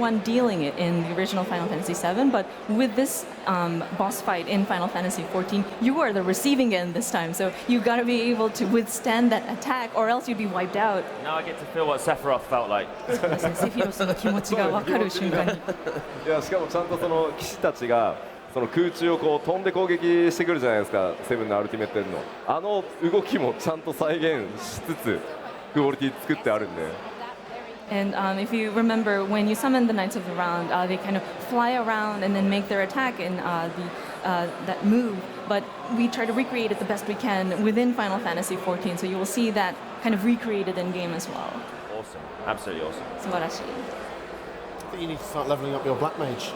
one dealing it in the original Final Fantasy VII, but with this boss fight in Final Fantasy XIV, you are the receiving end this time. So you got to be able to withstand that attack, or else you'd be wiped out. Now I get to feel what Sephiroth felt like. セフィロスの気持ちが分かる瞬間に。いやしかもちゃんとその騎士たちがその空中をこう飛んで攻撃してくるじゃないですか、セブンのアルティメットのあの動きもちゃんと再現しつつクオリティ作ってあるんで。And if you remember, when you summon the Knights of the Round, they kind of fly around and then make their attack in that move. But we try to recreate it the best we can within Final Fantasy XIV, so you will see that kind of recreated in game as well. Awesome, absolutely awesome. 素晴らしい。I think you need to start leveling up your black mage.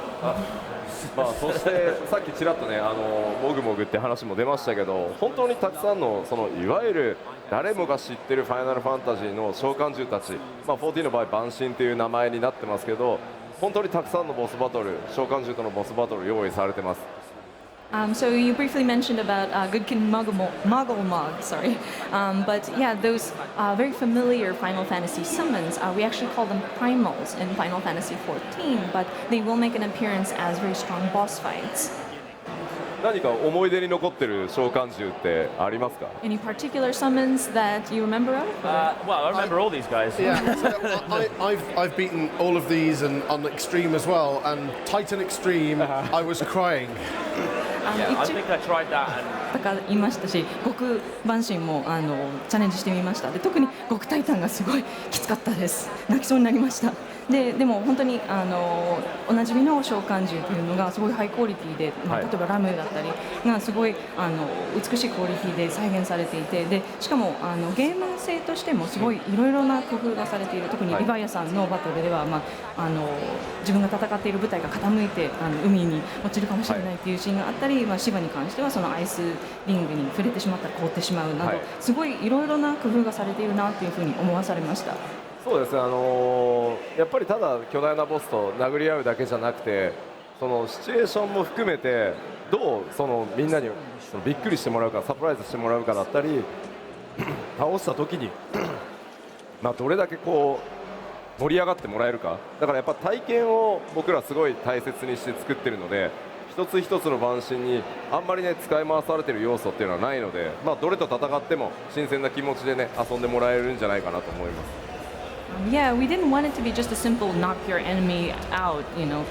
まあそしてさっきちらっとねもぐもぐって話も出ましたけど、本当にたくさんのそのいわゆる誰もが知ってるファイナルファンタジーの召喚獣たち、まあ14の場合万神という名前になってますけど、本当にたくさんのボスバトル、召喚獣とのボスバトル用意されてます。So you briefly mentioned about Good King Moggle, sorry. But yeah, those very familiar Final Fantasy summons, we actually call them primals in Final Fantasy XIV, but they will make an appearance as very strong boss fights. 何か思い出に残ってる召喚獣ってありますか？ Any particular summons that you remember of? Well, I remember all these guys. Yeah, so I've beaten all of these and on Extreme as well, and Titan Extreme, I was crying. Yeah, I think I tried that. And いましたし、極万神もチャレンジしてみました。で、特に極タイタンがすごいきつかったです。泣きそうになりました。でも本当におなじみの召喚獣というのがすごいハイクオリティで、例えばラムだったりがすごい美しいクオリティで再現されていて、でしかもゲーム性としてもすごいいろいろな工夫がされている。特にリヴァイアさんのバトルでは、自分が戦っている部隊が傾いて海に落ちるかもしれないというシーンがあったり、シバに関してはそのアイスリングに触れてしまったら凍ってしまうなど、すごいいろいろな工夫がされているなというふうに思わされました。そうですね、やっぱりただ巨大なボスと殴り合うだけじゃなくて、そのシチュエーションも含めてどうそのみんなにそのびっくりしてもらうか、サプライズしてもらうかだったり倒した時にどれだけこう盛り上がってもらえるか、だからやっぱ体験を僕らすごい大切にして作ってるので、一つ一つの番神にあんまりね使い回されてる要素っていうのはないので、どれと戦っても新鮮な気持ちでね遊んでもらえるんじゃないかなと思います。Yeah, we didn't want it to be just a simple knock your enemy out, you know.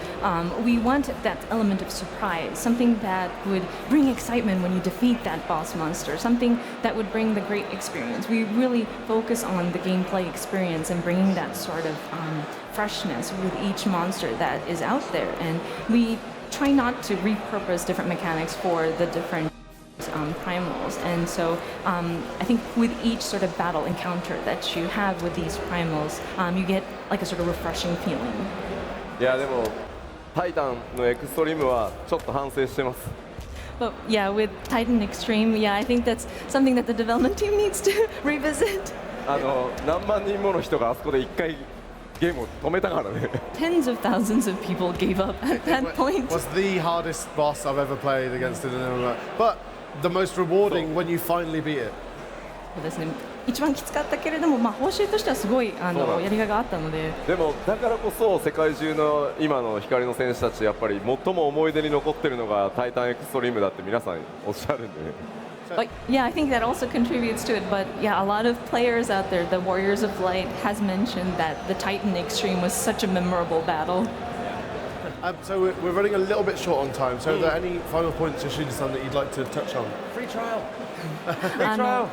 We want that element of surprise, something that would bring excitement when you defeat that boss monster, something that would bring the great experience. We really focus on the gameplay experience and bringing that sort of freshness with each monster that is out there. And we try not to repurpose different mechanics for the different primals, and so I think with each sort of battle encounter that you have with these primals, you get like a sort of refreshing feeling. いやでもタイタンのエクストリームはちょっと反省してます。But yeah, with Titan Extreme, yeah, I think that's something that the development team needs to revisit. 何万人もの人があそこで一回ゲームを止めたからね。Tens of thousands of people gave up at that point. Was the hardest boss I've ever played against in an MMO, but the most rewarding when you finally beat it. そうですね。一番きつかったけれども、報酬としてはすごいやりがいがあったので。でもだからこそ世界中の今の光の選手たちやっぱり最も思い出に残ってるのがタイタンエクストリームだって皆さんおっしゃるんでね。But yeah, I think that also contributes to it. But yeah, a lot of players out there, the Warriors of Light, has mentioned that the Titan Extreme was such a memorable battle. So we're running a little bit short on time. So are there any final points, Yoshida-san, that you'd like to touch on? Free trial. Free trial.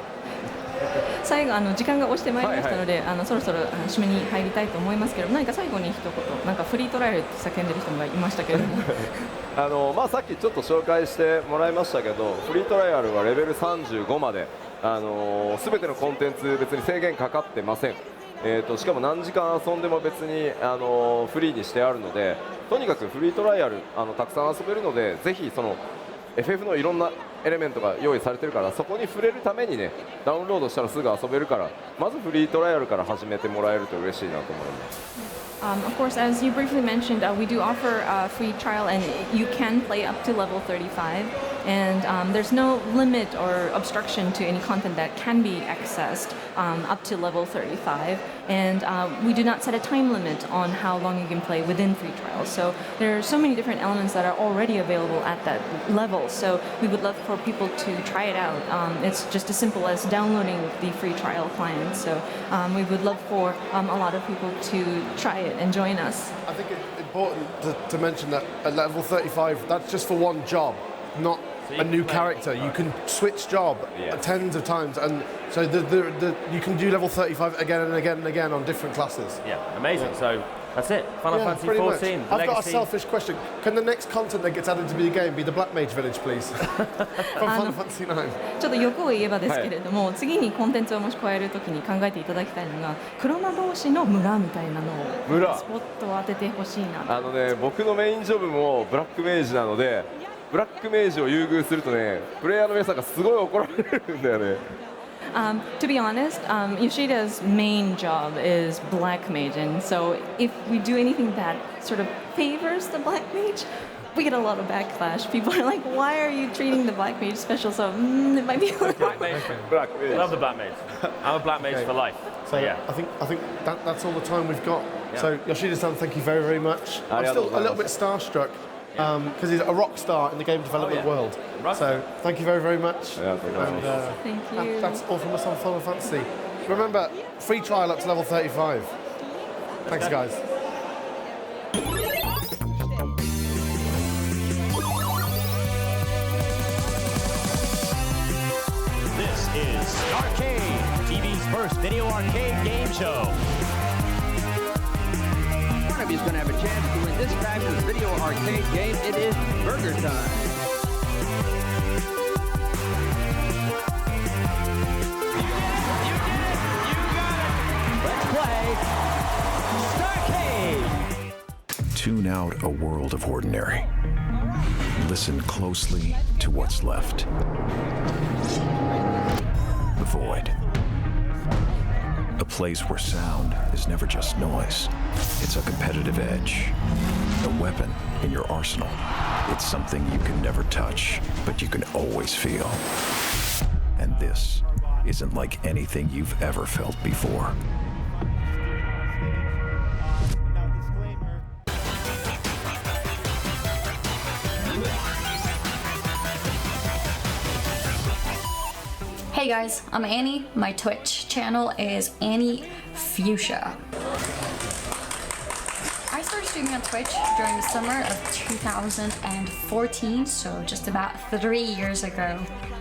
最後時間が押してまいりましたので、そろそろ締めに入りたいと思いますけど、何か最後に一言、なんかフリートライアルって叫んでる人がいましたけれどもさっきちょっと紹介してもらいましたけど、フリートライアルはレベル35まで全てのコンテンツ別に制限かかってません。しかも何時間遊んでも別にフリーにしてあるので、とにかくフリートライアルたくさん遊べるので、ぜひその FF のいろんなエレメントが用意されてるから、そこに触れるためにねダウンロードしたらすぐ遊べるから、まずフリートライアルから始めてもらえると嬉しいなと思います。Of course, as you briefly mentioned, we do offer a free trial, and you can play up to level 35. And there's no limit or obstruction to any content that can be accessed up to level 35. And we do not set a time limit on how long you can play within free trials. So there are so many different elements that are already available at that level. So we would love for people to try it out. It's just as simple as downloading the free trial client. So we would love for a lot of people to try it and join us. I think it's important to mention that at level 35, that's just for one job, not a new character. You can switch job tens of times, and so you can do level 35 again and again and again on different classes. Yeah, amazing. So that's it. Final Fantasy 14. I've got a selfish question. Can the next content that gets added to the game be the Black Mage Village, please? From Final Fantasy 9. ちょっと欲を言えばですけれども、次にコンテンツをもし加えるときに考えていただきたいのが黒魔同士の村みたいなのをスポットを当ててほしいな。僕のメインジョブもブラックメイジなので、ブラックメイジを優遇するとね、プレイヤーの皆さんがすごい怒られるんだよね。To be honest, Yoshida's main job is black mage, and so if we do anything that sort of favors the black mage, we get a lot of backlash. People are like, "Why are you treating the black mage special?" So it might be. Black mage. Black mage. Love the black mage. I'm a black mage for life. So yeah. I think that's all the time we've got. So Yoshida-san, thank you very, very much. I'm still a little bit starstruck. Because he's a rock star in the game development world. So thank you very, very much. Thank you. That's all from us on Final Fantasy. Remember, free trial up to level 35. Thanks, guys. This is Starcade, TV's first video arcade game show. One of you is going to have a chance to win this fabulous video arcade game. It is Burger Time. You got it! Let's play Starcade! Tune out a world of ordinary. Listen closely to what's left. The void. A place where sound is never just noise. It's a competitive edge. A weapon in your arsenal. It's something you can never touch, but you can always feel. And this isn't like anything you've ever felt before. Hey guys, I'm Annie. My Twitch channel is Annie Fuchsia. I started streaming on Twitch during the summer of 2014, so just about 3 years ago.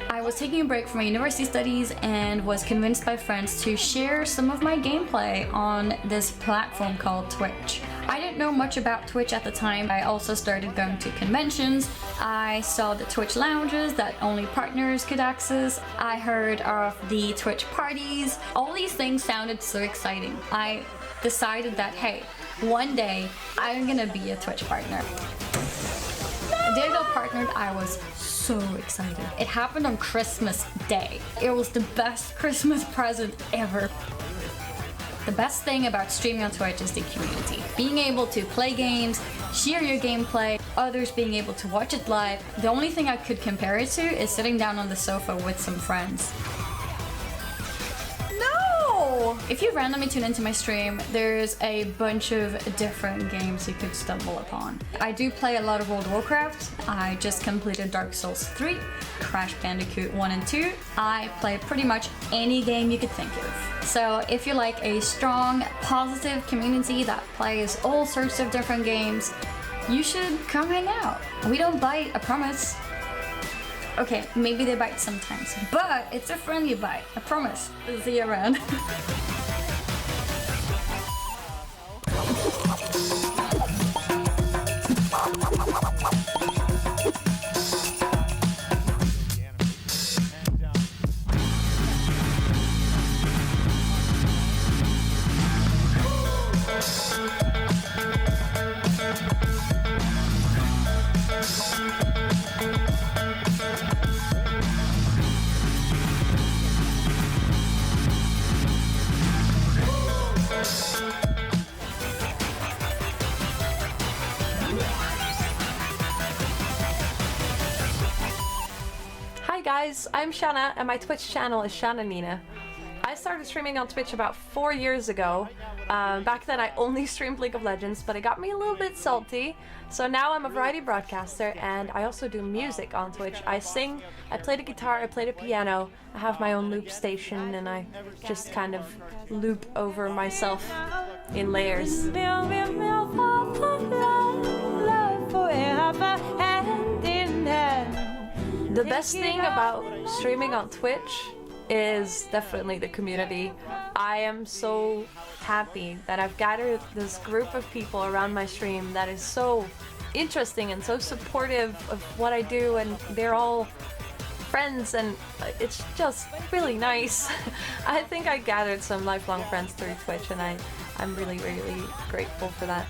I was taking a break from my university studies and was convinced by friends to share some of my gameplay on this platform called Twitch. I didn't know much about Twitch at the time. I also started going to conventions. I saw the Twitch lounges that only partners could access. I heard of the Twitch parties. All these things sounded so exciting. I decided that, hey, one day I'm gonna be a Twitch partner. The day I got partnered, I was so excited. It happened on Christmas Day. It was the best Christmas present ever. The best thing about streaming on Twitch is the community. Being able to play games, share your gameplay, others being able to watch it live. The only thing I could compare it to is sitting down on the sofa with some friends. No! If you randomly tune into my stream, there's a bunch of different games you could stumble upon. I do play a lot of World of Warcraft. I just completed Dark Souls 3, Crash Bandicoot 1 and 2. I play pretty much any game you could think of. So if you like a strong, positive community that plays all sorts of different games, you should come hang out. We don't bite, I promise. Okay, maybe they bite sometimes, but it's a friendly bite, I promise. See you around. guys, I'm Shanna and my Twitch channel is Shanna Nina. I started streaming on Twitch about 4 years ago. Back then I only streamed League of Legends, but it got me a little bit salty. So now I'm a variety broadcaster and I also do music on Twitch. I sing, I play the guitar, I play the piano, I have my own loop station and I just kind of loop over myself in layers. The best thing about streaming on Twitch is definitely the community. I am so happy that I've gathered this group of people around my stream that is so interesting and so supportive of what I do, and they're all friends and it's just really nice. I think I gathered some lifelong friends through Twitch and I'm really grateful for that.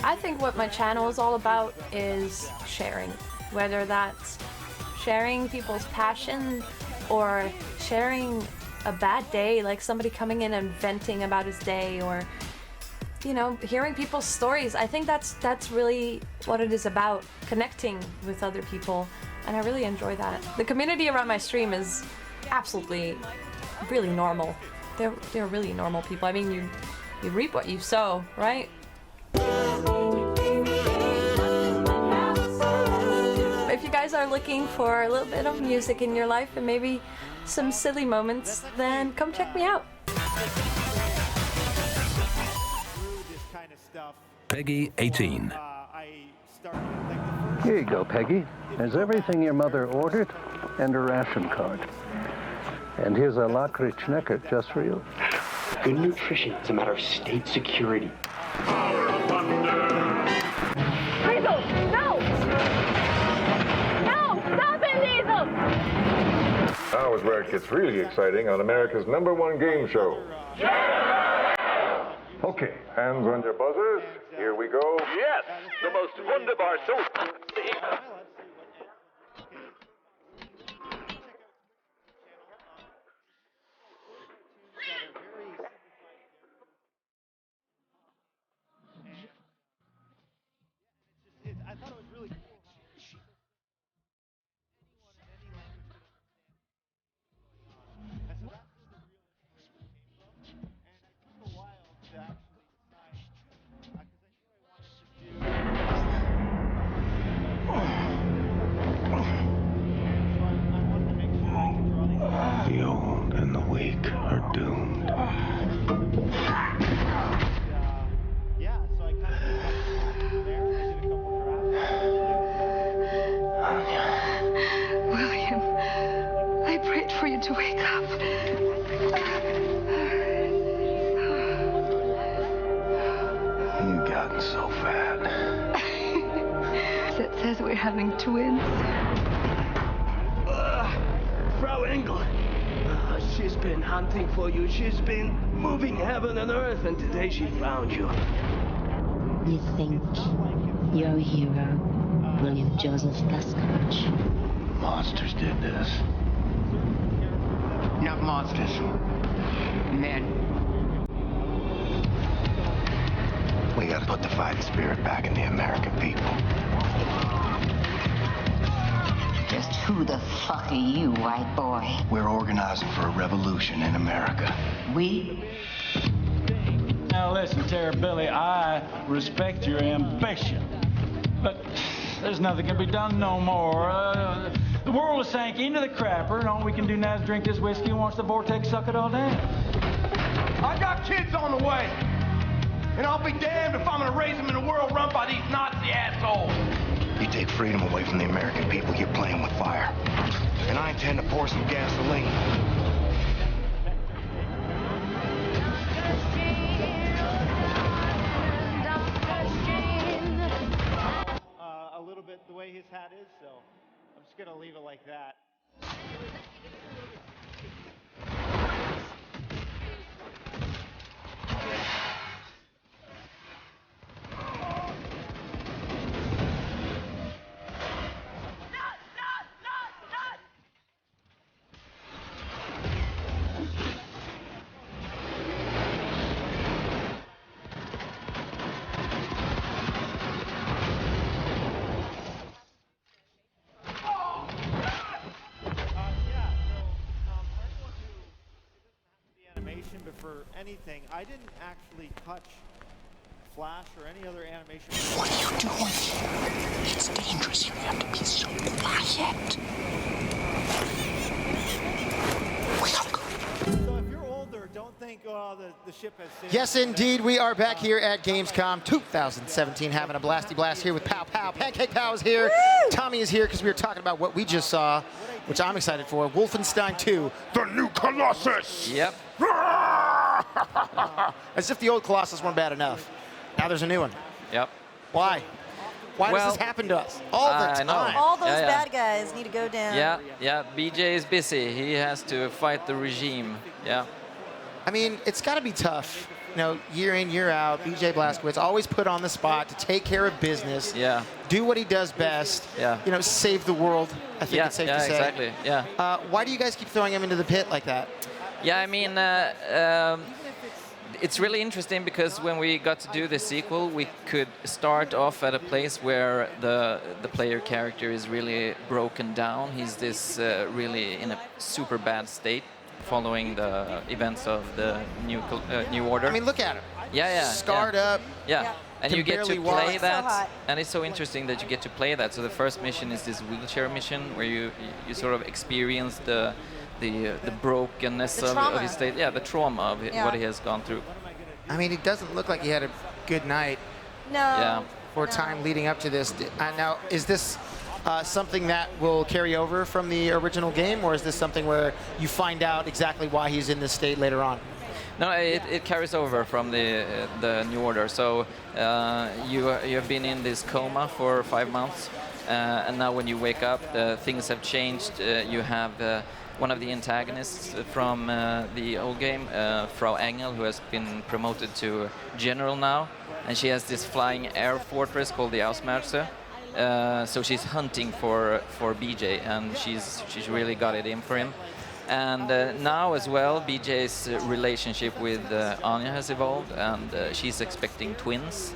I think what my channel is all about is sharing, whether that's sharing people's passion or sharing a bad day, like somebody coming in and venting about his day, or you know, hearing people's stories. I think that's really what it is about, connecting with other people, and I really enjoy that. The community around my stream is absolutely really normal. They're really normal people. I mean, you reap what you sow, right? If you guys are looking for a little bit of music in your life and maybe some silly moments, then come check me out. Peggy 18. Here you go, Peggy. There's everything your mother ordered and a ration card. And here's a lakritz schnecker just for you. Good nutrition is a matter of state security. Diesel, no! No! Stop it, Diesel! Now is where it gets really exciting on America's #1 game show. Okay, hands on your buzzers. Here we go. Yes, the most wunderbar so. I thought it was really cool. The old and the weak are doomed. Yeah, so I kind of there. I did a couple drafts. William, I prayed for you to wake up. You've gotten so fat. It says we're having twins. Frau Engel, she's been hunting for you. She's been moving heaven and earth, and today she found you. You think you're a hero, William Joseph Gaskovich? Monsters did this. Not monsters. Men. We gotta put the fighting spirit back in the American people. Just who the fuck are you, white boy? We're organizing for a revolution in America. We? Now listen, Tara Billy, I respect your ambition, but there's nothing can be done no more. The world has sank into the crapper, and all we can do now is drink this whiskey and watch the vortex suck it all down. I got kids on the way, and I'll be damned if I'm gonna raise them in a world run by these Nazi assholes. You take freedom away from the American people, you're playing with fire. And I intend to pour some gasoline. A little bit the way his hat is, so I'm just gonna leave it like that. for anything, I didn't actually touch Flash or any other animation. What are you doing here? It's dangerous here. You have to be so quiet. We gotta go. So if you're older, don't think, oh, the ship has sailed. Yes, indeed, we are back here at Gamescom 2017, having a blasty blast here with Pow Pow. Pancake Pow is here. Woo! Tommy is here because we were talking about what we just saw, which I'm excited for. Wolfenstein 2, the new Colossus. Yep. As if the old Colossus weren't bad enough. Now there's a new one. Yep. Why? Why does this happen to us all the time? All those bad guys need to go down. Yeah. BJ is busy. He has to fight the regime. Yeah. I mean, it's got to be tough. You know, year in, year out, BJ Blazkowicz always put on the spot to take care of business. Yeah. Do what he does best. Yeah. You know, save the world. I think it's safe to say. Exactly. Yeah. Why do you guys keep throwing him into the pit like that? Yeah, I mean, it's really interesting because when we got to do the sequel, we could start off at a place where the player character is really broken down. He's this really in a super bad state following the events of the new order. I mean, look at him. Yeah. Scarred up. Yeah. And you get to walk. play that, so and it's so interesting that you get to play that. So the first mission is this wheelchair mission where you sort of experience the brokenness of his state. Yeah, the trauma of what he has gone through. I mean, it doesn't look like he had a good night. No. Or time leading up to this. Now, is this something that will carry over from the original game, or is this something where you find out exactly why he's in this state later on? No, it carries over from the new order. So you have been in this coma for 5 months, and now when you wake up, things have changed. You have one of the antagonists from the old game, Frau Engel, who has been promoted to general now, and she has this flying air fortress called the Ausmerze. So she's hunting for BJ, and she's really got it in for him. And now as well, BJ's relationship with Anya has evolved, and she's expecting twins.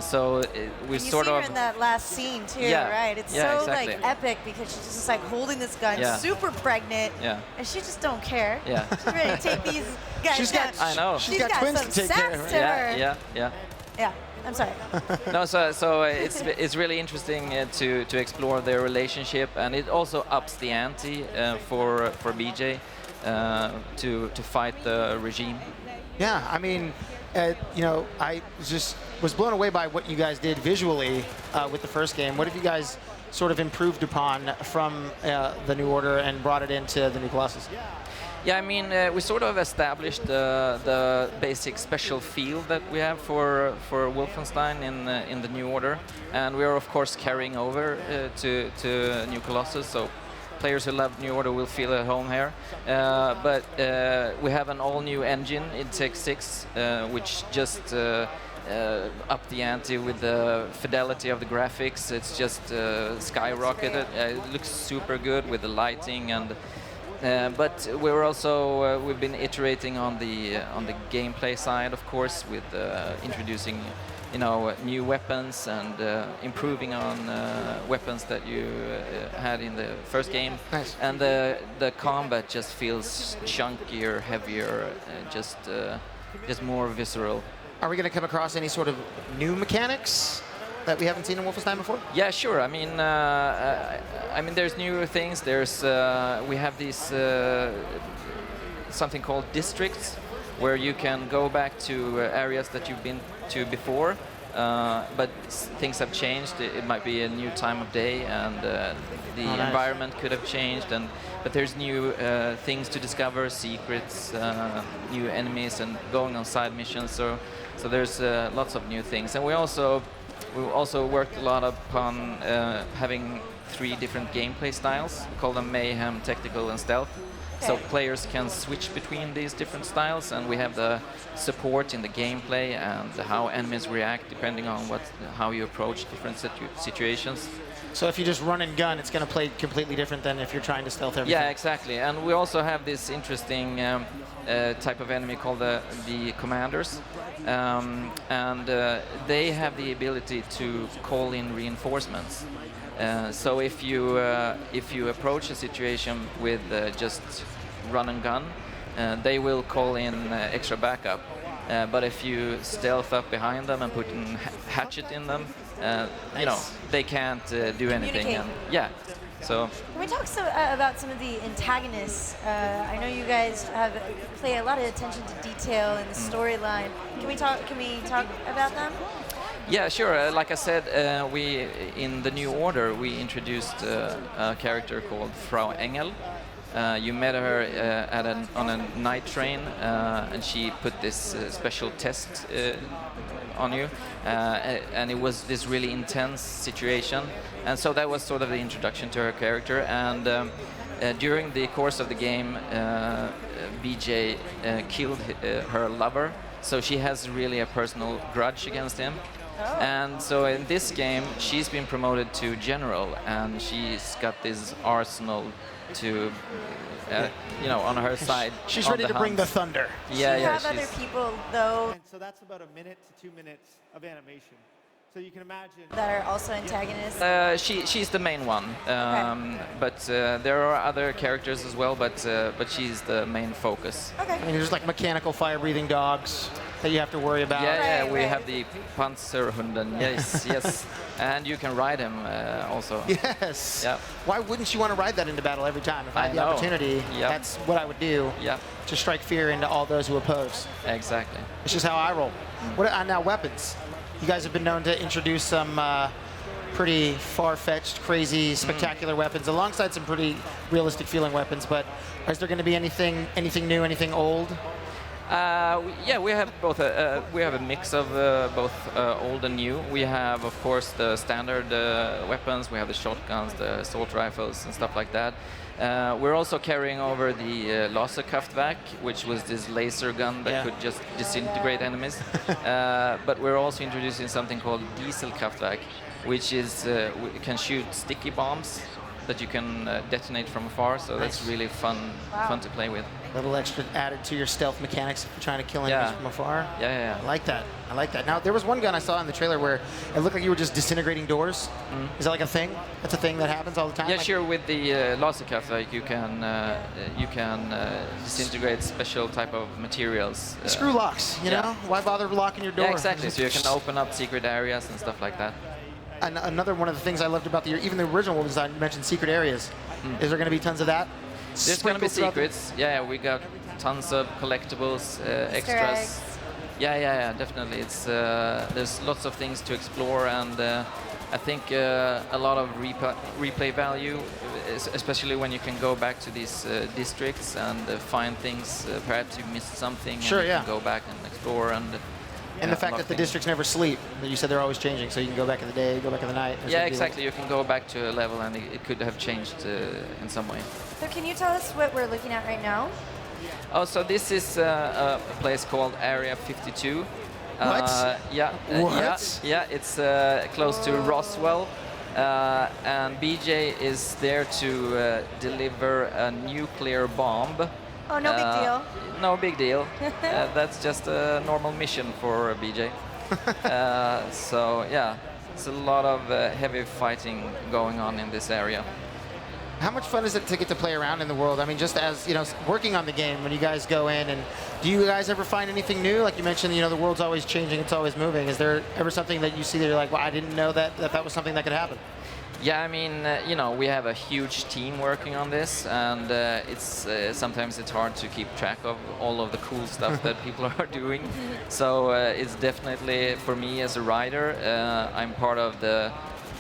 So we sort of. You see her in that last scene too, right? It's so exactly. like epic because she's just like holding this gun, super pregnant, and she just don't care. Yeah. She's ready to take these guys down. I know. She's got twins some to take care of. Her. Yeah. I'm sorry. No, so it's really interesting to explore their relationship, and it also ups the ante for BJ to fight the regime. Yeah, I mean, you know, I just was blown away by what you guys did visually with the first game. What have you guys sort of improved upon from the New Order and brought it into the new Colossus? Yeah, I mean, we sort of established the basic special field that we have for Wolfenstein in the New Order, and we are of course carrying over to New Colossus. So players who love New Order will feel at home here. But we have an all-new engine in Tech 6, which just up the ante with the fidelity of the graphics. It's just skyrocketed. It looks super good with the lighting and. But we're also we've been iterating on the gameplay side, of course, with introducing new weapons and improving on weapons that you had in the first game. Nice. And the combat just feels chunkier, heavier, just more visceral. Are we going to come across any sort of new mechanics that we haven't seen in Wolfenstein before? Yeah, sure. I mean, there's new things. There's we have these something called districts, where you can go back to areas that you've been to before, but things have changed. It might be a new time of day, and the environment could have changed. But there's new things to discover, secrets, new enemies, and going on side missions. So there's lots of new things, and we also worked a lot upon having 3 different gameplay styles. We call them Mayhem, Tactical, and Stealth. Okay. So players can switch between these different styles, and we have the support in the gameplay and how enemies react depending on how you approach different situations. So if you just run and gun, it's going to play completely different than if you're trying to stealth everything. Yeah, exactly. And we also have this interesting type of enemy called the commanders. They have the ability to call in reinforcements. So if you approach a situation with just run and gun, they will call in extra backup. But if you stealth up behind them and put a hatchet in them, you know, they can't do anything. And, yeah. So. Can we talk about some of the antagonists? I know you guys pay a lot of attention to detail in the storyline. Can we talk about them? Yeah, sure. Like I said, we in the new order we introduced a character called Frau Engel. You met her on a night train, and she put this special test on you, and it was this really intense situation, and so that was sort of the introduction to her character. And during the course of the game, BJ killed her lover, so she has really a personal grudge against him. Oh. And so in this game, she's been promoted to general, and she's got this arsenal to, you know, on her side. She's ready to bring the thunder. Yeah, you have other people, though. And so that's about 1 minute to 2 minutes of animation. So you can imagine that are also antagonists. She's the main one, but there are other characters as well. But she's the main focus. Okay. I mean, there's like mechanical fire-breathing dogs that you have to worry about. Yeah, we have the Panzerhunden. Yes, yes, and you can ride him also. Yes. Yeah. Why wouldn't you want to ride that into battle every time? If I had the opportunity, that's what I would do. Yeah. To strike fear into all those who oppose. Exactly. It's just how I roll. What now weapons? You guys have been known to introduce some pretty far-fetched, crazy, spectacular weapons, alongside some pretty realistic-feeling weapons. But is there going to be anything new, anything old? Yeah, we have both. We have a mix of both old and new. We have, of course, the standard weapons. We have the shotguns, the assault rifles, and stuff like that. We're also carrying over the Laserkraftwerk, which was this laser gun that could just disintegrate enemies. But we're also introducing something called Dieselkraftwerk, which is can shoot sticky bombs that you can detonate from afar. So that's really fun to play with. A little extra added to your stealth mechanics if you're trying to kill enemies from afar. Yeah. I like that. I like that. Now, there was one gun I saw in the trailer where it looked like you were just disintegrating doors. Is that like a thing? That's a thing that happens all the time? Yeah, sure. With the Laserkraftwerk, you can disintegrate special type of materials. Screw locks, you know? Why bother locking your door? Yeah, exactly. So you can open up secret areas and stuff like that. And another one of the things I loved about even the original was I mentioned secret areas. Is there going to be tons of that? There's going to be secrets. Yeah, we got tons of collectibles, extras. Yeah, definitely. It's there's lots of things to explore, and I think a lot of replay value, especially when you can go back to these districts and find things. Perhaps you missed something, sure, and you can go back and explore. And the fact that the districts never sleep, that you said they're always changing, so you can go back in the day, go back in the night. Yeah, exactly. You can go back to a level, and it could have changed in some way. So can you tell us what we're looking at right now? Oh, so this is a place called Area 52. What? Yeah, it's close to Roswell. And BJ is there to deliver a nuclear bomb. Oh, no big deal. No big deal. That's just a normal mission for BJ. So yeah, it's a lot of heavy fighting going on in this area. How much fun is it to get to play around in the world? I mean, just as, you know, working on the game, when you guys go in, and do you guys ever find anything new? Like you mentioned, you know, the world's always changing, it's always moving. Is there ever something that you see that you're like, well, I didn't know that was something that could happen? Yeah, I mean, you know, we have a huge team working on this, and it's sometimes it's hard to keep track of all of the cool stuff that people are doing. So it's definitely, for me as a writer, I'm part of the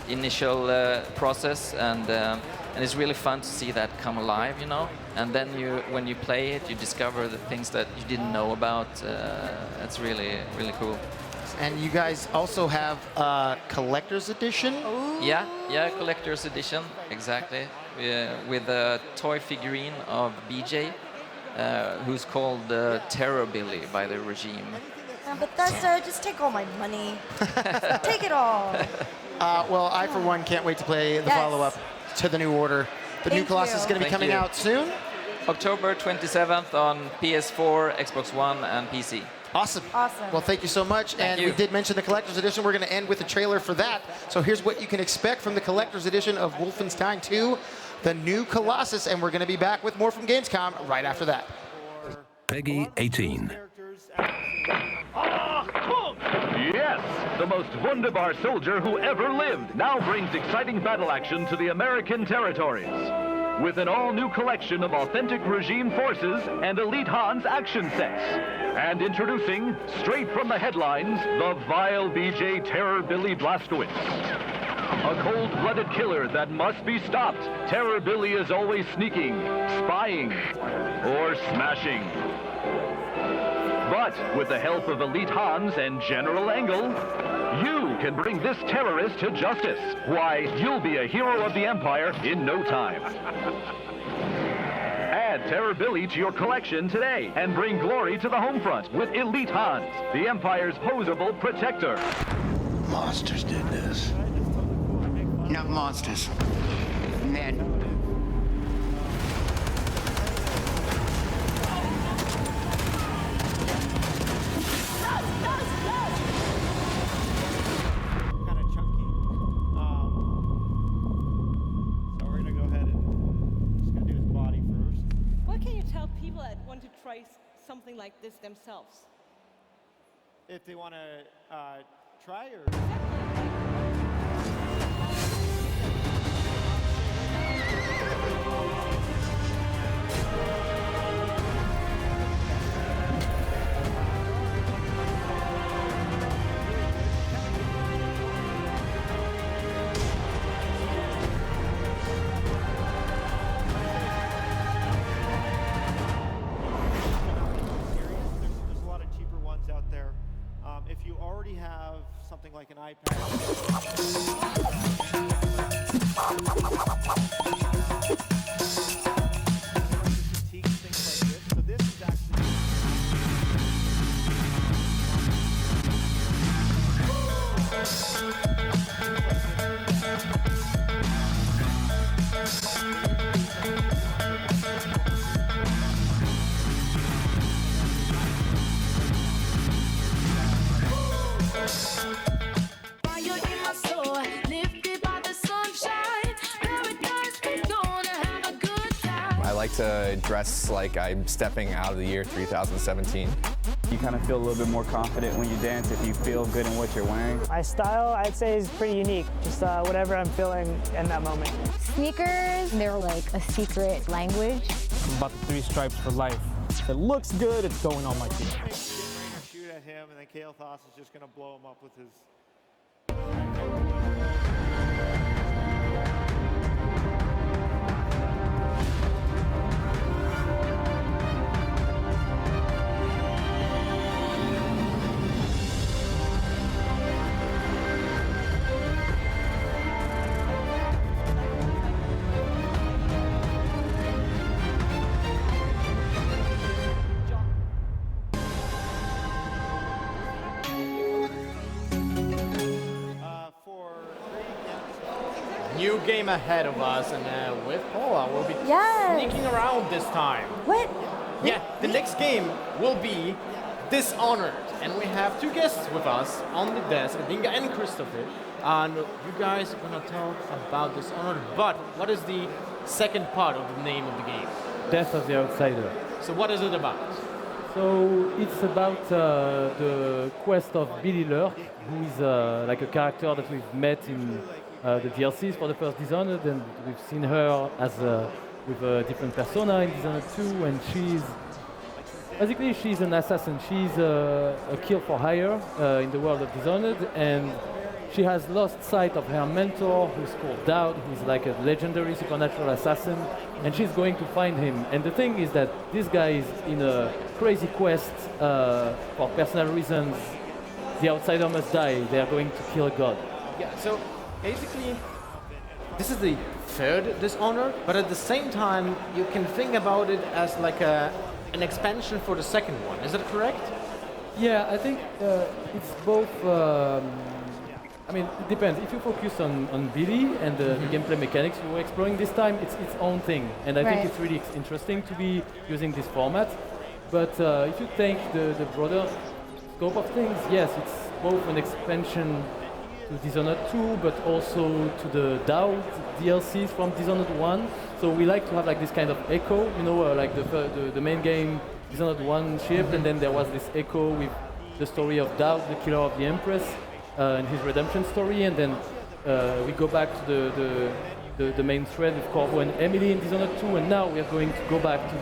initial process, and it's really fun to see that come alive, you know. And then when you play it, you discover the things that you didn't know about. It's really, really cool. And you guys also have a collector's edition? Yeah, collector's edition, exactly. With a toy figurine of BJ, who's called Terror Billy by the regime. But that's just take all my money. Take it all. Well, I, for one, can't wait to play the follow-up to the New Order. The new Colossus is going to be coming out soon? October 27th on PS4, Xbox One, and PC. Awesome. Well, thank you so much. And we did mention the Collector's Edition. We're going to end with a trailer for that. So here's what you can expect from the Collector's Edition of Wolfenstein 2, the new Colossus. And we're going to be back with more from Gamescom right after that. Peggy 18. Yes, the most wunderbar soldier who ever lived now brings exciting battle action to the American territories. With an all-new collection of authentic regime forces and elite Hans action sets. And introducing, straight from the headlines, the vile BJ Terror Billy Blazkowicz. A cold-blooded killer that must be stopped. Terror Billy is always sneaking, spying, or smashing. But with the help of elite Hans and General Engel, you can bring this terrorist to justice. Why, you'll be a hero of the Empire in no time. Add Terror Billy to your collection today and bring glory to the home front with Elite Hans, the Empire's posable protector. Monsters did this. Not monsters. Men. Kind of chunky. So we're gonna go ahead and just gonna do his body first. What can you tell people that want to try something like this themselves? If they want to try or. There's a lot of cheaper ones out there. If you already have something like an iPad. So this is actually I like to dress like I'm stepping out of the year 3017. You kind of feel a little bit more confident when you dance if you feel good in what you're wearing. My style, I'd say, is pretty unique. Just whatever I'm feeling in that moment. Sneakers, they're like a secret language. I'm about the 3 stripes for life. If it looks good, it's going on my team. shoot at him, and then Kale Thoss is just going to blow him up with his. New game ahead of us, and with Paula, we'll be sneaking around this time. What? Yeah, the next game will be Dishonored, and we have 2 guests with us on the desk, Dinga and Christopher, and you guys are gonna talk about Dishonored, but what is the second part of the name of the game? Death of the Outsider. So what is it about? So it's about the quest of Billy Lurk, who is like a character that we've met in the DLCs for the first Dishonored, and we've seen her as with a different persona in Dishonored 2, and she's an assassin. She's a kill for hire in the world of Dishonored, and she has lost sight of her mentor, who's called Dowd, who's like a legendary supernatural assassin, and she's going to find him. And the thing is that this guy is in a crazy quest for personal reasons. The outsider must die. They are going to kill a god. Yeah, so basically, this is the third Dishonored, but at the same time, you can think about it as like an expansion for the second one. Is that correct? Yeah, I think it's both. I mean, it depends. If you focus on Billy and the gameplay mechanics you were exploring this time, it's its own thing. And I think it's really interesting to be using this format. But if you take the broader scope of things, yes, it's both an expansion to Dishonored 2, but also to the Dowd DLCs from Dishonored 1. So we like to have like this kind of echo, you know, like the main game Dishonored 1 ship, and then there was this echo with the story of Daud, the killer of the Empress, and his redemption story, and then we go back to the main thread with Corvo and Emily in Dishonored 2, and now we are going to go back to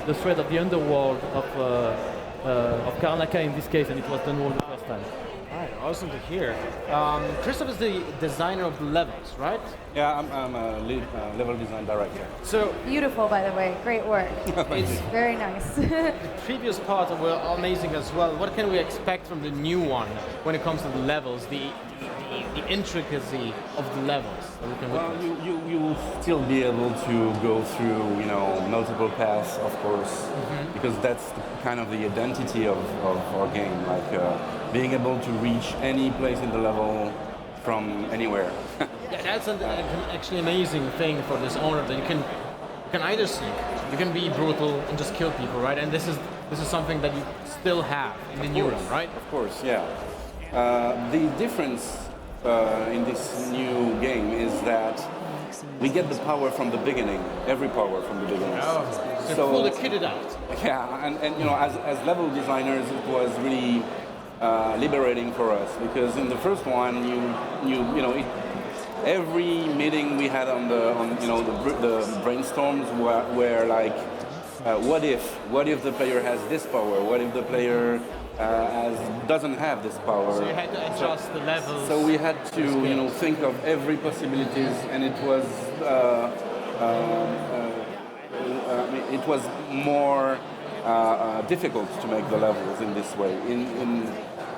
the thread of the underworld of Karnaka in this case, and it was done well the first time. All right, awesome to hear. Christoph is the designer of the levels, right? Yeah, I'm a lead level design director. So Beautiful, by the way. Great work. It's very nice. the previous parts were amazing as well. What can we expect from the new one when it comes to the levels, the intricacy of the levels that we can Well, witness? you will still be able to go through, multiple paths, of course, because that's kind of the identity of our game, like being able to reach any place in the level from anywhere. Yeah, that's an actually amazing thing for Dishonored, that you can either sneak, you can be brutal and just kill people, right? And this is something that you still have in the new one, right? Of course, yeah. The difference in this new game is that we get the power from the beginning, every power from the beginning. Oh, so fully kitted out. Yeah, and as level designers, it was really liberating for us, because in the first one, every meeting we had on the brainstorms were like, what if the player has this power? What if the player doesn't have this power? So you had to adjust the levels. So we had to think of every possibilities, and it was more difficult to make the levels in this way.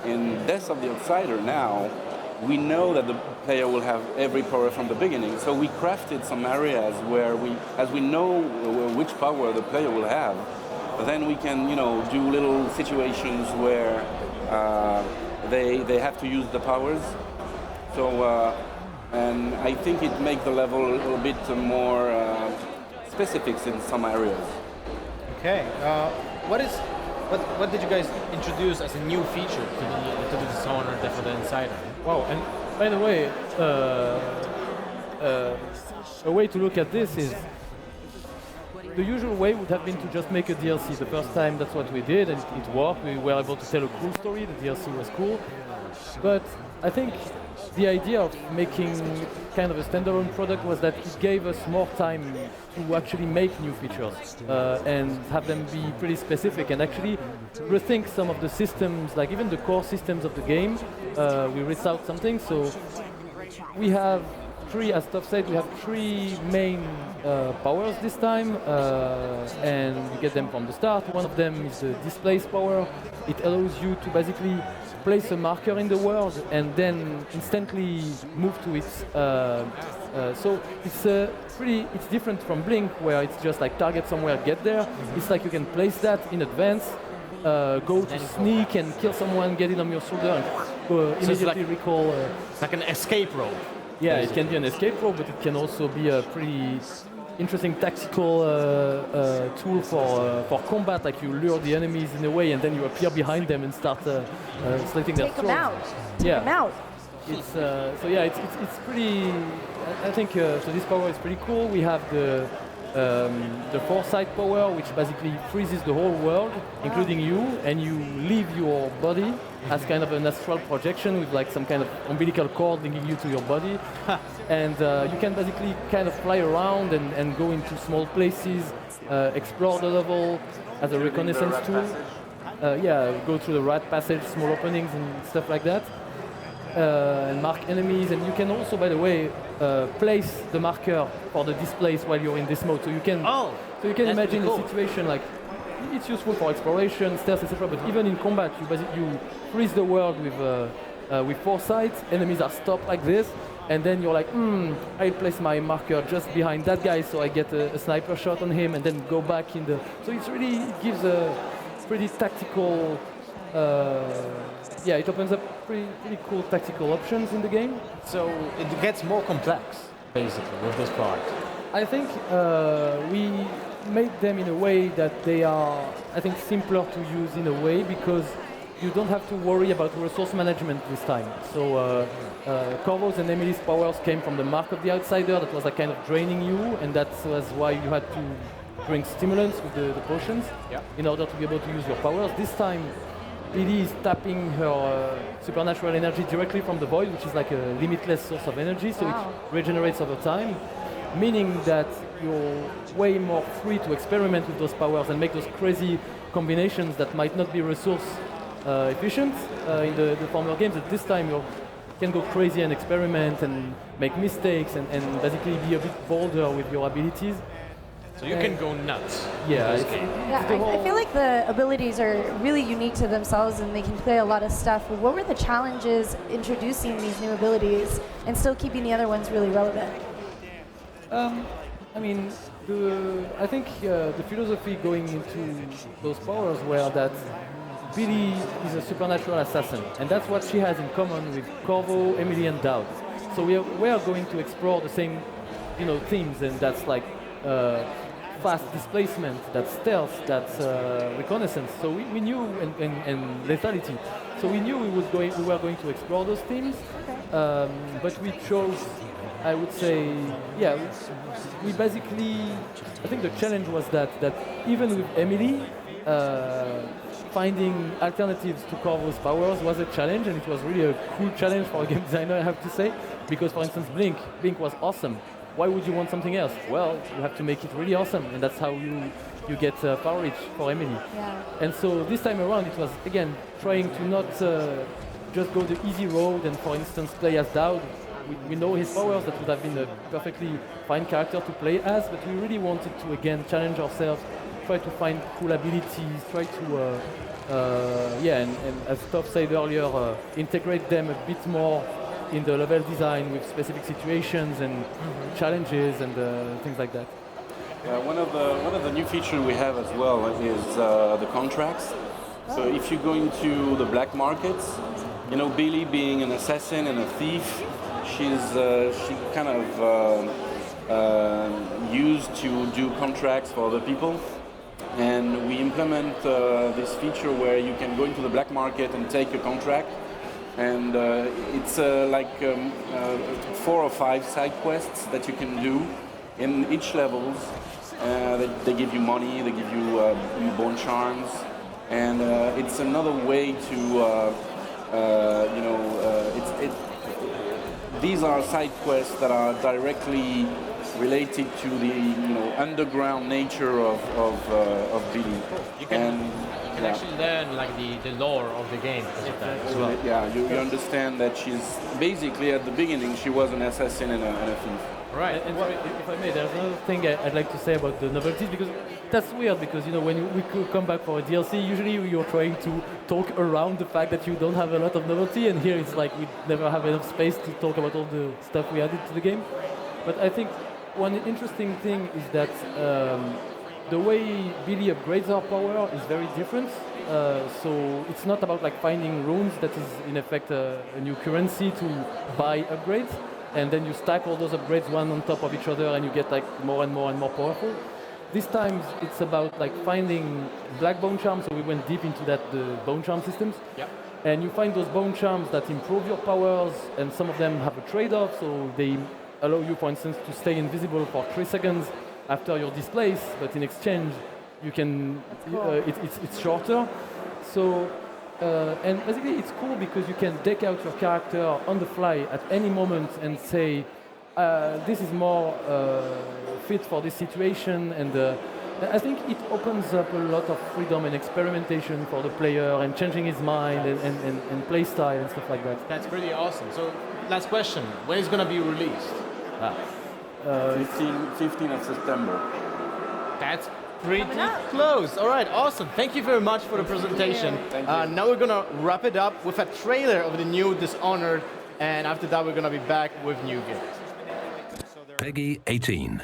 In Death of the Outsider now, we know that the player will have every power from the beginning, so we crafted some areas where as we know which power the player will have, then we can, do little situations where they have to use the powers. So, and I think it makes the level a little bit more specifics in some areas. Okay. What did you guys introduce as a new feature to the Dishonored for the Insider? Wow, and by the way, a way to look at this is the usual way would have been to just make a DLC. The first time that's what we did, and it worked. We were able to tell a cool story. The DLC was cool. But I think the idea of making kind of a standalone product was that it gave us more time to actually make new features and have them be pretty specific, and actually rethink some of the systems, like even the core systems of the game. We ripped out something, so we have as Toph said, we have three main powers this time, and you get them from the start. One of them is the displace power. It allows you to basically place a marker in the world and then instantly move to it. So it's different from Blink, where it's just like target somewhere, get there. It's like you can place that in advance, go to sneak and kill someone, get it on your shoulder, and immediately recall. It's like an escape rope. Yeah, it can be an escape rope, but it can also be a pretty interesting tactical tool for combat. Like you lure the enemies in a way, and then you appear behind them and start slitting their throats. Take them out. It's so yeah, it's pretty. I think so. This power is pretty cool. We have the foresight power, which basically freezes the whole world, including you, and you leave your body as kind of an astral projection with like some kind of umbilical cord linking you to your body. And you can basically kind of fly around and go into small places, explore the level as a reconnaissance tool. Go through the rat passage, small openings and stuff like that. And mark enemies, and you can also, by the way, place the marker for the displays while you're in this mode. So you can imagine a situation like it's useful for exploration, stealth, etc. But even in combat, you freeze the world with foresight. Enemies are stopped like this, and then you're like, I'll place my marker just behind that guy, so I get a sniper shot on him, and then go back in the. So it gives a pretty tactical. It opens up pretty cool tactical options in the game. So it gets more complex, basically, with this part. I think we made them in a way that they are, I think, simpler to use in a way, because you don't have to worry about resource management this time. So Corvo's and Emily's powers came from the Mark of the Outsider that was like kind of draining you, and that was why you had to drink stimulants with the potions in order to be able to use your powers. This time, Billy is tapping her supernatural energy directly from the void, which is like a limitless source of energy, so it regenerates over time, meaning that you're way more free to experiment with those powers and make those crazy combinations that might not be resource efficient in the former games. At this time, you can go crazy and experiment and make mistakes and basically be a bit bolder with your abilities. So you can go nuts. Yeah. I feel like the abilities are really unique to themselves and they can play a lot of stuff. What were the challenges introducing these new abilities and still keeping the other ones really relevant? I mean, I think the philosophy going into those powers were that Billy is a supernatural assassin, and that's what she has in common with Corvo, Emily, and Dowd. So we are going to explore the same, themes, and that's like fast displacement, that's stealth, that's reconnaissance. So we knew, and lethality. So we knew we were going to explore those themes, but we chose, I would say, we basically, I think the challenge was that even with Emily, finding alternatives to Corvo's powers was a challenge, and it was really a cool challenge for a game designer, I have to say, because for instance, Blink was awesome. Why would you want something else? Well, you have to make it really awesome, and that's how you get power reach for Emily. Yeah. And so this time around, it was again trying to not just go the easy road and, for instance, play as Dowd. We know his powers, that would have been a perfectly fine character to play as, but we really wanted to again challenge ourselves, try to find cool abilities, try to and as Toph said earlier, integrate them a bit more in the level design with specific situations and challenges and things like that. One of the new features we have as well is the contracts. So if you go into the black markets, Billy being an assassin and a thief, she kind of used to do contracts for other people. And we implement this feature where you can go into the black market and take a contract. And it's like 4 or 5 side quests that you can do in each levels. They give you money, they give you bone charms, and it's another way to, these are side quests that are directly related to the underground nature of Billy. You can actually learn like the lore of the game because of that as well. Yeah, you understand that she's basically at the beginning she was an assassin and a thief. Right. And if I may, there's another thing I'd like to say about the novelties, because that's weird, because when we could come back for a DLC, usually you're trying to talk around the fact that you don't have a lot of novelty, and here it's like we never have enough space to talk about all the stuff we added to the game. But I think one interesting thing is that the way Billy upgrades her power is very different. So it's not about like finding runes that is in effect a new currency to buy upgrades, and then you stack all those upgrades one on top of each other and you get like more and more and more powerful. This time it's about like finding black bone charms, so we went deep into the bone charm systems. Yep. And you find those bone charms that improve your powers, and some of them have a trade-off, so they allow you, for instance, to stay invisible for 3 seconds after you're displaced, but in exchange you can, it's shorter. So, and basically it's cool because you can deck out your character on the fly at any moment and say, this is more fit for this situation, and I think it opens up a lot of freedom and experimentation for the player and changing his mind and play style and stuff like that. That's pretty awesome. So, last question, when is it going to be released? 15th of September. That's pretty close. All right, awesome. Thank you very much for the presentation. Thank you. Now we're going to wrap it up with a trailer of the new Dishonored, and after that we're going to be back with new games. Peggy 18.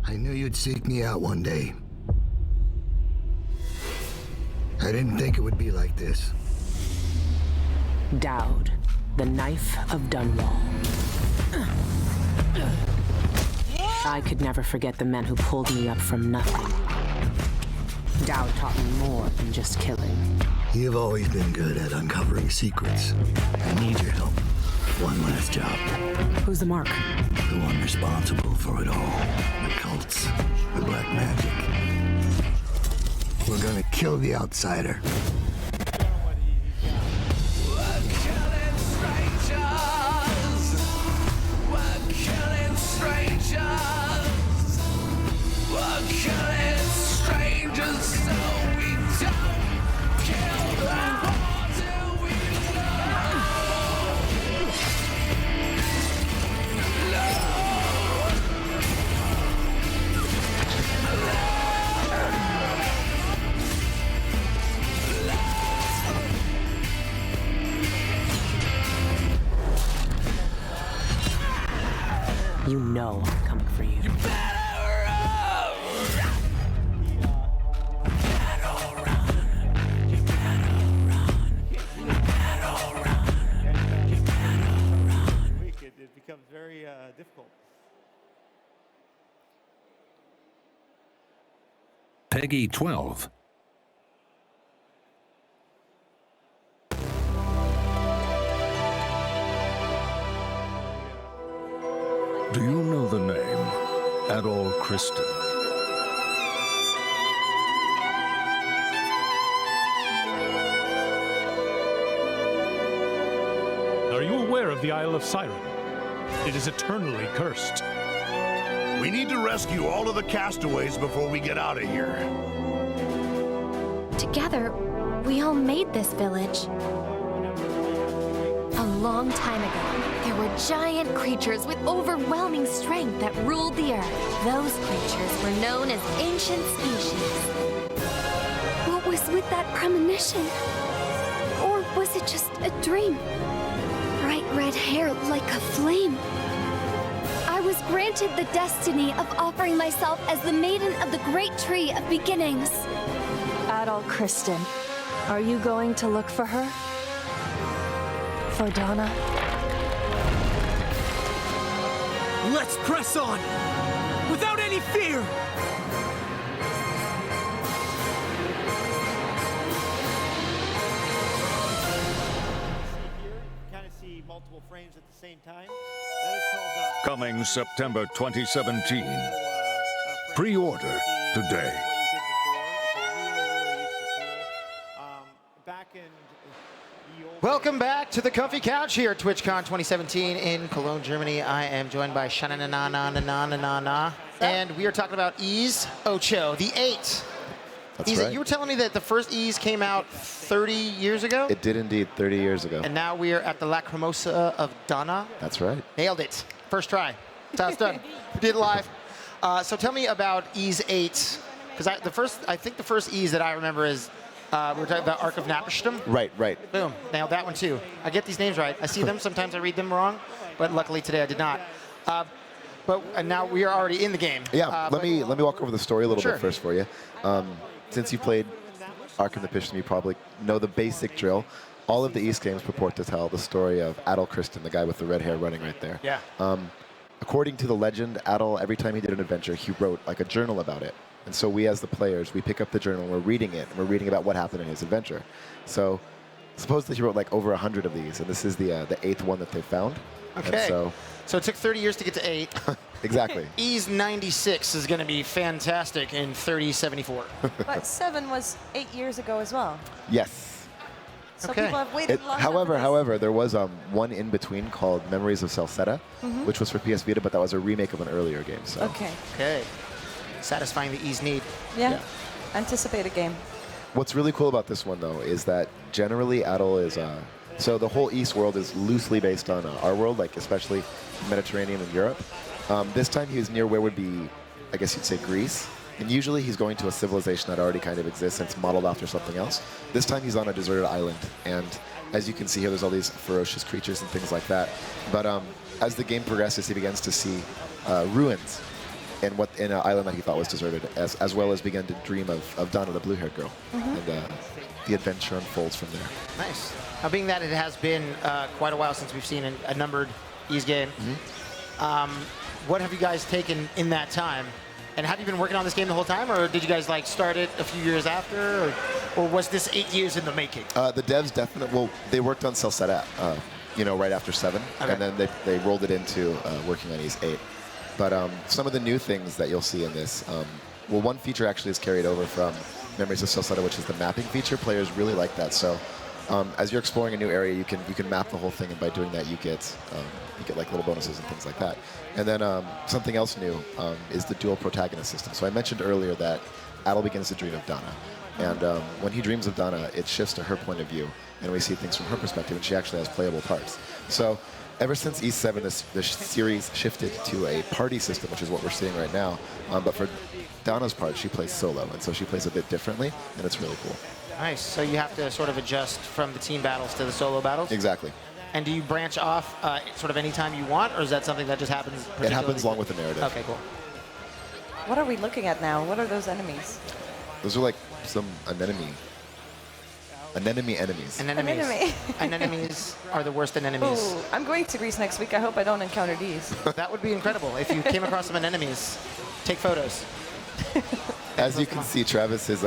I knew you'd seek me out one day. I didn't think it would be like this. Dowd, the knife of Dunwall. I could never forget the men who pulled me up from nothing. Dowd taught me more than just killing. You've always been good at uncovering secrets. I need your help. One last job. Who's the mark? The one responsible for it all. The cults. The black magic. We're gonna kill the outsider. You know I'm coming for you. It becomes very difficult. Peggy 12. Do you know the name Adol Kristen? Are you aware of the Isle of Siren? It is eternally cursed. We need to rescue all of the castaways before we get out of here. Together, we all made this village. A long time ago, there were giant creatures with overwhelming strength that ruled the earth. Those creatures were known as ancient species. What was with that premonition? Or was it just a dream? Bright red hair like a flame. I was granted the destiny of offering myself as the maiden of the great tree of beginnings. Adol Kristen, are you going to look for her? For Donna? Let's press on! Without any fear! Kind of see multiple frames at the same time. That is called Coming September 2017. Pre-order today. Welcome back to the Comfy Couch here at TwitchCon 2017 in Cologne, Germany. I am joined by Shananana, and we are talking about Ys Ocho, the 8. That's Ys, right. you were telling me that the first Ys came out 30 years ago? It did indeed, 30 years ago. And now we are at the Lacrimosa of Donna. That's right. Nailed it. First try. That's how it's done. We did it live. So tell me about Ys 8, because I think the first Ys that I remember is we were talking about Ark of Napishtim. Right. Boom. Nailed that one too. I get these names right. I see them. Sometimes I read them wrong, but luckily today I did not. And now we are already in the game. Yeah. Let me walk over the story a little Sure. bit first for you. Since you played Ark of Napishtim, you probably know the basic drill. All of the Ys games purport to tell the story of Adol Kristen, the guy with the red hair running right there. Yeah. According to the legend, Adol, every time he did an adventure, he wrote like a journal about it. And so we, as the players, we pick up the journal and we're reading it, and we're reading about what happened in his adventure. So supposedly he wrote like over 100 of these, and this is the 8th one that they found. Okay. And so it took 30 years to get to 8. Exactly. Ys 96 is going to be fantastic in 3074. But 7 was 8 years ago as well. Yes. So people have waited long enough for this. However, there was one in between called Memories of Salsetta, which was for PS Vita, but that was a remake of an earlier game. So. Okay. Satisfying the Ys need. Yeah. Anticipated game. What's really cool about this one, though, is that generally Adol is... so the whole East world is loosely based on our world, like especially Mediterranean and Europe. This time he was near where would be, I guess you'd say, Greece. And usually he's going to a civilization that already kind of exists and it's modeled after something else. This time he's on a deserted island. And as you can see here, there's all these ferocious creatures and things like that. But as the game progresses, he begins to see ruins in an island that he thought was deserted, as well as began to dream of Donna, the blue-haired girl. And the adventure unfolds from there. Nice. Now, being that it has been quite a while since we've seen a numbered Ys game, what have you guys taken in that time And have you been working on this game the whole time, or did you guys like start it a few years after, or was this 8 years in the making? The devs definitely, well, they worked on Celceta, right after 7, Okay. and then they rolled it into working on Ys 8. But some of the new things that you'll see in this, well, one feature actually is carried over from Memories of Celceta, which is the mapping feature. Players really like that. So as you're exploring a new area, you can map the whole thing, and by doing that, you get like little bonuses and things like that. And then something else new is the dual protagonist system. So I mentioned earlier that Adol begins to dream of Dana. And when he dreams of Dana, it shifts to her point of view, and we see things from her perspective, and she actually has playable parts. So ever since Ys 7, the series shifted to a party system, which is what we're seeing right now. But for Dana's part, she plays solo, and so she plays a bit differently, and it's really cool. Nice. So you have to sort of adjust from the team battles to the solo battles? Exactly. And do you branch off sort of anytime you want, or is that something that just happens? It happens along with the narrative. Okay, cool. What are we looking at now? What are those enemies? Those are like some anemone enemies. Anemones. Anemones are the worst anemones. Ooh, I'm going to Greece next week. I hope I don't encounter these. That would be incredible. If you came across some anemones, take photos. As you can see, Travis is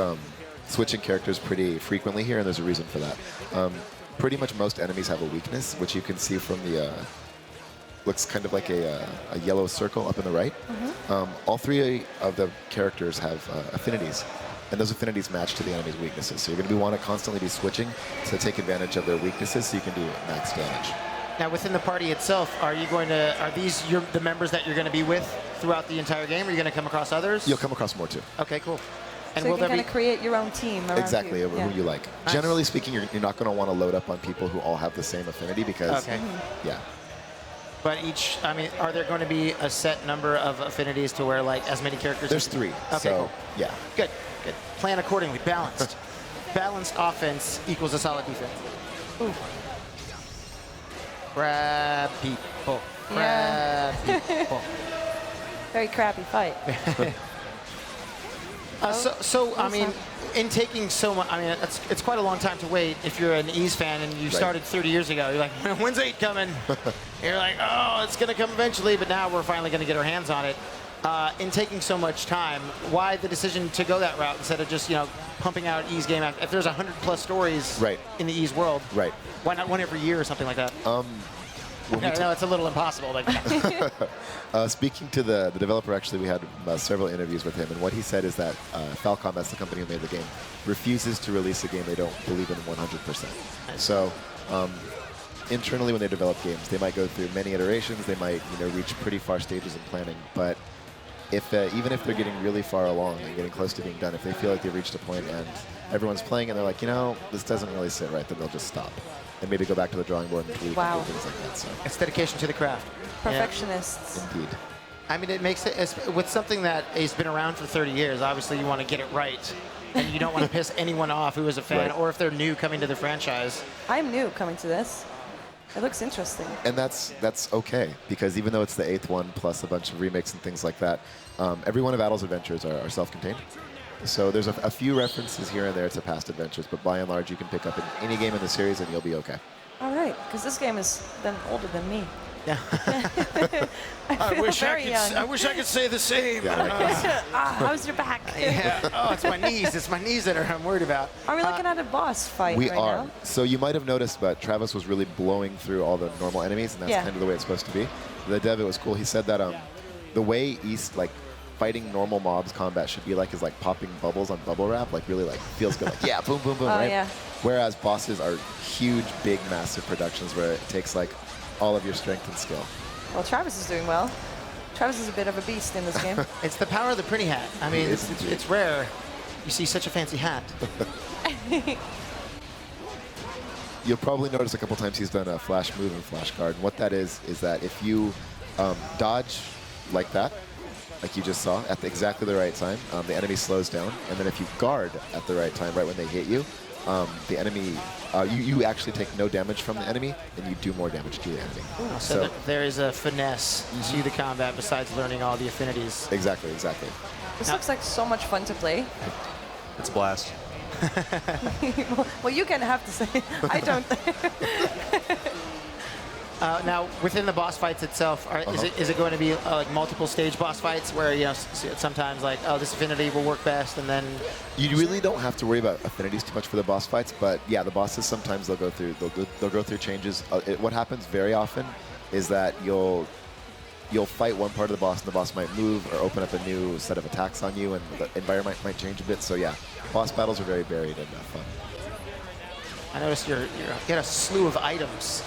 switching characters pretty frequently here, and there's a reason for that. Pretty much most enemies have a weakness, which you can see from the looks kind of like a yellow circle up in the right. All 3 of the characters have affinities, and those affinities match to the enemy's weaknesses. So you're going to want to constantly be switching to take advantage of their weaknesses so you can do max damage. Now, within the party itself, are these the members that you're going to be with throughout the entire game? Are you going to come across others? You'll come across more too. Okay, cool. And So you will can there kind of create your own team around Exactly, you. who you like. Nice. Generally speaking, you're not going to want to load up on people who all have the same affinity because, Okay. yeah. But are there going to be a set number of affinities to where, like, as many characters? There's 3. Okay, so, cool. Yeah. Good. Plan accordingly. Balanced. Balanced offense equals a solid defense. Ooh. Grab people. Grab people. Very crappy fight. I mean, in taking so much, it's quite a long time to wait if you're an Ys fan and you started 30 years ago. You're like, when's 8 coming? You're like, oh, it's going to come eventually, but now we're finally going to get our hands on it. In taking so much time, why the decision to go that route instead of just, pumping out Ys game? If there's 100+ stories in the Ys world, why not one every year or something like that? No, it's a little impossible. But speaking to the developer, actually, we had several interviews with him, and what he said is that Falcom, that's the company who made the game, refuses to release a game they don't believe in 100%. So internally, when they develop games, they might go through many iterations, they might reach pretty far stages in planning, but even if they're getting really far along and getting close to being done, if they feel like they've reached a point and everyone's playing and they're like, this doesn't really sit right, then they'll just stop and maybe go back to the drawing board and tweak and do things like that. So it's dedication to the craft. Perfectionists. Yeah. Indeed. I mean, it makes it, with something that has been around for 30 years, obviously you want to get it right. And you don't want to piss anyone off who is a fan or if they're new coming to the franchise. I'm new coming to this. It looks interesting. And that's okay, because even though it's the 8th one plus a bunch of remakes and things like that, every one of Adol's adventures are self-contained. So there's a few references here and there to past adventures, but by and large you can pick up in any game in the series and you'll be okay. All right, because this game is then older than me. Yeah. I wish I could say the same. Yeah, how's your back? Yeah. Oh, it's my knees. It's my knees that I'm worried about. Are we looking at a boss fight We right are. now? So you might have noticed, but Travis was really blowing through all the normal enemies, and that's kind of the way it's supposed to be. The dev, it was cool. He said that the way East, fighting normal mobs combat should be is popping bubbles on bubble wrap, really feels good. Yeah, boom, boom, boom, right? Yeah. Whereas bosses are huge, big, massive productions where it takes all of your strength and skill. Well, Travis is doing well. Travis is a bit of a beast in this game. It's the power of the pretty hat. I mean, it's rare you see such a fancy hat. You'll probably notice a couple times he's done a flash move and flash guard. And what that is that if you dodge like that, like you just saw, at exactly the right time, the enemy slows down. And then if you guard at the right time, right when they hit you, the enemy, you actually take no damage from the enemy, and you do more damage to the enemy. Ooh, so there is a finesse to the combat besides learning all the affinities. Exactly, exactly. This looks like so much fun to play. It's a blast. Well, you can have to say. I don't. Now, within the boss fights itself, is it going to be like multiple stage boss fights where sometimes like, oh, this affinity will work best, and then you really don't have to worry about affinities too much for the boss fights, but yeah, the bosses sometimes they'll go through changes. What happens very often is that you'll fight one part of the boss, and the boss might move or open up a new set of attacks on you, and the environment might change a bit. So yeah, boss battles are very varied and fun. I noticed you get a slew of items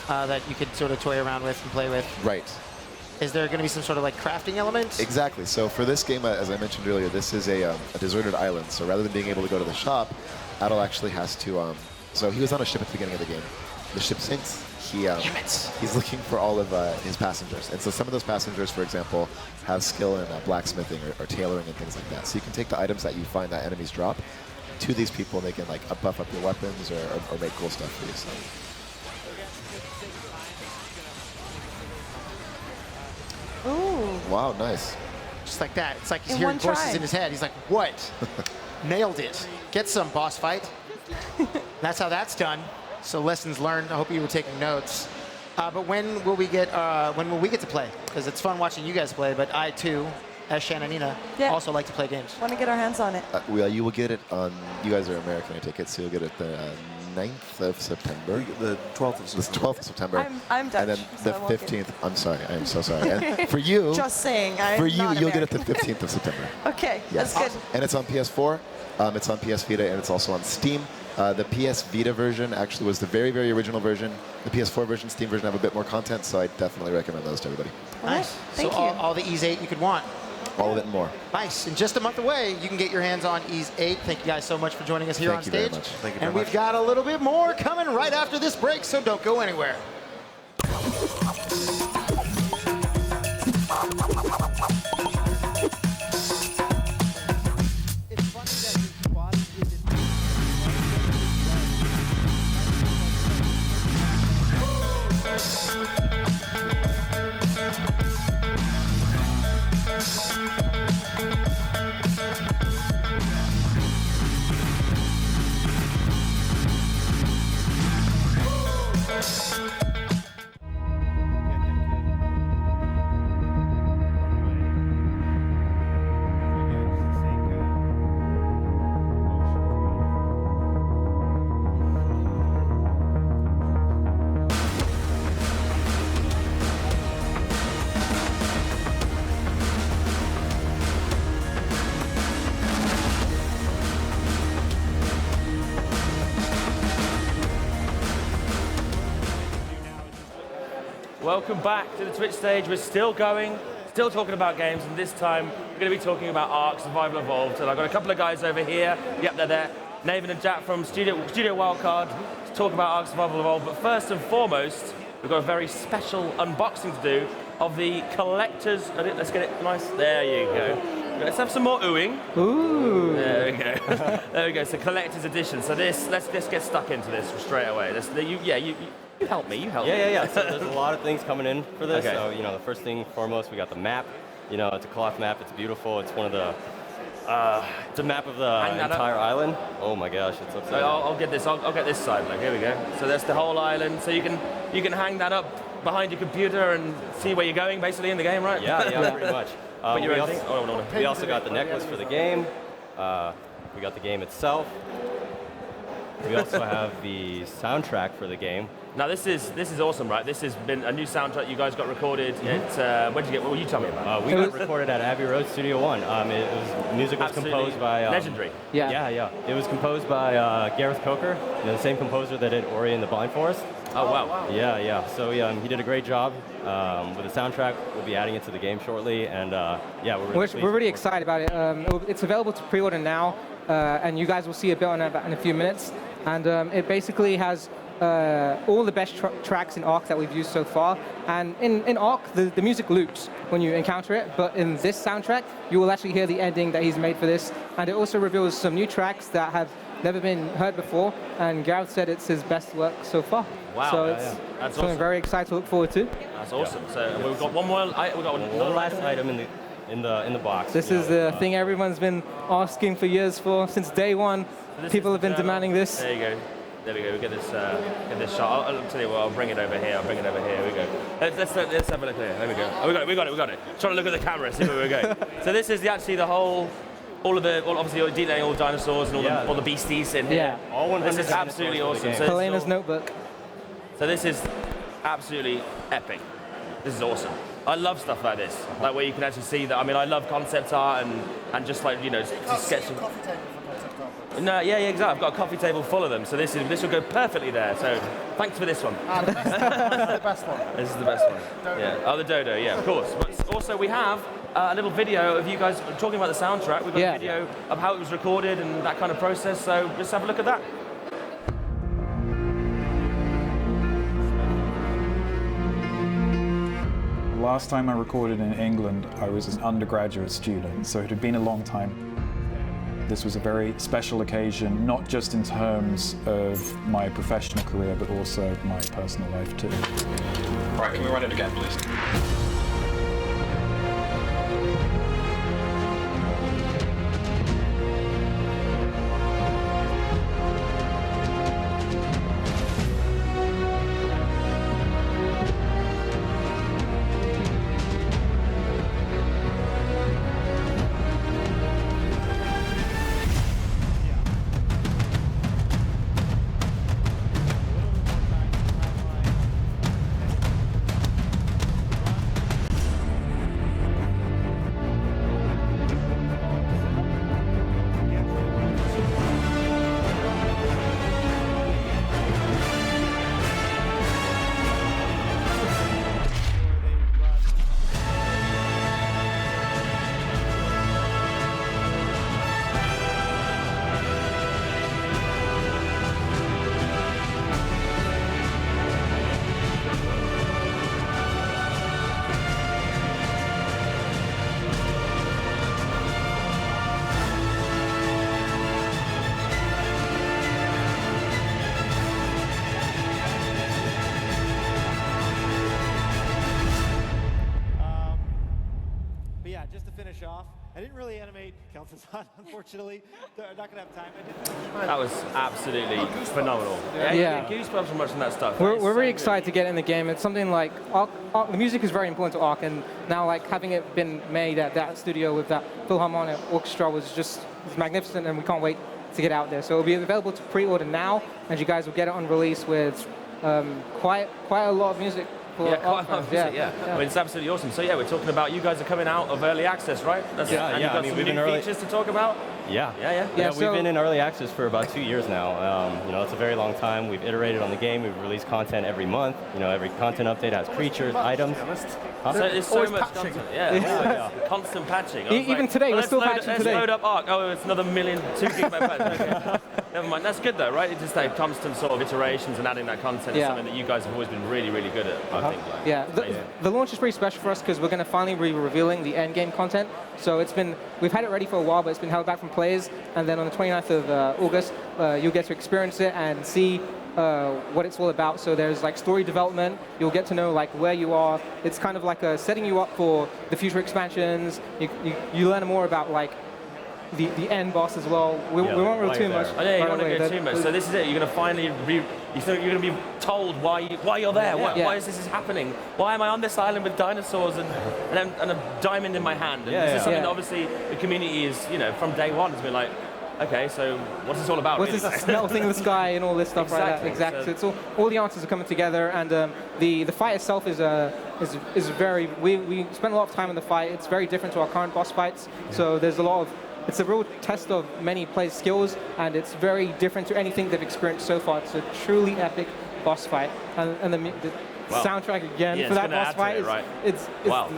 that you could sort of toy around with and play with. Right. Is there going to be some sort of like crafting element? Exactly. So for this game, as I mentioned earlier, this is a deserted island. So rather than being able to go to the shop, Adol actually has to. So he was on a ship at the beginning of the game. The ship sinks. He's looking for all of his passengers. And so some of those passengers, for example, have skill in blacksmithing or tailoring and things like that. So you can take the items that you find that enemies drop to these people, and they can like buff up your weapons or make cool stuff for you. So. Ooh. Wow, nice. Just like that. It's like he's hearing voices in his head. He's like, what? Nailed it. Get some boss fight. That's how that's done. So lessons learned. I hope you were taking notes. But when will we get to play? Because it's fun watching you guys play, but I too, as Shannonina, also like to play games. Want to get our hands on it. Well, you will get it on, you guys are American, I take it, so you'll get it the 9th of September. The 12th of September. The 12th of September. I'm Dutch. And then the 15th, I'm sorry, I am so sorry. And for you, just saying, for you, you'll get it the 15th of September. Okay, yes. that's good. And it's on PS4, it's on PS Vita, and it's also on Steam. The PS Vita version actually was the very, very original version. The PS4 version, Steam version have a bit more content, so I definitely recommend those to everybody. Nice. Thank you. All the Ease 8 you could want. All of it and more. Nice. In just a month away, you can get your hands on Ease 8. Thank you guys so much for joining us here on stage. Thank you very much. Thank you very and much. we've got a little bit more coming right after this break, so don't go anywhere. Welcome back to the Twitch stage. We're still going, still talking about games, and this time we're going to be talking about Ark Survival Evolved. And I've got a couple of guys over here. Yep, they're there. Nathan and Jack from Studio Wildcard to talk about Ark Survival Evolved. But first and foremost, we've got a very special unboxing to do of the collector's. Let's get it nice. There you go. Let's have some more oohing. Ooh. There we go. There we go. So collector's edition. So let's get stuck into this straight away. You help me. You help me. Yeah. So there's a lot of things coming in for this. Okay. So the first thing and foremost, we got the map. It's a cloth map. It's beautiful. It's one of the. It's a map of the entire island. Oh my gosh, it's upside down. I'll get this. I'll get this side. Like, here we go. So that's the whole island. So you can hang that up behind your computer and see where you're going, basically in the game, right? Yeah, pretty much. We also got the There we necklace go. for the game. We got the game itself. We also have the soundtrack for the game. Now this is awesome, right? This has been a new soundtrack you guys got recorded. Where'd you get? What will you tell me about? We got recorded at Abbey Road Studio One. Music was composed by legendary. Yeah. It was composed by Gareth Coker, the same composer that did Ori and the Blind Forest. Oh wow. Yeah. So he did a great job with the soundtrack. We'll be adding it to the game shortly, and we're really excited about it. It's available to pre-order now, and you guys will see a bit on it in a few minutes. And it basically has all the best tracks in Ark that we've used so far. And in Ark, the music loops when you encounter it, but in this soundtrack, you will actually hear the ending that he's made for this. And it also reveals some new tracks that have never been heard before, and Gareth said it's his best work so far. Wow. So That's it's something awesome. very exciting to look forward to. That's awesome. So we've got one more. We've got one last item in the box. This is the thing everyone's been asking for years for since day one. People have been demanding this. There you go. There we go. We get this shot. I'll tell you what. I'll bring it over here. Here we go. Let's have a look here. There we go. Oh, we got it. Trying to look at the camera, see where we go. So this is obviously detailing all dinosaurs and all the beasties in here. Yeah. All 100 This is absolutely awesome. So Helena's notebook. So this is absolutely epic. This is awesome. I love stuff like this, like where you can actually see that. I mean, I love concept art and just like just sketching. No, yeah, exactly. I've got a coffee table full of them, so this will go perfectly there. So thanks for this one. This is the best one. This is the best one. Yeah. Oh, the dodo. Yeah, of course. But also we have a little video of you guys talking about the soundtrack. We've got a video of how it was recorded and that kind of process. So just have a look at that. Last time I recorded in England, I was an undergraduate student, so it had been a long time. This was a very special occasion, not just in terms of my professional career, but also my personal life too. Right, can we run it again, please? Off. I didn't really animate Kel'Thuzad, unfortunately. They're not going to have time. That was absolutely phenomenal. Yeah. Goosebumps from watching that stuff. We're really excited to get in the game. It's something like Ark, the music is very important to Ark, and now like having it been made at that studio with that Philharmonic Orchestra was magnificent, and we can't wait to get out there. So it'll be available to pre-order now, and you guys will get it on release with quite a lot of music. Yeah, quite a lot of music, yeah. I mean, it's absolutely awesome. So yeah, we're talking about you guys are coming out of early access, right? And you've got some new features to talk about? Yeah, we've been in early access for about 2 years now. It's a very long time. We've iterated on the game. We've released content every month. Every content update has creatures, items. So it's so much content. Yeah. Constant patching. Even today, we're still patching today. Let's load up Ark. Oh, it's another 2 gigabyte patch. Okay. Never mind. That's good though, right? It's just like constant sort of iterations and adding that content is something that you guys have always been really, really good at, I think. The launch is pretty special for us because we're going to finally be revealing the end game content. So we've had it ready for a while, but it's been held back from players. And then on the 29th of August, you'll get to experience it and see what it's all about. So there's like story development. You'll get to know like where you are. It's kind of like setting you up for the future expansions. You learn more about like the end boss as well. We won't reveal too much. Oh, yeah, you don't want to go too much. So this is it. You're going to finally you're going to be told why you're there. Why is this happening? Why am I on this island with dinosaurs and a diamond in my hand? And this is something that obviously the community is, from day one has been like, okay, so what's this all about? What's this melting in the sky and all this stuff like that? Exactly. So it's all the answers are coming together, and the fight itself is very. We spent a lot of time in the fight. It's very different to our current boss fights. So there's a lot of. It's a real test of many players' skills, and it's very different to anything they've experienced so far. It's a truly epic boss fight, and the soundtrack again for that boss fight it's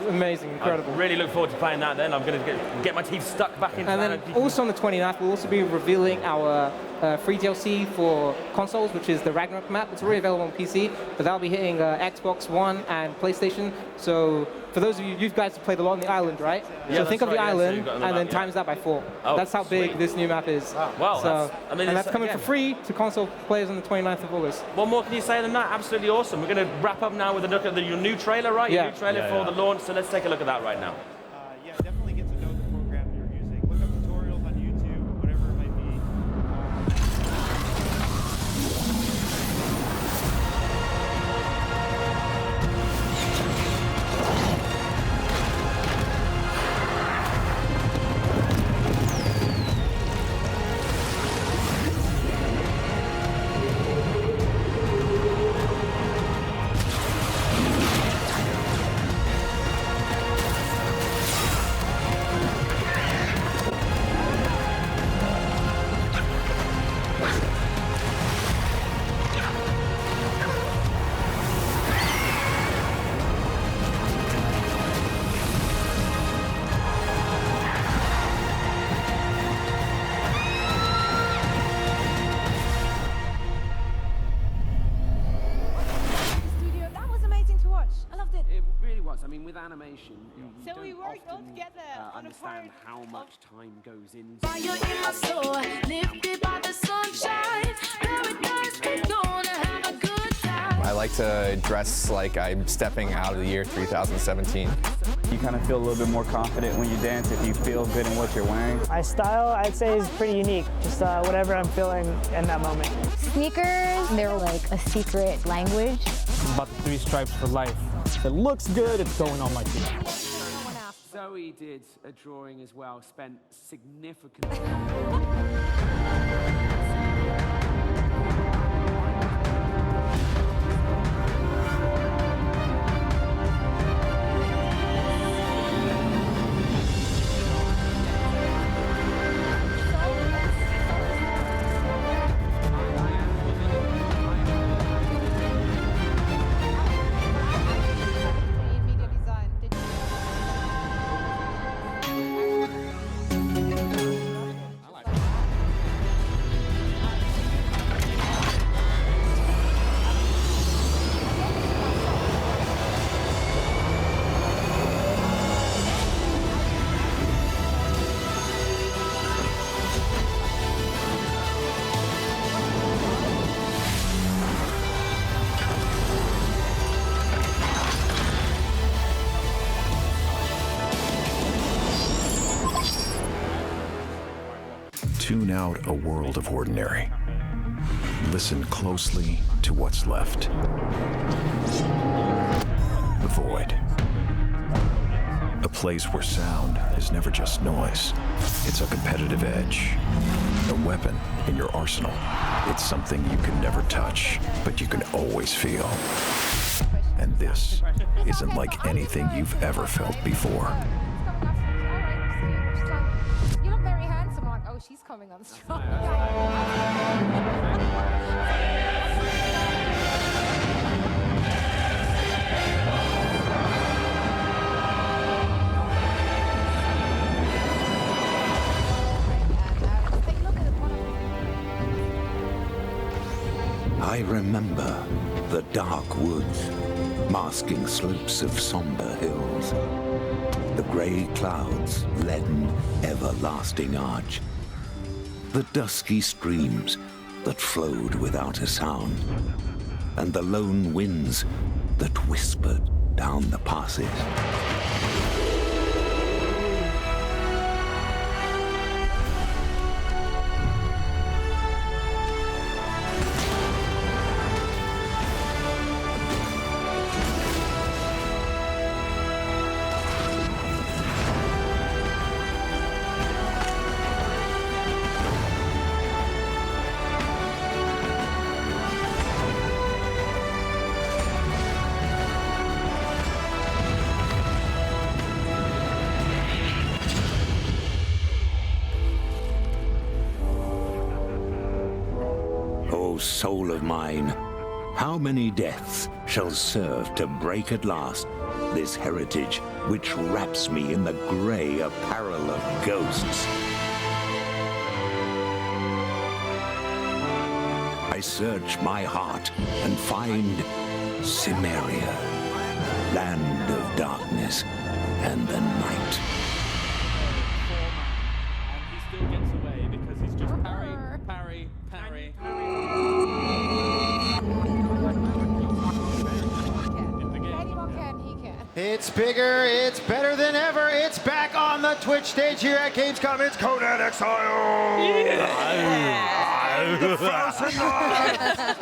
amazing, incredible. I really look forward to playing that. Then I'm going to get my teeth stuck back into. And then also on the 29th, we'll also be revealing our free DLC for consoles, which is the Ragnarok map. It's already available on PC, but that'll be hitting Xbox One and PlayStation. So for those of you guys have played a lot on the island, right? Yeah, so think of the island so and then times that by 4. Oh, that's how big this new map is. Wow. So, that's coming for free to console players on the 29th of August. What more can you say than that? Absolutely awesome. We're going to wrap up now with a look at your new trailer, right? Your new trailer for the launch. So let's take a look at that right now. Definitely get to know the program you're using. Look up tutorials on YouTube, whatever it might be. animation, you So we don't worked all often together on a understand part how much time goes into Fire in my soul, lifted by the sunshine. Paradise, we're gonna have a good time. I like to dress like I'm stepping out of the year 3017. You kind of feel a little bit more confident when you dance if you feel good in what you're wearing. My style, I'd say, is pretty unique. Just whatever I'm feeling in that moment. Sneakers, they're like a secret language. About the 3 stripes for life. If it looks good, it's going on my feet. Zoe did a drawing as well, spent significant... Tune out a world of ordinary. Listen closely to what's left. The void. A place where sound is never just noise. It's a competitive edge. A weapon in your arsenal. It's something you can never touch, but you can always feel. And this isn't like anything you've ever felt before. You look very handsome. I'm like, oh, she's coming on strong. I remember the dark woods, masking slopes of somber hills, the grey clouds' leaden, everlasting arch, the dusky streams that flowed without a sound, and the lone winds that whispered down the passes. O soul of mine, how many deaths shall serve to break at last this heritage which wraps me in the grey apparel of ghosts? I search my heart and find Cimmeria, land of darkness and the night. He still gets away because he's just parry. It's bigger, it's better than ever. It's back on the Twitch stage here at Gamescom. It's Conan Exile. The Frozen North.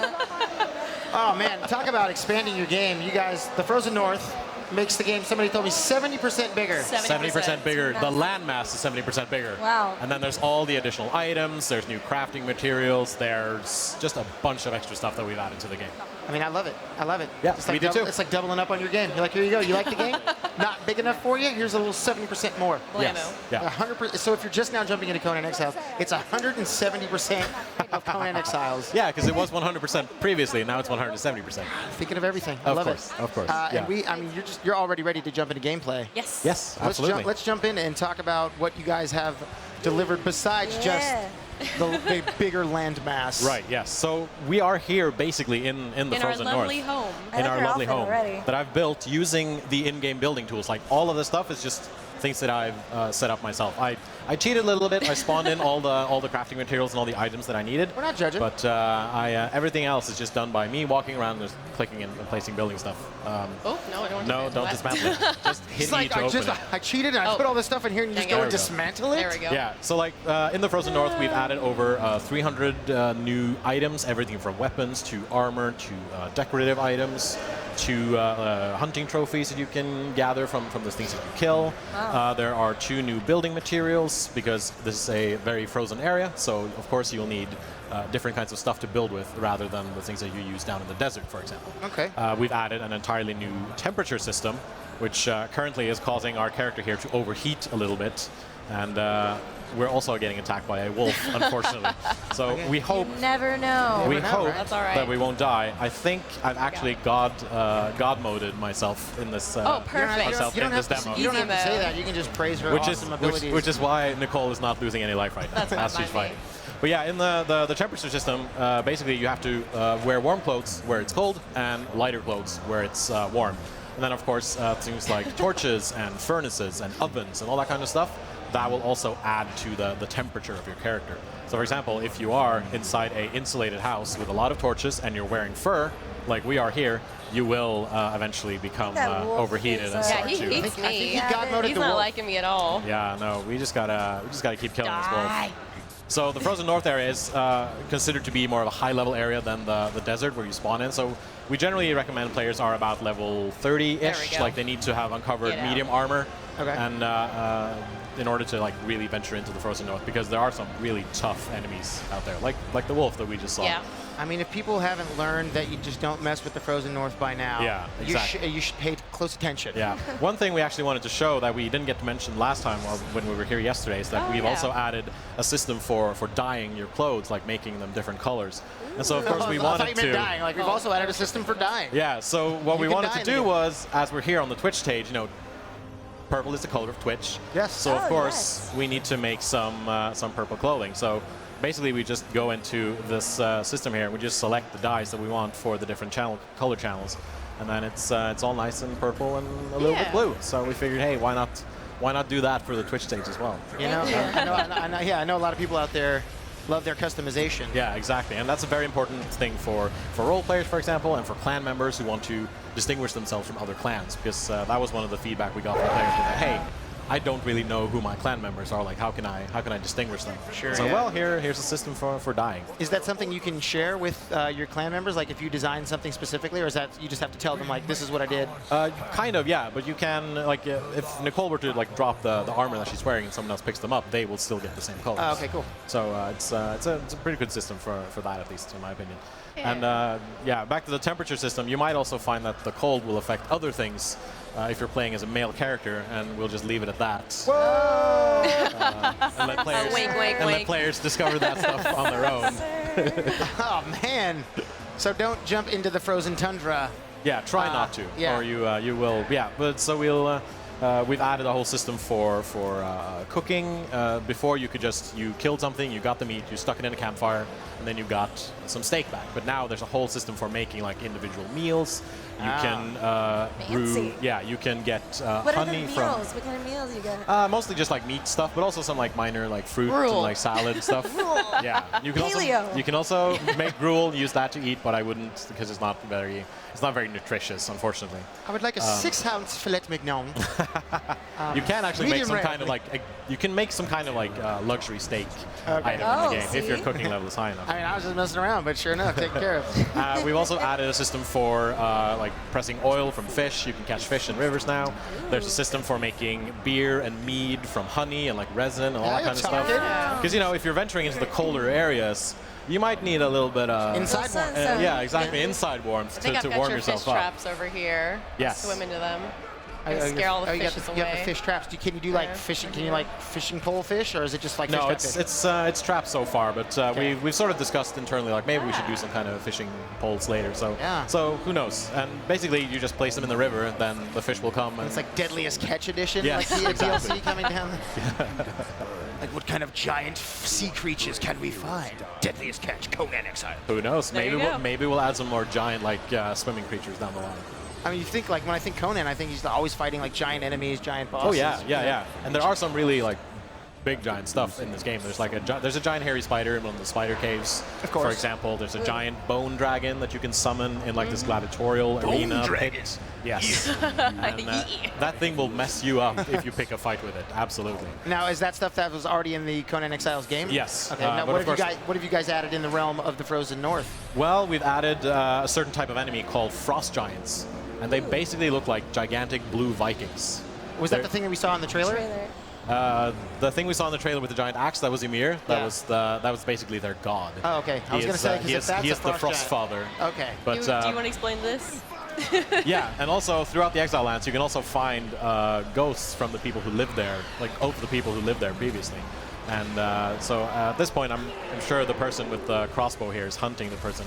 Oh man, talk about expanding your game. You guys, the Frozen North makes the game, somebody told me, 70% bigger. 70% bigger. The landmass is 70% bigger. Wow. And then there's all the additional items, there's new crafting materials, there's just a bunch of extra stuff that we've added to the game. I mean, I love it. I love it. Yeah, it's like we do too. It's like doubling up on your game. You're like, here you go. You like the game? Not big enough for you? Here's a little 70% more. Yes. Yeah. 100%. So if you're just now jumping into Conan Exiles, it's 170% of Conan Exiles. Yeah, because it was 100% previously, and now it's 170%. Thinking of everything. I love it. Of course. And you're already ready to jump into gameplay. Yes. Yes, absolutely. Let's jump in and talk about what you guys have delivered besides just the bigger land mass. Right, yes. So we are here basically in the Frozen North. lovely home. In our lovely home that I've built using the in-game building tools. Like all of this stuff is just things that I've set up myself. I cheated a little bit. I spawned in all the crafting materials and all the items that I needed. We're not judging. But everything else is just done by me walking around, just clicking and placing building stuff. Oh no, I don't want no, don't dismantle it. Just hit E to open it. I cheated and I put all this stuff in here and you just go and dismantle it? There we go. Yeah, so like in the Frozen North, we've added over 300 new items, everything from weapons to armor to decorative items to hunting trophies that you can gather from the things that you kill. Wow. There are 2 new building materials because this is a very frozen area, so of course you'll need different kinds of stuff to build with rather than the things that you use down in the desert, for example. Okay. We've added an entirely new temperature system, which currently is causing our character here to overheat a little bit. And we're also getting attacked by a wolf, unfortunately. So we hope... You never know. We hope That's all right. that we won't die. I think I've actually God-moded myself in this perfect. myself in this demo. You don't have to say that. You can just praise her awesome abilities. Which is why Nicole is not losing any life right now as she's fighting. But yeah, in the temperature system, basically you have to wear warm clothes where it's cold and lighter clothes where it's warm. And then, of course, things like torches and furnaces and ovens and all that kind of stuff, that will also add to the temperature of your character. So, for example, if you are inside a insulated house with a lot of torches and you're wearing fur, like we are here, you will eventually become overheated and start he to... hates me. He's the not wolf. liking me at all. Yeah, no, we just gotta keep killing this wolf. So the Frozen North area is considered to be more of a high-level area than the desert where you spawn in. So we generally recommend players are about level 30-ish. Like they need to have uncovered medium armor, and in order to like really venture into the Frozen North, because there are some really tough enemies out there, like the wolf that we just saw. Yeah. I mean, if people haven't learned that you just don't mess with the Frozen North by now, Yeah, exactly. you should pay close attention. Yeah. One thing we actually wanted to show that we didn't get to mention last time when we were here yesterday is that we've also added a system for dyeing your clothes, like making them different colors. And so, of course, we wanted I thought you meant dyeing. Like, we've also added a system for dyeing. Yeah, so what we can wanted dye to in do the game. was, as we're here on the Twitch stage, you know, purple is the color of Twitch. Yes. So, of course, we need to make some purple clothing. So basically, we just go into this system here, and we just select the dyes that we want for the different color channels. And then it's all nice and purple and a little bit blue. So we figured, hey, why not do that for the Twitch stage as well? You know, I know a lot of people out there love their customization. Yeah, exactly. And that's a very important thing for role players, for example, and for clan members who want to distinguish themselves from other clans, because that was one of the feedback we got from players. That, hey, I don't really know who my clan members are. Like, how can I distinguish them? Sure. So, well, here's a system for dyeing. Is that something you can share with your clan members? Like, if you design something specifically, or is that you just have to tell them, like, this is what I did? Kind of, yeah. But you can, like, if Nicole were to like drop the armor that she's wearing and someone else picks them up, they will still get the same colors. Oh, okay, cool. So it's a pretty good system for that, at least in my opinion. Yeah. And yeah, back to the temperature system. You might also find that the cold will affect other things. If you're playing as a male character, and we'll just leave it at that. Whoa! And let players discover that stuff on their own. Oh man! So don't jump into the frozen tundra. Yeah, try not to, yeah. or you will. Yeah, but so we've added a whole system for cooking. Before you killed something, you got the meat, you stuck it in a campfire, and then you got some steak back. But now there's a whole system for making like individual meals. You can brew. Yeah, you can get What are the honey meals? from. What kind of meals you get? Mostly just like meat stuff, but also some like minor like fruit and like salad stuff. Yeah, you can also make gruel, use that to eat, but I wouldn't because it's not very nutritious, unfortunately. I would like a 6-ounce filet mignon. You can actually make some kind of like luxury steak item in the game if your cooking level is high enough. I mean, I was just messing around, but sure enough, taken care of. We've also added a system for like pressing oil from fish. You can catch fish in rivers now. There's a system for making beer and mead from honey and like resin and all that kind of stuff. Because if you're venturing into the colder areas, you might need a little bit of inside warmth. Yeah, exactly, inside warmth to warm yourself up. I think I've got your fish traps over here. Yes. Swim into them. Scare all the fishes away. You have the fish traps. Can you do like fishing? Can you like fishing pole fish, or is it just like no? Fish It's traps so far, but we've sort of discussed internally like maybe we should do some kind of fishing poles later. So so who knows? And basically you just place them in the river, and then the fish will come. And it's like Deadliest Catch edition, yes, like exactly. DLC coming down. Like What kind of giant sea creatures can we find? Deadliest catch, Conan Exile. Who knows? There you go. Maybe we'll add some more giant like swimming creatures down the line. I mean, you think like when I think Conan, I think he's always fighting like giant enemies, giant bosses. Oh yeah. And there are some really like big giant stuff in this game. There's like there's a giant hairy spider in one of the spider caves. Of course. For example, there's a giant bone dragon that you can summon in like this gladiatorial arena pit. Yes. And, that thing will mess you up if you pick a fight with it. Absolutely. Now, is that stuff that was already in the Conan Exiles game? Yes. Okay. Now, what have you guys added in the realm of the Frozen North? Well, we've added a certain type of enemy called frost giants, and they basically look like gigantic blue Vikings. Was that the thing that we saw in the trailer? The thing we saw in the trailer with the giant axe, that was Ymir. That was basically their god. Oh, okay. I was going to say, because he is the Frost Father. Okay. But, do you want to explain this? Yeah, and also throughout the Exile Lands, you can also find ghosts from the people who lived there, like of the people who lived there previously. And so at this point, I'm sure the person with the crossbow here is hunting the person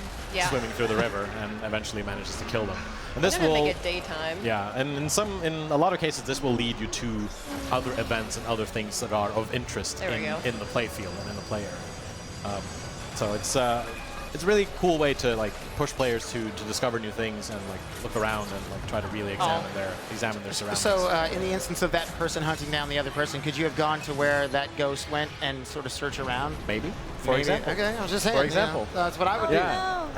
swimming through the river and eventually manages to kill them. And this will make it daytime. Yeah, and in a lot of cases, this will lead you to other events and other things that are of interest in the play field and in the player. So it's a really cool way to like push players to discover new things and like look around and like try to really examine their surroundings. So in the instance of that person hunting down the other person, could you have gone to where that ghost went and sort of search around? Maybe. For example. Okay, I was just saying. For example. That's what I would do.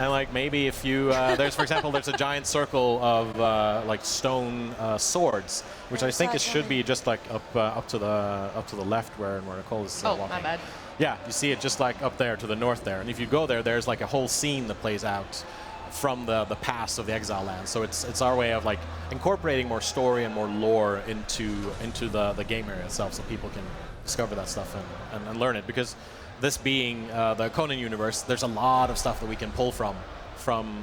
And like maybe if you for example, there's a giant circle of like stone swords, which I think should be just like up to the left where Nicole is walking. My bad. Yeah, you see it just like up there to the north there. And if you go there, there's like a whole scene that plays out from the past of the Exile Lands. So it's our way of like incorporating more story and more lore into the game area itself, so people can discover that stuff and learn it. Because this being the Conan universe, there's a lot of stuff that we can pull from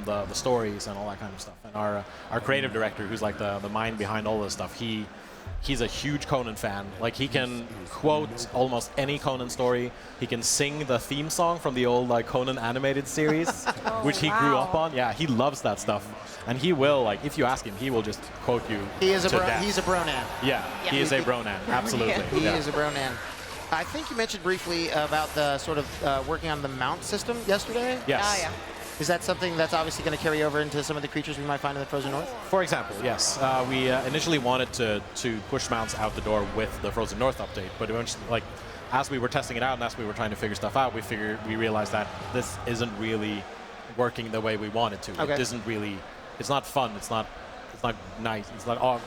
the stories and all that kind of stuff. And our creative director, who's like the mind behind all this stuff, he's a huge Conan fan. Like he can quote almost any Conan story. He can sing the theme song from the old like Conan animated series, which he grew up on. Yeah, he loves that stuff, and he will like if you ask him, he will just quote you. He's a death. Bronan. Yeah, he is a Bronan. Absolutely. He is a Bronan. I think you mentioned briefly about the sort of working on the mount system yesterday. Yes. Yeah. Is that something that's obviously going to carry over into some of the creatures we might find in the Frozen North? For example, yes. We initially wanted to push mounts out the door with the Frozen North update, but eventually, like, as we were testing it out and as we were trying to figure stuff out, we realized that this isn't really working the way we want it to. Okay. It isn't really. It's not fun. It's not nice. It's not.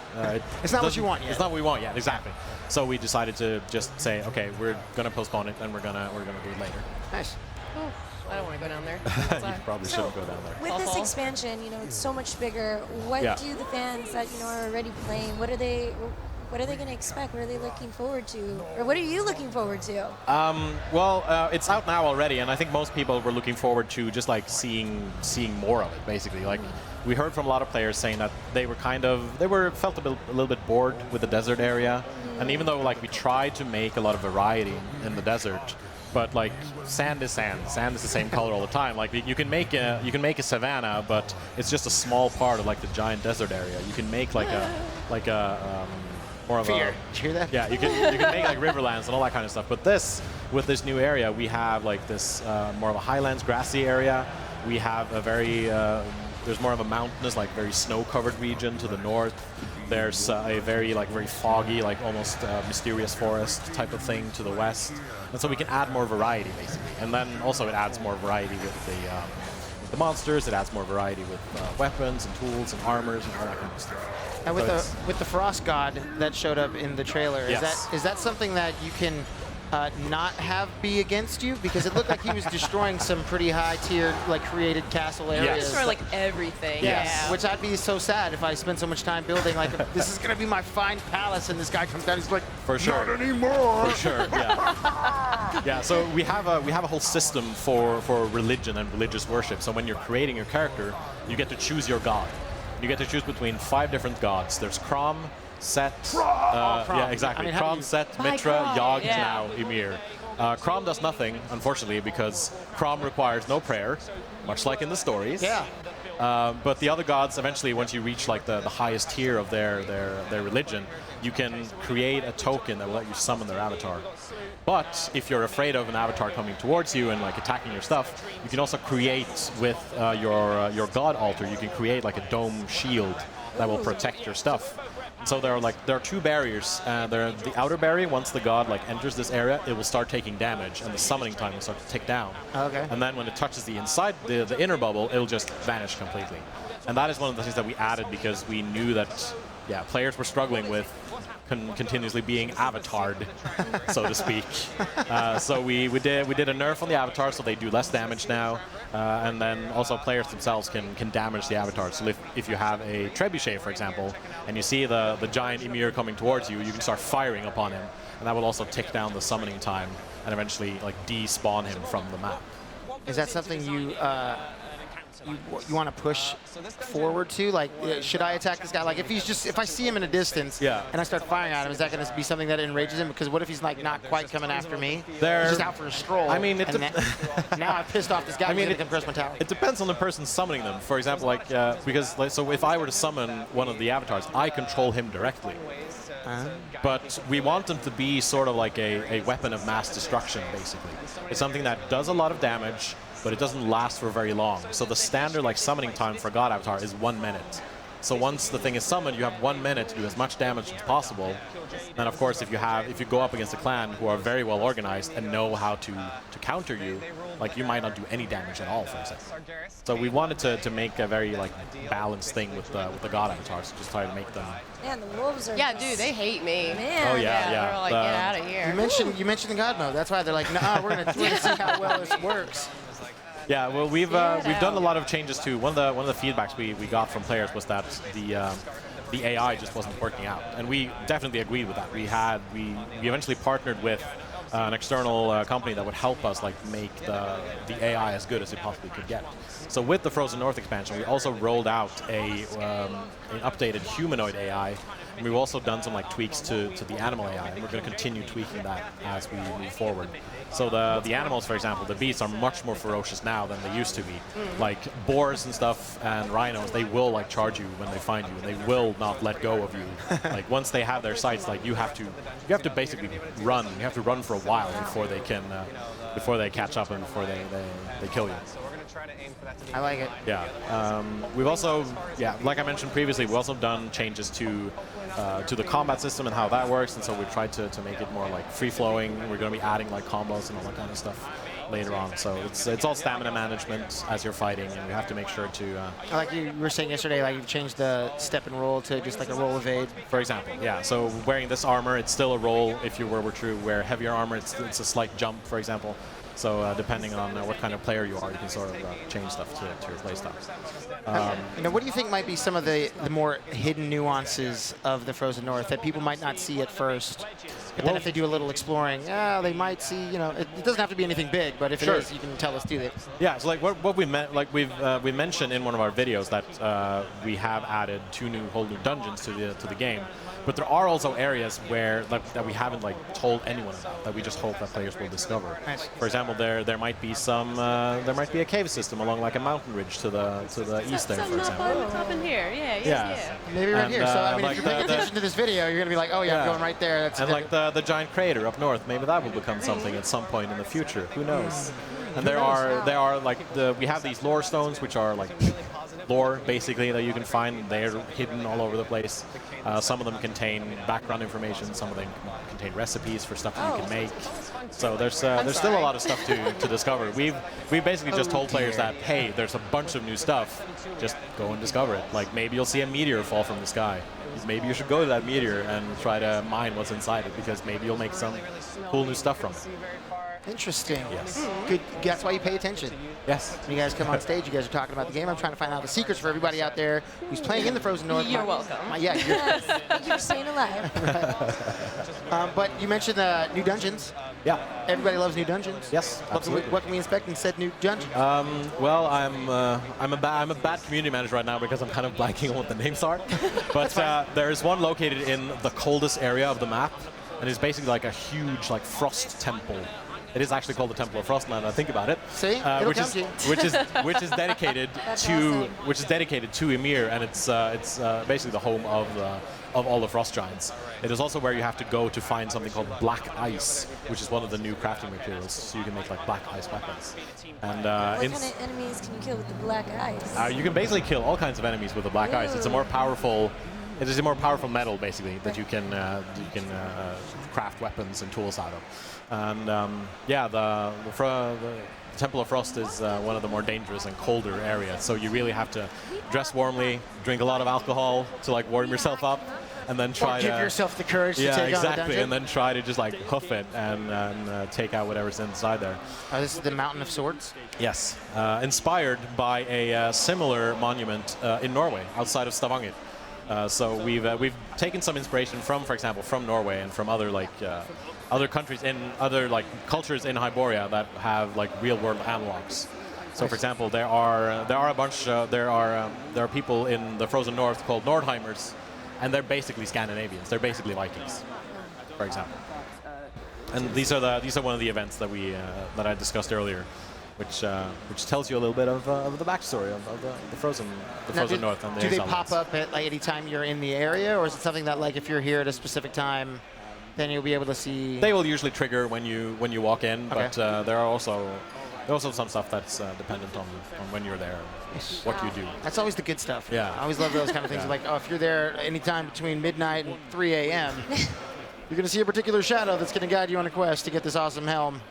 It's not what you want yet. It's not what we want yet. Exactly. So we decided to just say, okay, we're gonna postpone it and we're gonna do it later. Nice. Oh, I don't want to go down there. You probably shouldn't go down there. With this expansion, it's so much bigger. What do the fans that are already playing? What are they going to expect? What are they looking forward to? Or what are you looking forward to? Well, it's out now already, and I think most people were looking forward to just like seeing more of it. Basically, like we heard from a lot of players saying that they felt a little bit bored with the desert area, and even though like we tried to make a lot of variety in the desert. But like sand is sand. Sand is the same color all the time. Like you can make a savanna, but it's just a small part of like the giant desert area. You can make like a more of Fear. a. Did you hear that? Yeah, you can make like riverlands and all that kind of stuff. But with this new area, we have like this more of a highlands, grassy area. We have a very there's more of a mountainous, like very snow-covered region to the north. There's a very foggy, like almost mysterious forest type of thing to the west, and so we can add more variety basically. And then also it adds more variety with the monsters. It adds more variety with weapons and tools and armors and all that kind of stuff. And with the Frost God that showed up in the trailer, is that something that you can not have be against you? Because it looked like he was destroying some pretty high-tier, like created castle areas. Destroy like everything. Yes. Yeah. Which I'd be so sad if I spent so much time building like this is gonna be my fine palace, and this guy comes down, he's like, for sure, not anymore. For sure, yeah. Yeah. So we have a whole system for religion and religious worship. So when you're creating your character, you get to choose your god. You get to choose between 5 different gods. There's Crom, Set, yeah, exactly. Crom, Set, Mitra, Yogg, now Ymir. Crom does nothing, unfortunately, because Crom requires no prayer, much like in the stories. Yeah. But the other gods, eventually, once you reach like the highest tier of their religion, you can create a token that will let you summon their avatar. But if you're afraid of an avatar coming towards you and like attacking your stuff, you can also create with your god altar. You can create like a dome shield that will protect your stuff. So there are two barriers. There the outer barrier. Once the god like enters this area, it will start taking damage, and the summoning time will start to tick down. Okay. And then when it touches the inside, the inner bubble, it'll just vanish completely. And that is one of the things that we added because we knew that players were struggling with continuously being avatared, so to speak. So we did a nerf on the avatar, so they do less damage now, and then also players themselves can damage the avatar. So if you have a trebuchet, for example, and you see the giant Ymir coming towards you, you can start firing upon him, and that will also tick down the summoning time and eventually like despawn him from the map. Is that something you want to push forward to? Like, should I attack this guy? Like, if I see him in a distance and I start firing at him, is that going to be something that enrages him? Because what if he's like not quite coming after me? He's just out for a stroll. I mean, now I've pissed off this guy. It depends on the person summoning them. For example, like so if I were to summon one of the avatars, I control him directly. But we want them to be sort of like a weapon of mass destruction, basically. It's something that does a lot of damage, but it doesn't last for very long. So the standard like summoning time for God Avatar is 1 minute. So once the thing is summoned, you have 1 minute to do as much damage as possible. And of course, if you go up against a clan who are very well organized and know how to counter you, like you might not do any damage at all, for example. So we wanted to make a very like balanced thing with the God Avatars, just try to make them. Man, the wolves are. Yeah, dude, they hate me. Man. Oh yeah. They're like, get out of here. You mentioned the God mode. That's why they're like, nah, we're gonna see how well this works. Yeah, well, we've done a lot of changes too. One of the feedbacks we got from players was that the AI just wasn't working out, and we definitely agreed with that. We eventually partnered with an external company that would help us like make the AI as good as it possibly could get. So with the Frozen North expansion, we also rolled out an updated humanoid AI. And we've also done some like tweaks to the animal AI, and we're going to continue tweaking that as we move forward. So the animals, for example, the beasts are much more ferocious now than they used to be. Like boars and stuff and rhinos, they will like charge you when they find you, and they will not let go of you. Like once they have their sights, like you have to basically run. You have to run for a while before they catch up and before they kill you. I like it. Yeah. We've also, like I mentioned previously, we've also done changes to the combat system and how that works, and so we tried to make it more like free-flowing. We're going to be adding like combos and all that kind of stuff later on. So it's all stamina management as you're fighting, and we have to make sure to. Like you were saying yesterday, like you've changed the step and roll to just like a roll evade. For example, yeah. So wearing this armor, it's still a roll. If you were to wear heavier armor, it's a slight jump, for example. So depending on what kind of player you are, you can sort of change stuff to your playstyle. What do you think might be some of the more hidden nuances of the Frozen North that people might not see at first? But then if they do a little exploring, they might see, it doesn't have to be anything big, but if it is, you can tell us too. Yeah, so like what we meant, like we mentioned in one of our videos that we have added whole new dungeons to the game. But there are also areas where that we haven't told anyone about, that we just hope that players will discover. Nice. For example, there might be a cave system along like a mountain ridge to the east there, for example. Up in here, yeah. Maybe right here. So I mean, if you're paying attention to this video, you're gonna be like, oh yeah, I'm going right there. And like the giant crater up north, maybe that will become something at some point in the future. Who knows? And there are like we have these lore stones, which are like lore basically that you can find. They're hidden all over the place. Some of them contain background information. Some of them contain recipes for stuff that you can make. So there's still a lot of stuff to discover. We've basically just told players that, hey, there's a bunch of new stuff. Just go and discover it. Like maybe you'll see a meteor fall from the sky. Maybe you should go to that meteor and try to mine what's inside it, because maybe you'll make some cool new stuff from it. Interesting. Yes. Good. That's why you pay attention. Yes. When you guys come on stage, you guys are talking about the game. I'm trying to find out the secrets for everybody out there who's playing in the Frozen North. You're welcome. Thank you for staying alive. But you mentioned new dungeons. Yeah. Everybody loves new dungeons. Yes, absolutely. What can we expect in said new dungeons? Well, I'm a bad community manager right now because I'm kind of blanking on what the names are. But there is one located in the coldest area of the map, and it's basically like a huge frost temple It is actually called the Temple of Frost. Now that I think about it. See, it'll which come is to you. which is dedicated to Ymir, and it's basically the home of all the frost giants. It is also where you have to go to find something called black ice, which is one of the new crafting materials, so you can make like black ice weapons. And what kind of enemies can you kill with the black ice? you can basically kill all kinds of enemies with the black ice. It's a more powerful. It is a more powerful metal, basically, that you can craft weapons and tools out of. And yeah, the Temple of Frost is one of the more dangerous and colder areas. So you really have to dress warmly, drink a lot of alcohol to like warm yourself up, and then try or give to yourself the courage to take on the exactly, dungeon. and then try to just like hoof it and take out whatever's inside there. This is the Mountain of Swords. Yes, inspired by a similar monument in Norway, outside of Stavanger. So we've taken some inspiration from, for example, from Norway and from other like other countries in other like cultures in Hyboria that have like real world analogs. So, for example, there are a bunch there are people in the frozen north called Nordheimers, and they're basically Scandinavians. They're basically Vikings, for example. And these are one of the events that that I discussed earlier, which tells you a little bit of the backstory of the frozen north. And do they pop up at like any time you're in the area, or is it something that like if you're here at a specific time, then you'll be able to see? They will usually trigger when you walk in, Okay. but there are also some stuff that's dependent on when you're there, and what you do. That's always the good stuff. Yeah. I always love those kind of things. Yeah. Like, oh, if you're there anytime between midnight and 3 a.m., you're going to see a particular shadow that's going to guide you on a quest to get this awesome helm.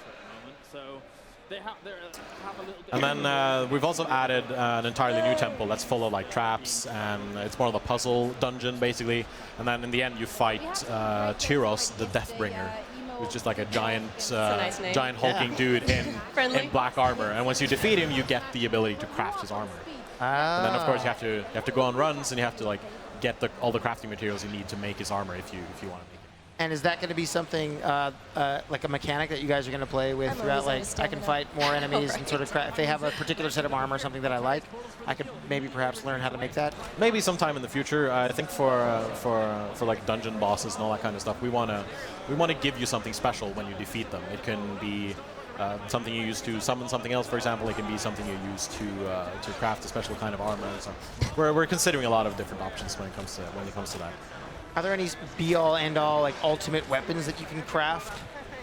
And then we've also added an entirely new temple that's full of like traps, and it's more of a puzzle dungeon basically. And then in the end you fight Tyros, the Deathbringer, who's just like a giant, nice name. giant hulking dude in Friendly. black armor. And once you defeat him, you get the ability to craft his armor. And then of course you have to go on runs, and you have to like get all the crafting materials you need to make his armor if you want to make it. And is that going to be something like a mechanic that you guys are going to play with throughout? Like, I can fight more enemies and sort of if they have a particular set of armor or something that I like, I could maybe perhaps learn how to make that. Maybe sometime in the future. I think for like dungeon bosses and all that kind of stuff, we want to give you something special when you defeat them. It can be something you use to summon something else, for example. It can be something you use to craft a special kind of armor. So we're considering a lot of different options when it comes to that. Are there any be-all, end-all, like ultimate weapons that you can craft?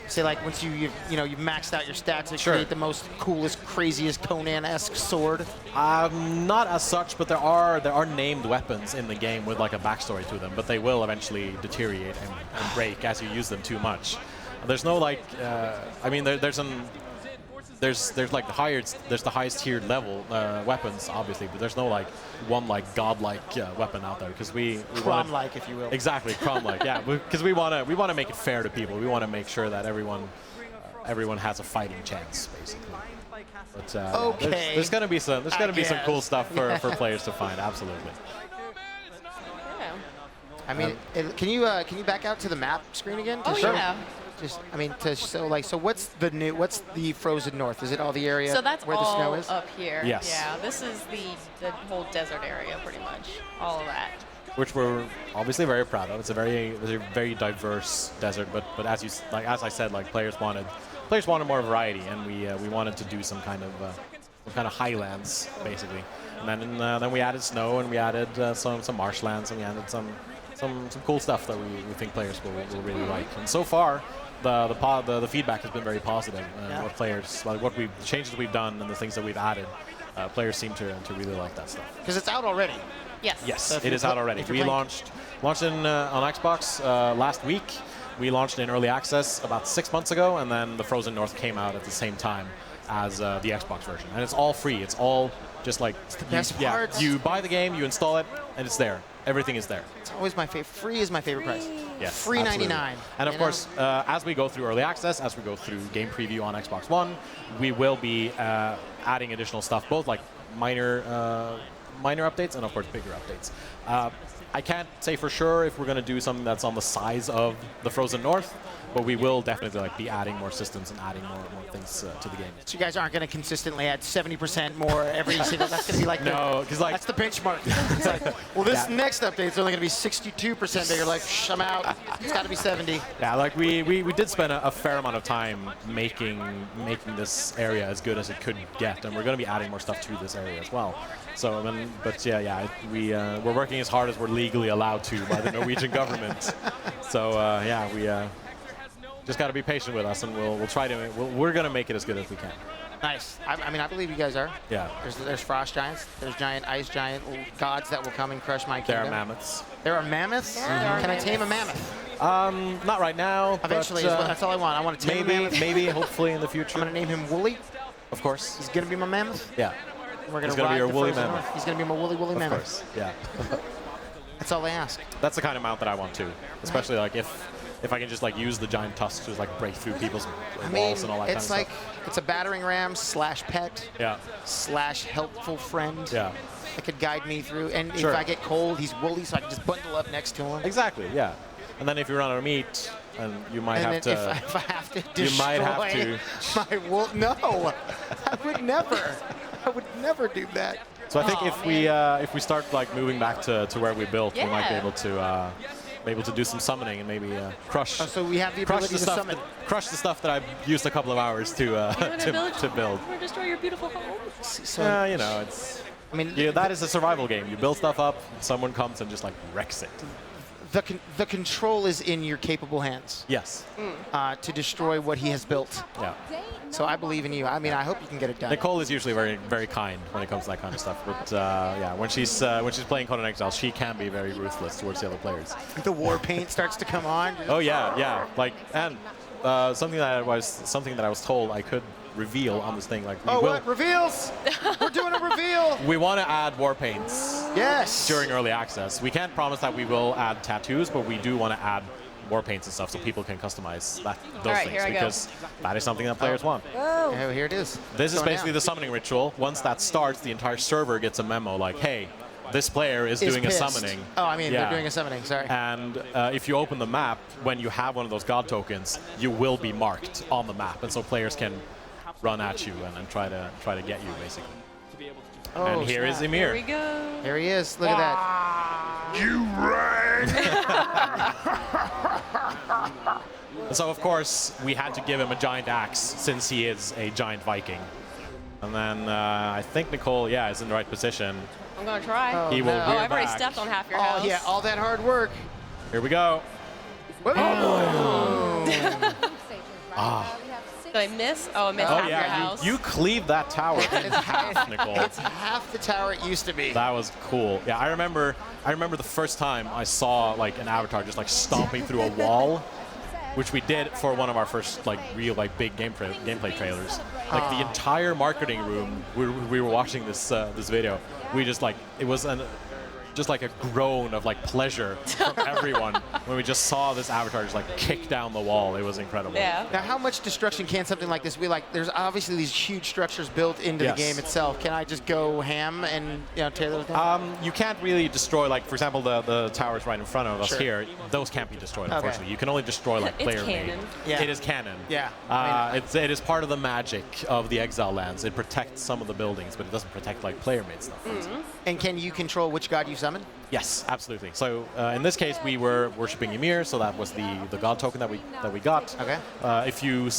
Say, like once you've maxed out your stats to create the most coolest, craziest Conan-esque sword. Not as such, but there are named weapons in the game with like a backstory to them, but they will eventually deteriorate and break as you use them too much. There's no like, I mean, there's like the highest tiered level weapons, obviously, but there's no like one like godlike weapon out there, because we Crom-like, if you will. Exactly, Crom-like, yeah, because we want to make it fair to people. We want to make sure that everyone has a fighting chance, basically. But okay. there's gonna be some cool stuff for players to find, absolutely. I mean, can you back out to the map screen again? Oh, yeah. Just, I mean, so what's the frozen north? Is it all the area So that's where the all snow is? up here. Yes. Yeah, this is the whole desert area, pretty much. All of that. Which we're obviously very proud of. It's a very diverse desert, but as I said, like players wanted more variety, and we wanted to do some kind of highlands basically. And then we added snow, and we added some marshlands, and we added some cool stuff that we think players will really like. And so far, the feedback has been very positive. The changes we've done and the things that we've added, players seem to really like that stuff. Because it's out already. Yes. Yes, So it is out already. We launched in on Xbox last week. We launched in early access about 6 months ago, and then the Frozen North came out at the same time as the Xbox version. And it's all free. It's all just like you buy the game, you install it, and it's there. Everything is there. It's always my favorite. Free is my favorite price. Yes, Free absolutely. 99. And of course, as we go through early access, as we go through game preview on Xbox One, we will be adding additional stuff, both like minor updates and of course bigger updates. I can't say for sure if we're going to do something that's on the size of the Frozen North, but we will definitely like be adding more systems and adding more things to the game. So you guys aren't going to consistently add 70% more every single. That's going to be like no, because like that's the benchmark. It's like, well, this next update is only going to be 62% bigger. Like, I'm out. It's got to be 70. Yeah, like we did spend a fair amount of time making this area as good as it could get, and we're going to be adding more stuff to this area as well. So, I mean, but yeah, we're working as hard as we're legally allowed to by the Norwegian government. So yeah, we just got to be patient with us, and we'll try to. We're going to make it as good as we can. Nice. I mean, I believe you guys are. Yeah. There's frost giants. There's giant ice giant gods that will come and crush my kingdom. There are mammoths. There are mammoths? Yeah. Can I tame a mammoth? Not right now. Eventually, but, that's all I want. I want to tame a mammoth. Maybe, hopefully in the future. I'm going to name him Wooly. Of course. He's going to be my mammoth? Yeah. We're going He's to going to be your ride the woolly frozen mammoth. north. He's going to be my woolly mammoth. Of course, yeah. That's all I ask. That's the kind of mount that I want too. Especially like if I can just like use the giant tusks to just like break through people's walls and all that kind of stuff. It's like, it's a battering ram / pet / helpful friend. Yeah. That could guide me through. And Sure. if I get cold, he's woolly, so I can just bundle up next to him. Exactly, yeah. And then if you run out of meat, and you might have to. If I have to destroy you might have to. my wool. No, I would never. I would never do that. So I think if we start like moving back to where we built, we might be able to do some summoning and maybe crush. Oh, so we have the ability to summon. Crush the stuff that I've used a couple of hours to build. Or destroy your beautiful home. So you know, it's. I mean, that is a survival game. You build stuff up, someone comes and just like wrecks it. The control is in your capable hands. Yes. To destroy what he has built. Yeah. So I believe in you. I mean, I hope you can get it done. Nicole is usually very, very kind when it comes to that kind of stuff. But yeah, when she's playing Conan Exile, she can be very ruthless towards the other players. The war paint starts to come on. Oh yeah. Like and something that I was told I could reveal on this thing. Like what reveals? We're doing a reveal. We want to add war paints. Yes. During early access, we can't promise that we will add tattoos, but we do want to add war paints and stuff so people can customize those things because that is something that players want. Oh, here it is. This is basically the summoning ritual. Once that starts, the entire server gets a memo like, hey, this player is doing pissed. a summoning. Oh, I mean, they're doing a summoning, sorry. And if you open the map, when you have one of those god tokens, you will be marked on the map. And so players can run at you and try to get you, basically. Oh, and here is Emir. Here we go. Here he is. Look at that. You ran! And so, of course, we had to give him a giant axe since he is a giant Viking. And then I think Nicole, is in the right position. I'm going to try. He will I've already stepped on half your house. Oh, yeah, all that hard work. Here we go. Did I miss? Oh, I missed half your house. You cleaved that tower in half, Nicole. It's half the tower it used to be. That was cool. Yeah, I remember the first time I saw like an avatar just like stomping through a wall, which we did for one of our first like real like big gameplay trailers. Like the entire marketing room, we were watching this this video. We just like it was just like a groan of like pleasure from everyone when we just saw this avatar just like kick down the wall. It was incredible. Yeah. Now, how much destruction can something like this be? Like, there's obviously these huge structures built into the game itself. Can I just go ham and tear those down? You can't really destroy, like, for example, the towers right in front of us here. Those can't be destroyed, unfortunately. You can only destroy like player-made. Yeah. It is canon. Yeah. It is part of the magic of the Exile lands. It protects some of the buildings, but it doesn't protect like player-made stuff. And can you control which god you summon? Yes, absolutely. So in this case, we were worshiping Ymir, so that was the god token that we got. Okay. If you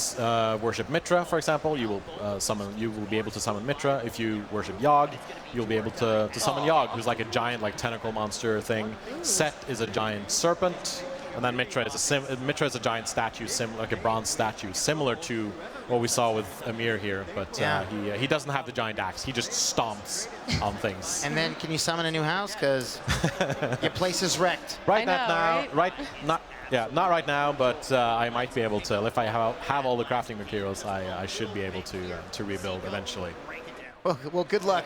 worship Mitra, for example, you will be able to summon Mitra. If you worship Yogg, you'll be able to summon Yogg, who's like a giant like tentacle monster thing. Set is a giant serpent, and then Mitra is a giant statue, like a bronze statue, similar to what we saw with Ymir here, but he doesn't have the giant axe. He just stomps on things. And then can you summon a new house? Because your place is wrecked. Not right now, but I might be able to. If I have all the crafting materials, I should be able to rebuild eventually. Well, good luck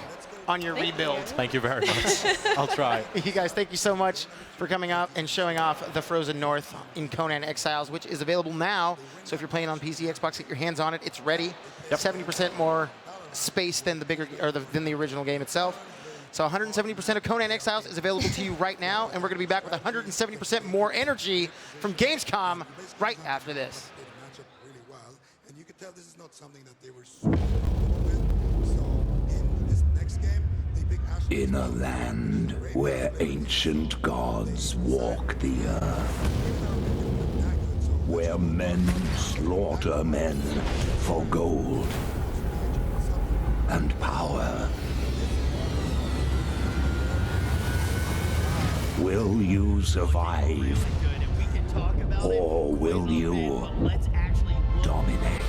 on your rebuild. Thank you very much. I'll try. You guys, thank you so much for coming up and showing off the Frozen North in Conan Exiles, which is available now. So if you're playing on PC, Xbox, get your hands on it. It's ready. 70% more space than the original game itself. So 170% of Conan Exiles is available to you right now, and we're going to be back with 170% more energy from Gamescom right after this. And you can tell this is not something that they were super with. So in this next game, they pick Ashley. In a land where ancient gods walk the earth, where men slaughter men for gold and power. Will you survive? Or will you dominate?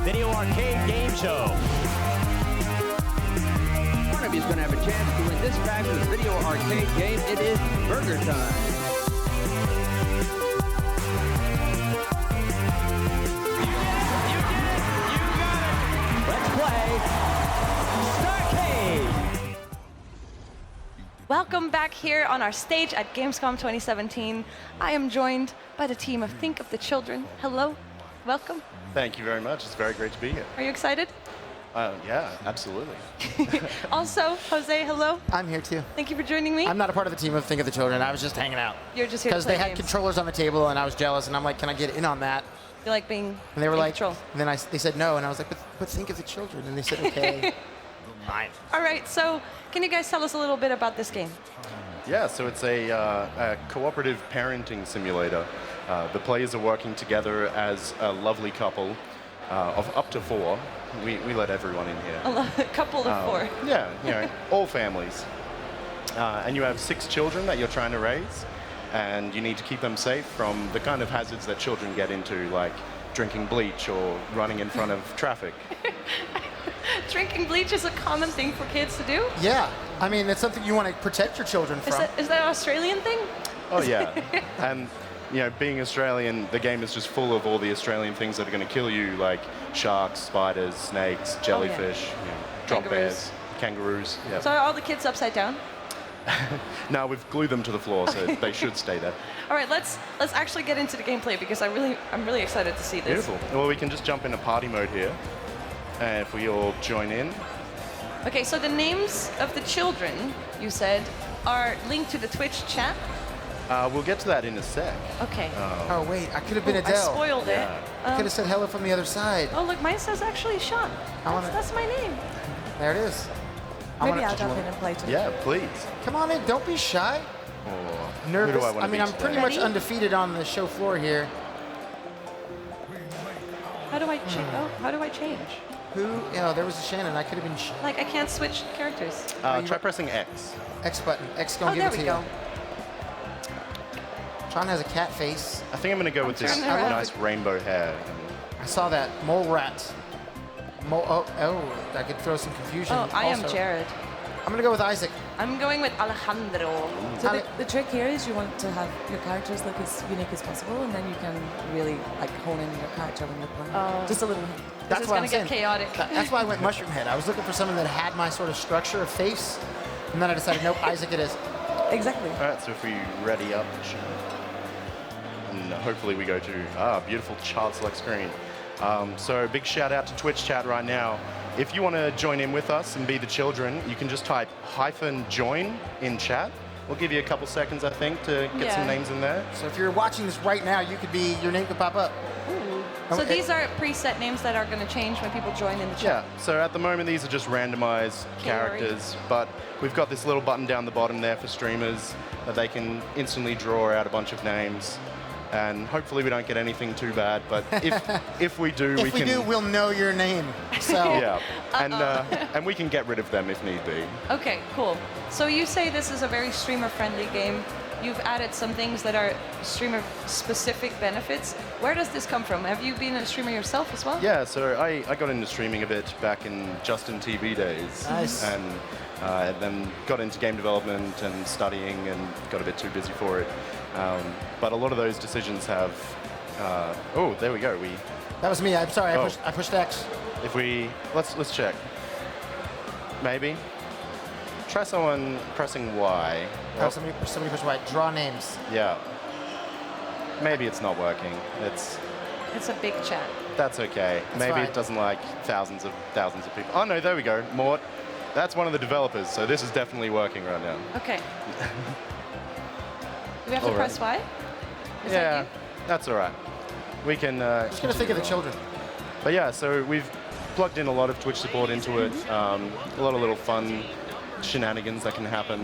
Video arcade game show. One of you is going to have a chance to win this fabulous video arcade game. It is burger time. Welcome back here on our stage at Gamescom 2017. I am joined by the team of Think of the Children. Hello, welcome. Thank you very much. It's very great to be here. Are you excited? Yeah, absolutely. Also, Jose, hello. I'm here too. Thank you for joining me. I'm not a part of the team of Think of the Children. I was just hanging out. You're just here to because play they had games. controllers on the table, and I was jealous, and I'm like, can I get in on that? You like being And they were in like, control. and then they said no, and I was like, but think of the children, and they said okay. Fine. All right, so can you guys tell us a little bit about this game? Yeah, so it's a cooperative parenting simulator. The players are working together as a lovely couple of up to 4. We let everyone in here. A couple of 4. Yeah, you know, all families. And you have 6 children that you're trying to raise, and you need to keep them safe from the kind of hazards that children get into, like drinking bleach or running in front of traffic. Drinking bleach is a common thing for kids to do? Yeah. I mean, it's something you want to protect your children from. Is that an Australian thing? Oh yeah, and you know, being Australian, the game is just full of all the Australian things that are going to kill you, like sharks, spiders, snakes, jellyfish, you know, drop bears, kangaroos. Yeah. So are all the kids upside down? No, we've glued them to the floor, so they should stay there. All right, let's actually get into the gameplay because I'm really excited to see this. Beautiful. Well, we can just jump into party mode here, and if we all join in. Okay, so the names of the children, you said, are linked to the Twitch chat? We'll get to that in a sec. Okay. Oh, wait, I could have been Adele. I spoiled it. I could have said hello from the other side. Oh, look, mine says actually Sean. That's my name. There it is. Maybe I'll jump in and play too. Yeah, please. Come on in, don't be shy. Oh, Nervous? Who do I want to mean, be I'm pretty much undefeated on the show floor here. How do I change? Oh, how do I change? Who? Oh, there was a Shannon. I could have been. Like, I can't switch characters. Try pressing X. X button. X gonna give it to you. There we go. Sean has a cat face. I think I'm going to go with this nice rainbow hair. I saw that. Mole rat. Oh, I could throw some confusion. Oh, I am Jared. I'm going to go with Isaac. I'm going with Alejandro. So the trick here is you want to have your characters look as unique as possible, and then you can really like hone in your character when you're playing. Just a little hint. That's going to get chaotic. That's why I went Mushroom Head. I was looking for someone that had my sort of structure of face, and then I decided, nope, Isaac it is. Exactly. All right, so if we ready up, and hopefully we go to beautiful child select screen. So big shout out to Twitch chat right now. If you want to join in with us and be the children, you can just type -join in chat. We'll give you a couple seconds, I think, to get some names in there. So if you're watching this right now, you could be, your name could pop up. Ooh. So these are preset names that are going to change when people join in the chat? Yeah, so at the moment these are just randomized characters, but we've got this little button down the bottom there for streamers that they can instantly draw out a bunch of names. And hopefully we don't get anything too bad, but if we do, if we do, we'll know your name. So yeah, and we can get rid of them if need be. Okay, cool. So you say this is a very streamer-friendly game. You've added some things that are streamer-specific benefits. Where does this come from? Have you been a streamer yourself as well? Yeah, so I got into streaming a bit back in Justin TV days. Nice. And then got into game development and studying and got a bit too busy for it. But a lot of those decisions have. Oh, there we go. That was me. I'm sorry. I pushed X. If we let's check. Maybe. Try someone pressing Y. Oh, somebody push Y. Draw names. Yeah. Maybe it's not working. It's a big chat. That's okay. Maybe it doesn't like thousands of people. Oh no, there we go. Mort. That's one of the developers, so this is definitely working right now. Okay. Do we have to press Y? Yeah, that's all right. We can. Just gonna think of the children. But yeah, so we've plugged in a lot of Twitch support into it. A lot of little fun shenanigans that can happen.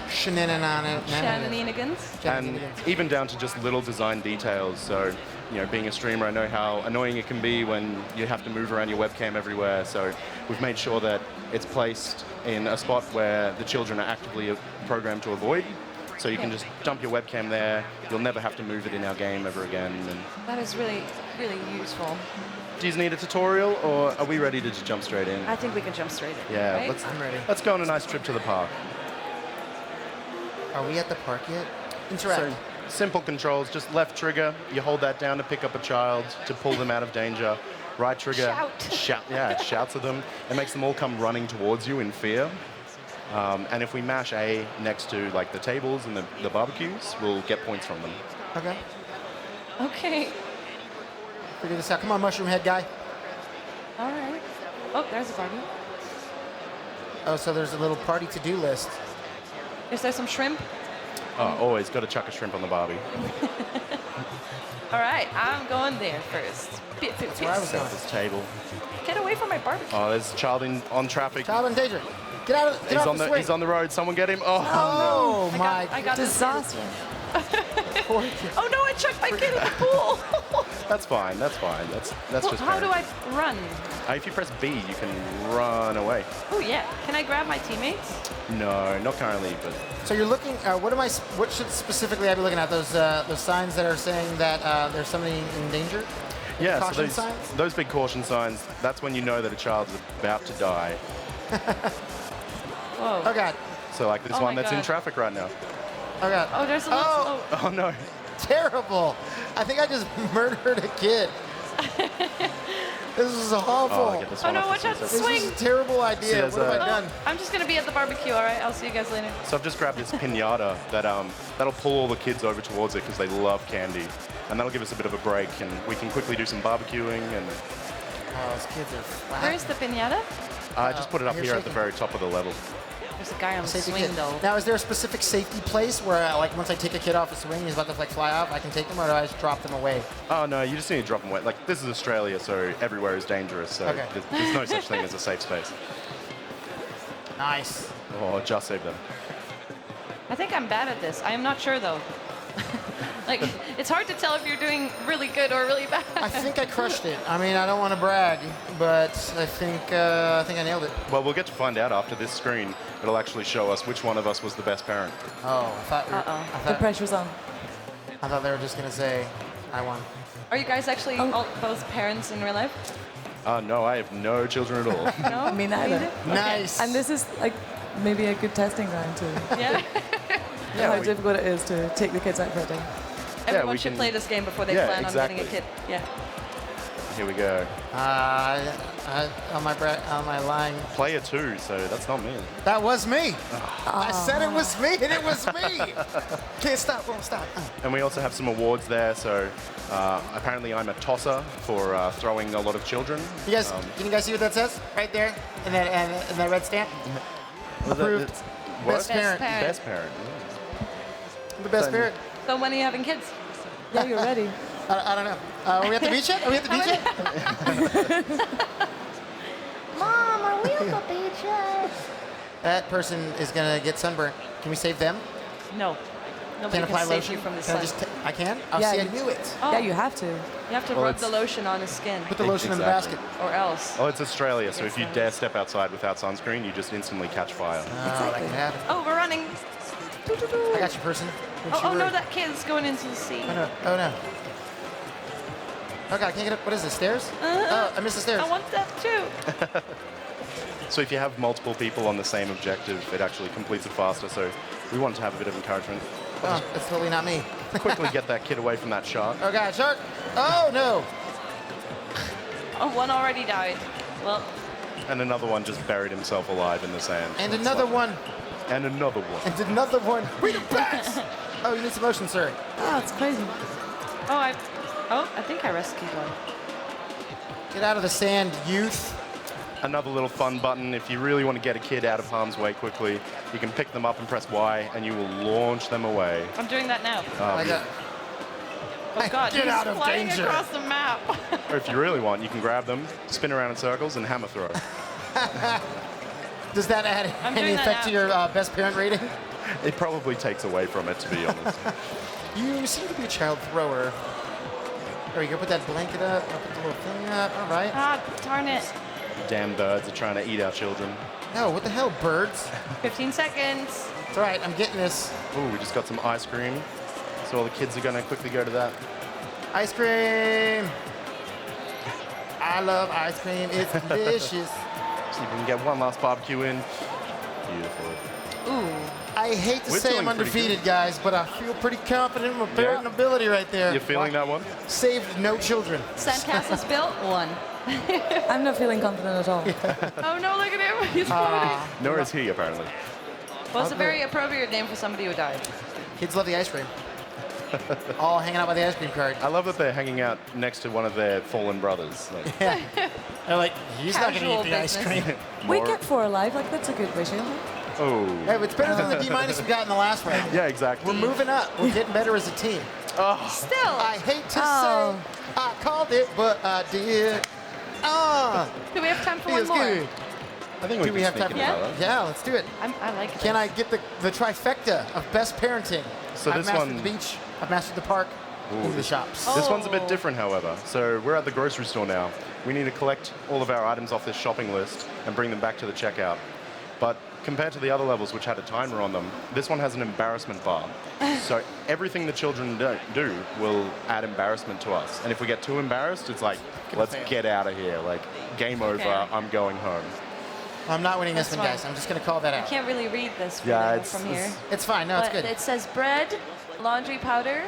Shenanigans. And even down to just little design details. So, you know, being a streamer, I know how annoying it can be when you have to move around your webcam everywhere. So we've made sure that it's placed in a spot where the children are actively programmed to avoid. So you can just dump your webcam there. You'll never have to move it in our game ever again. And that is really, really useful. Do you need a tutorial, or are we ready to just jump straight in? I think we can jump straight in. Yeah, right? I'm ready. Let's go on a nice trip to the park. Are we at the park yet? Interact. So, simple controls, just left trigger, you hold that down to pick up a child, to pull them out of danger. Right trigger, shout. Yeah, it shouts at them. It makes them all come running towards you in fear. And if we mash A next to like the tables and the barbecues, we'll get points from them. Okay. Okay. Figure this out. Come on, Mushroom Head guy. All right. Oh, there's a party. Oh, so there's a little party to-do list. Is there some shrimp? Oh, always got to chuck a shrimp on the barbie. All right, I'm going there first. That's where I was going. This table. Get away from my barbecue. Oh, there's a child on traffic. Child in danger. Get out of the He's on the road. Someone get him. Oh, oh no. my I got disaster. Oh no, I chucked my kid in the pool. That's fine. That's fine. That's just. How do I run? If you press B, you can run away. Oh yeah. Can I grab my teammates? No, not currently, but. So you're looking. What should specifically I be looking at? Those signs that are saying that there's somebody in danger. Yeah, Caution so signs? those big caution signs, that's when you know that a child's about to die. Whoa. Oh, God. So like this Oh one my that's in God. traffic right now. Oh, God. Oh, there's a little. Oh. Oh. Oh, no. Terrible. I think I just murdered a kid. This is awful. Oh, I get this one no, off watch the out, the scissors. swing. This is a terrible idea. See, What have I done? I'm just gonna be at the barbecue. All right, I'll see you guys later. So I've just grabbed this pinata that that'll pull all the kids over towards it because they love candy, and that'll give us a bit of a break, and we can quickly do some barbecuing. And Oh, those kids are flat. Where's the pinata? I just put it up You're here at the shaking. very top of the level. There's a guy on the Safety swing kid. though. Now, is there a specific safety place where, like, once I take a kid off a swing, he's about to like fly off, I can take them, or do I just drop them away? Oh no, you just need to drop them away. Like this is Australia, so everywhere is dangerous. So Okay. there's no such thing as a safe space. Nice. Oh, just saved them. I think I'm bad at this. I am not sure though. Like, it's hard to tell if you're doing really good or really bad. I think I crushed it. I mean, I don't want to brag, but I think I nailed it. Well, we'll get to find out after this screen. It'll actually show us which one of us was the best parent. Oh, I thought we were, The pressure's on. I thought they were just gonna say, I won. Are you guys actually all, both parents in real life? No, I have no children at all. No? Me neither. Nice. And this is like maybe a good testing ground too. Yeah. How difficult it is to take the kids out for a day. Everyone should play this game before they plan on getting a kid. Yeah. Here we go. On my line. Player 2, so that's not me. That was me. I said it was me, and it was me. Can't stop, won't stop. And we also have some awards there. So apparently I'm a tosser for throwing a lot of children. You guys, can you guys see what that says right there? And that red stamp. Approved. Best parent. Best parent. The best parent. So when are you having kids? Yeah, you're ready. I don't know. Are we at the beach yet? Are we at the beach yet? Mom, are we at the beach yet? That person is gonna get sunburned. Can we save them? No. Nobody Can can apply save lotion? you from the Can I sun. just I can? Oh, Yeah, see, I you- knew it. Oh. Yeah, you have to. You have to Well, rub it's- the lotion on his skin. Put the lotion in the Exactly. basket. Or else. Oh, it's Australia, so if you dare step outside without sunscreen, you just instantly catch fire. Oh, that can happen. Oh, we're running. I got you, person. Don't you Oh, no, worry. that kid's going into the sea. Oh no! Oh no! Oh god, I can't get up. What is this? Stairs? Oh, I missed the stairs. I want that too. So if you have multiple people on the same objective, it actually completes it faster. So we want to have a bit of encouragement. Oh, that's totally not me. Quickly get that kid away from that shark. Oh god, shark! Oh no! Oh, one already died. Well, And another one just buried himself alive in the sand. And another one. And another one. And another one. We the best! Oh, you need some motion, sir. Oh, it's crazy. I think I rescued one. Get out of the sand, youth. Another little fun button. If you really want to get a kid out of harm's way quickly, you can pick them up and press Y, and you will launch them away. I'm doing that now. I got. Oh God, Get he's out of flying danger. across the map. Or if you really want, you can grab them, spin around in circles, and hammer throw. Does that add I'm any doing that effect to now. your best parent rating? It probably takes away from it, to be honest. You seem to be a child thrower. There you go. Put that blanket up. I'll put the little thing up. All right. Ah, darn it. Damn birds are trying to eat our children. No, what the hell, birds? 15 seconds. It's all right. I'm getting this. Ooh, we just got some ice cream. So all the kids are going to quickly go to that. Ice cream. I love ice cream. It's delicious. See if we can get one last barbecue in. Beautiful. Ooh. I hate to We're say doing I'm pretty undefeated, good. guys, but I feel pretty confident in my parenting ability right there. You're feeling that one? Saved no children. Sandcastle's built? One. I'm not feeling confident at all. Oh no, look at him. He's floating. Nor is he, apparently. Well, it's a very appropriate name for somebody who died. Kids love the ice cream. All hanging out by the ice cream cart. I love that they're hanging out next to one of their fallen brothers. Like, Yeah. They're like, he's not going to Casual eat the ice business. cream. We more- kept 4 alive. Like that's a good ratio. Oh. Hey, it's better than the D- we got in the last round. Yeah, exactly. We're moving up. We're getting better as a team. Oh. Still. I hate to Oh. say I called it, but I did. Do we have time for one Feels more? good. I think Do we have time for Yeah? that? Yeah, let's do it. I like it. Can I get the trifecta of best parenting? So I've this mastered one- the beach. I've mastered the park. and the shops. This one's a Oh. bit different, however. So we're at the grocery store now. We need to collect all of our items off this shopping list and bring them back to the checkout. But compared to the other levels, which had a timer on them, this one has an embarrassment bar. So everything the children do will add embarrassment to us. And if we get too embarrassed, it's like, let's get out of here. Like, game over, I'm going home. I'm not winning this one, guys. I'm just going to call that I out. can't really read this from here. It's fine. No, it's But good. it says bread, laundry powder,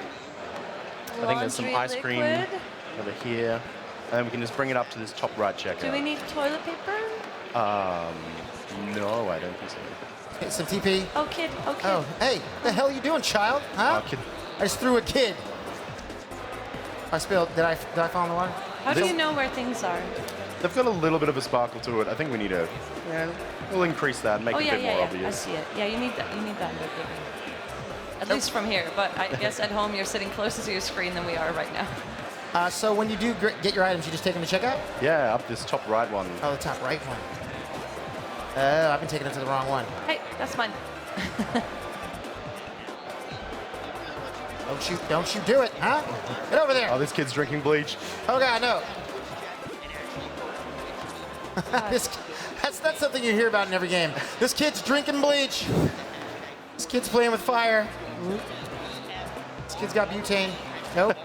I think there's some laundry ice cream liquid. over here. And then we can just bring it up to this top right checkout. Do we need toilet paper? No, I don't think so. Some TP. Oh, kid. Oh, kid. Oh, hey, the hell you doing, child? Huh? Kid. I just threw a kid. I spilled. Did I fall in the water? How do you know where things are? They've got a little bit of a sparkle to it. I think we need to, we'll increase that and make Oh, it yeah, a bit more yeah. I obvious. see it. Yeah, you need that. You need that a bit bigger. At least from here. But I guess at home you're sitting closer to your screen than we are right now. So when you do get your items, you just take them to checkout? Yeah, up this top right one. Oh, the top right one. Oh, I've been taking it to the wrong one. Hey, that's mine. Don't you do it, huh? Get over there. Oh, this kid's drinking bleach. Oh, God, no. That's something you hear about in every game. This kid's drinking bleach. This kid's playing with fire. This kid's got butane. Nope.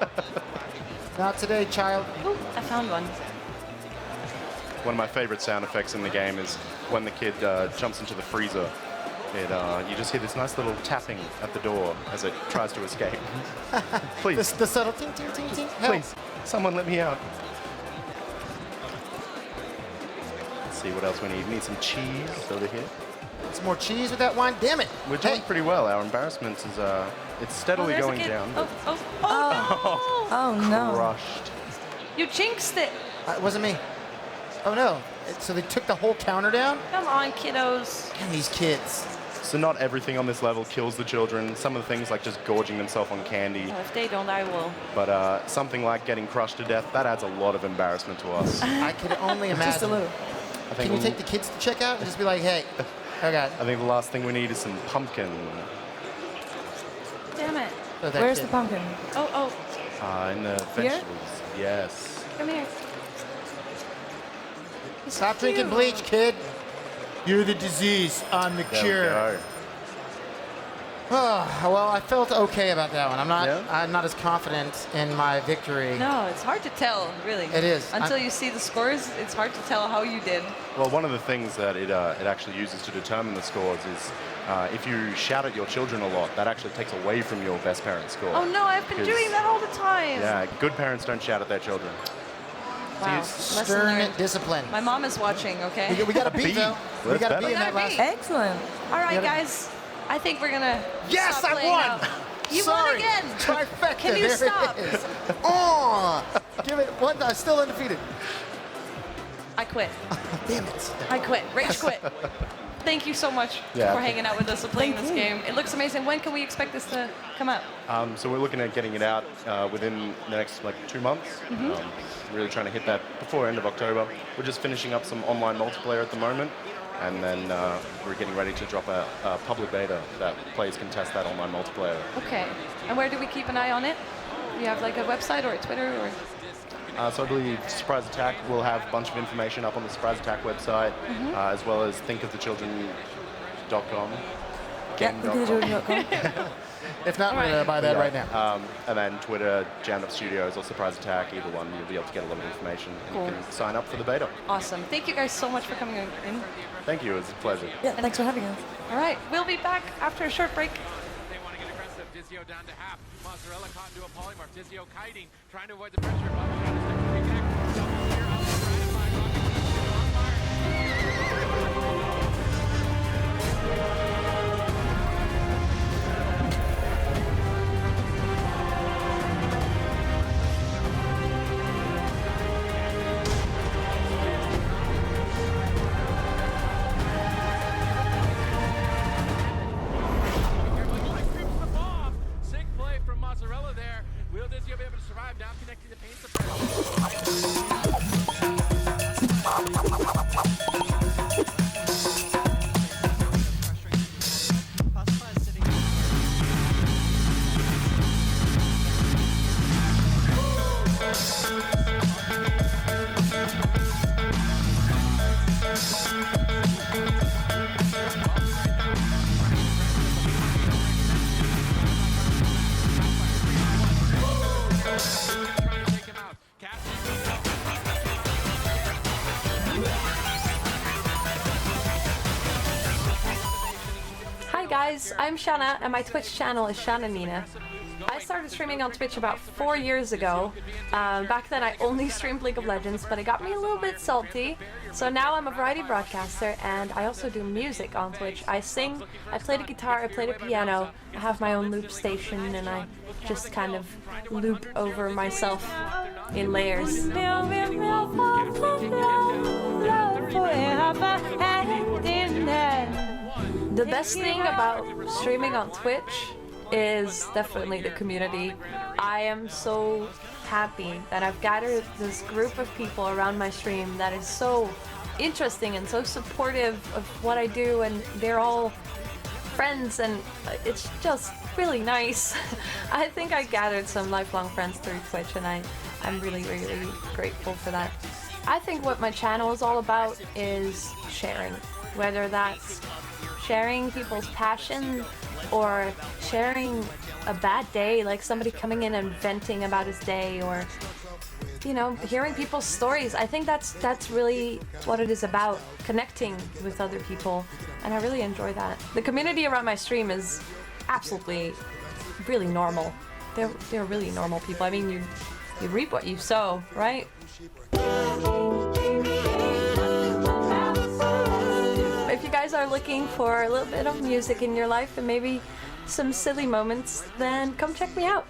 Not today, child. Ooh, I found one. One of my favorite sound effects in the game is when the kid jumps into the freezer. You just hear this nice little tapping at the door as it tries to escape. Please. The subtle ting, ting, ting, ting. Help. Please, someone let me out. Let's see what else we need. We need some cheese over here. Some more cheese with that wine. Damn it. We're doing pretty well. Our embarrassment is it's steadily there's a going kid. down. Oh, no. Crushed. You jinxed it. It wasn't me. Oh, no. So they took the whole counter down? Come on, kiddos. And these kids. So not everything on this level kills the children. Some of the things like just gorging themselves on candy. Oh, if they don't, I will. But something like getting crushed to death, that adds a lot of embarrassment to us. I could only imagine. Just a little. Can you take the kids to check out and just be like, hey, oh, God. I think the last thing we need is some pumpkin. Damn it. Oh, Where's kid. the pumpkin? Oh. In the vegetables. Yes. Come here. Stop drinking bleach, kid. You're the disease. I'm the There cure. we go. Oh, well, I felt okay about that one. I'm not as confident in my victory. No, it's hard to tell, really. It is. Until you see the scores, it's hard to tell how you did. Well, one of the things that it actually uses to determine the scores is if you shout at your children a lot, that actually takes away from your best parent score. Oh no, I've been doing that all the time. Yeah, good parents don't shout at their children. Wow. Lesson Stern learned. discipline. My mom is watching, okay? We got a B, though. We got a B in that last. Excellent. All right, guys. I think we're going to Yes, stop I playing won. now. You Sorry. won again. Trifecta. Can you There stop? it is. Oh, give it one. I'm still undefeated. I quit. Damn it. I quit. Rage quit. Thank you so much Yeah. for hanging out with us and playing this game. It looks amazing. When can we expect this to come out? So we're looking at getting it out within the next 2 months. Really trying to hit that before end of October. We're just finishing up some online multiplayer at the moment. And then we're getting ready to drop a public beta that players can test that online multiplayer. Okay. And where do we keep an eye on it? Do you have like a website or a Twitter or? So I believe Surprise Attack will have a bunch of information up on the Surprise Attack website, as well as thinkofthechildren.com. Thinkofthechildren.com. If not, we're going to buy that right now. And then Twitter, Jammed Up Studios, or Surprise Attack, either one, you'll be able to get a lot of information. Cool. You can sign up for the beta. Awesome. Thank you guys so much for coming in. Thank you, it was a pleasure. Yeah, thanks for having us. All right, we'll be back after a short break. They want to get aggressive. Dizio down to half. Mozzarella caught into a polymorph. Dizio kiting, trying to avoid the pressure. Sick play from Mozzarella there. Will Dizio be able to survive? Now connecting the paint suppressor. guys, I'm Shanna, and my Twitch channel is Shanna Nina. I started streaming on Twitch about 4 years ago. Back then I only streamed League of Legends, but it got me a little bit salty. So now I'm a variety broadcaster, and I also do music on Twitch. I sing, I play the guitar, I play the piano, I have my own loop station, and I just kind of loop over myself in layers. The best thing about streaming on Twitch is definitely the community. I am so happy that I've gathered this group of people around my stream that is so interesting and so supportive of what I do, and they're all friends, and it's just really nice. I think I gathered some lifelong friends through Twitch, and I'm really, really grateful for that. I think what my channel is all about is sharing, whether that's sharing people's passion or sharing a bad day, like somebody coming in and venting about his day, or you know, hearing people's stories. I think that's really what it is about, connecting with other people, and I really enjoy that. The community around my stream is absolutely really normal. They're really normal people. I mean, you reap what you sow, right? If you guys are looking for a little bit of music in your life and maybe some silly moments, then come check me out.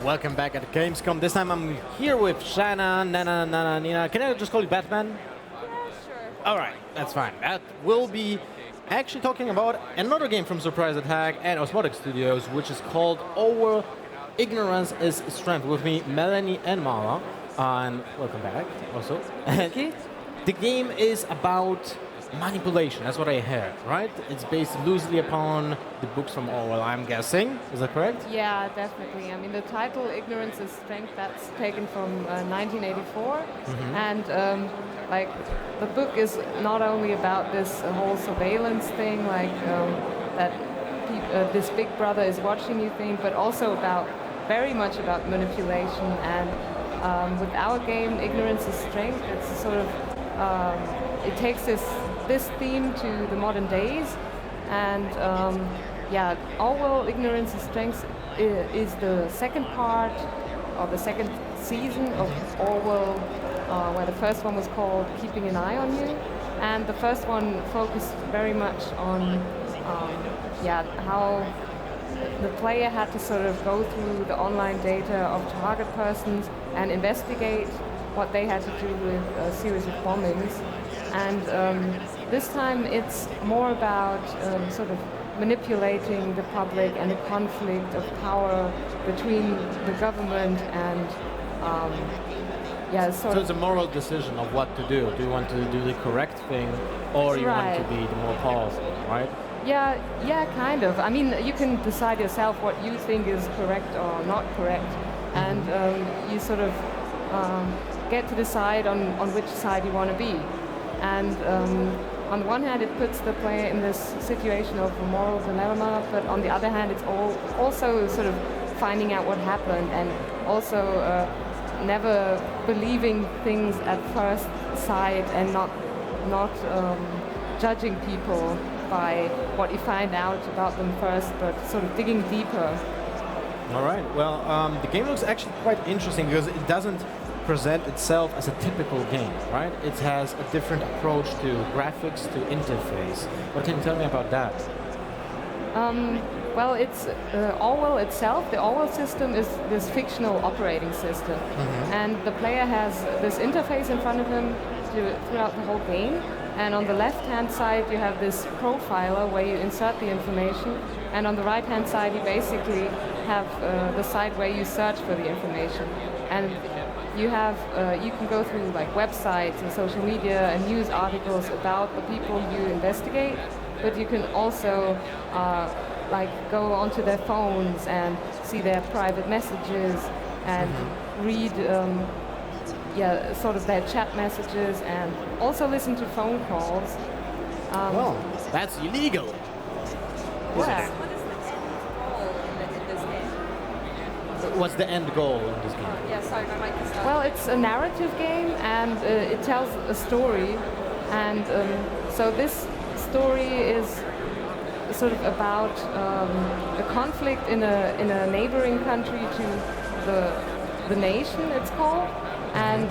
Welcome back at Gamescom. This time I'm here with Shanna, Nina. Can I just call you Batman? Yeah, sure. All right, that's fine. That will be actually talking about another game from Surprise Attack and Osmotic Studios, which is called Over Ignorance is Strength. With me, Melanie and Mala. And welcome back also. Thank you. The game is about manipulation, that's what I heard, right? It's based loosely upon the books from Orwell, I'm guessing. Is that correct? Yeah, definitely. I mean, the title "Ignorance is Strength" that's taken from 1984, and like the book is not only about this whole surveillance thing, like that this Big Brother is watching you thing, but also about very much about manipulation. And with our game, "Ignorance is Strength," it's sort of it takes this theme to the modern days, and yeah, Orwell Ignorance is Strength is the second part of the second season of Orwell, where the first one was called Keeping an Eye on You, and the first one focused very much on yeah, how the player had to sort of go through the online data of target persons and investigate what they had to do with a series of bombings. And this time it's more about sort of manipulating the public and the conflict of power between the government and yeah, so it's a moral decision of what to do. Do you want to do the correct thing, or you want to be the more powerful, right? Yeah, kind of. I mean, you can decide yourself what you think is correct or not correct, and you sort of get to decide on which side you want to be. And on the one hand, it puts the player in this situation of a moral dilemma, but on the other hand, it's also sort of finding out what happened, and also never believing things at first sight, and not judging people by what you find out about them first, but sort of digging deeper. All right. Well, the game looks actually quite interesting because it doesn't present itself as a typical game, right? It has a different approach to graphics, to interface. What can you tell me about that? Well, it's Orwell itself. The Orwell system is this fictional operating system, and the player has this interface in front of him throughout the whole game. And on the left-hand side, you have this profiler where you insert the information, and on the right-hand side, you basically have the site where you search for the information. And you have you can go through like websites and social media and news articles about the people you investigate, but you can also like go onto their phones and see their private messages and read sort of their chat messages and also listen to phone calls. Well, that's illegal. Yeah. What's the end goal in this game? Yeah, sorry, my mic is down. Well, it's a narrative game, and it tells a story, and so this story is sort of about a conflict in a neighboring country to the nation, it's called, and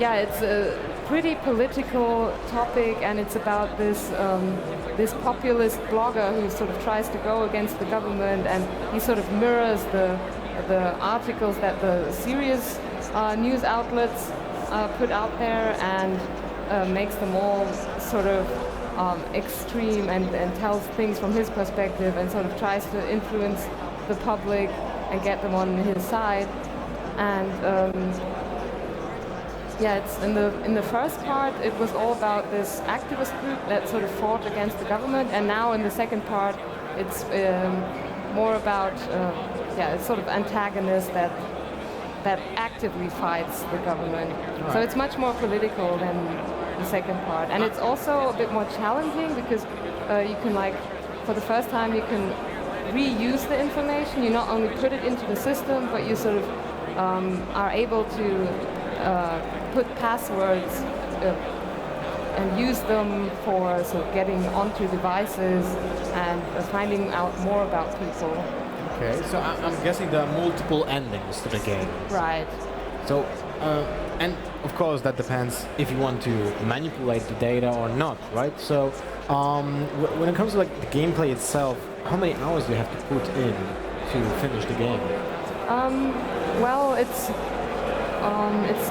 it's a pretty political topic, and it's about this populist blogger who sort of tries to go against the government, and he sort of mirrors the articles that the serious news outlets put out there, and makes them all sort of extreme and tells things from his perspective, and sort of tries to influence the public and get them on his side. And it's in the first part, it was all about this activist group that sort of fought against the government, and now in the second part, it's more about it's sort of antagonist that actively fights the government. So it's much more political than the second part, and it's also a bit more challenging because you can, like, for the first time, you can reuse the information. You not only put it into the system, but you sort of are able to put passwords and use them for sort of getting onto devices and finding out more about people. Okay, so I'm guessing there are multiple endings to the game. Right. So, and of course that depends if you want to manipulate the data or not, right? So, when it comes to like the gameplay itself, how many hours do you have to put in to finish the game? Well, it's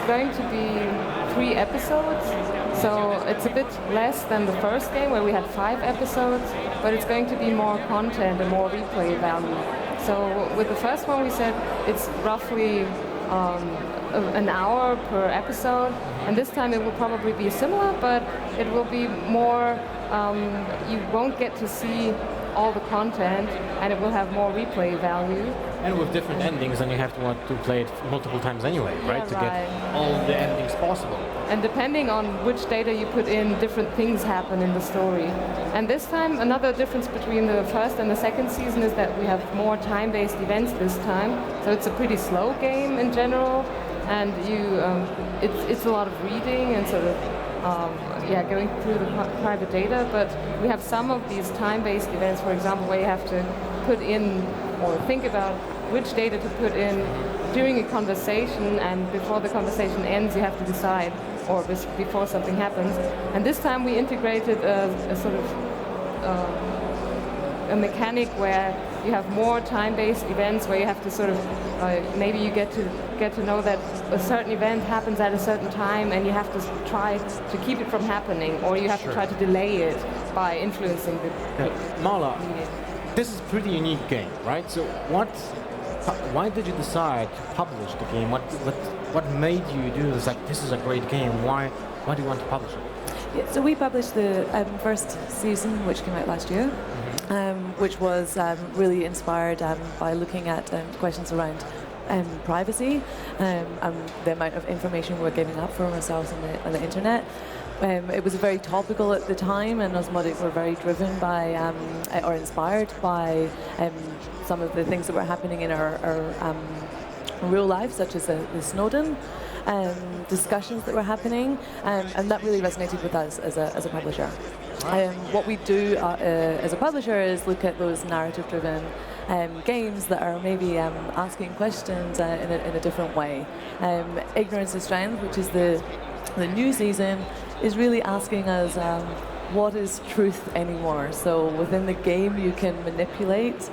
going to be 3 episodes, so it's a bit less than the first game where we had 5 episodes, but it's going to be more content and more replay value. So with the first one we said it's roughly an hour per episode, and this time it will probably be similar, but it will be more, you won't get to see all the content, and it will have more replay value. And with different endings, then you have to want to play it multiple times anyway, right? To get all the endings possible. And depending on which data you put in, different things happen in the story. And this time, another difference between the first and the second season is that we have more time-based events this time. So it's a pretty slow game in general, and it's a lot of reading and sort of going through the private data. But we have some of these time-based events, for example, where you have to put in or think about which data to put in during a conversation, and before the conversation ends you have to decide, or before something happens. And this time we integrated a sort of a mechanic where you have more time-based events where you have to sort of maybe you get to know that a certain event happens at a certain time, and you have to try to keep it from happening, or you have to try to delay it by influencing the Marla, this is a pretty unique game, right? So why did you decide to publish the game? What made you do this? Like, this is a great game. Why do you want to publish it? Yeah, so we published the first season, which came out last year, which was really inspired by looking at questions around privacy and the amount of information we're giving up for ourselves on the internet. It was very topical at the time, and Osmotic were very driven by or inspired by some of the things that were happening in our real life, such as the Snowden discussions that were happening, and that really resonated with us as a publisher. What we do as a publisher is look at those narrative-driven games that are maybe asking questions in a different way. Ignorance is Strength, which is the new season, is really asking us what is truth anymore. So within the game you can manipulate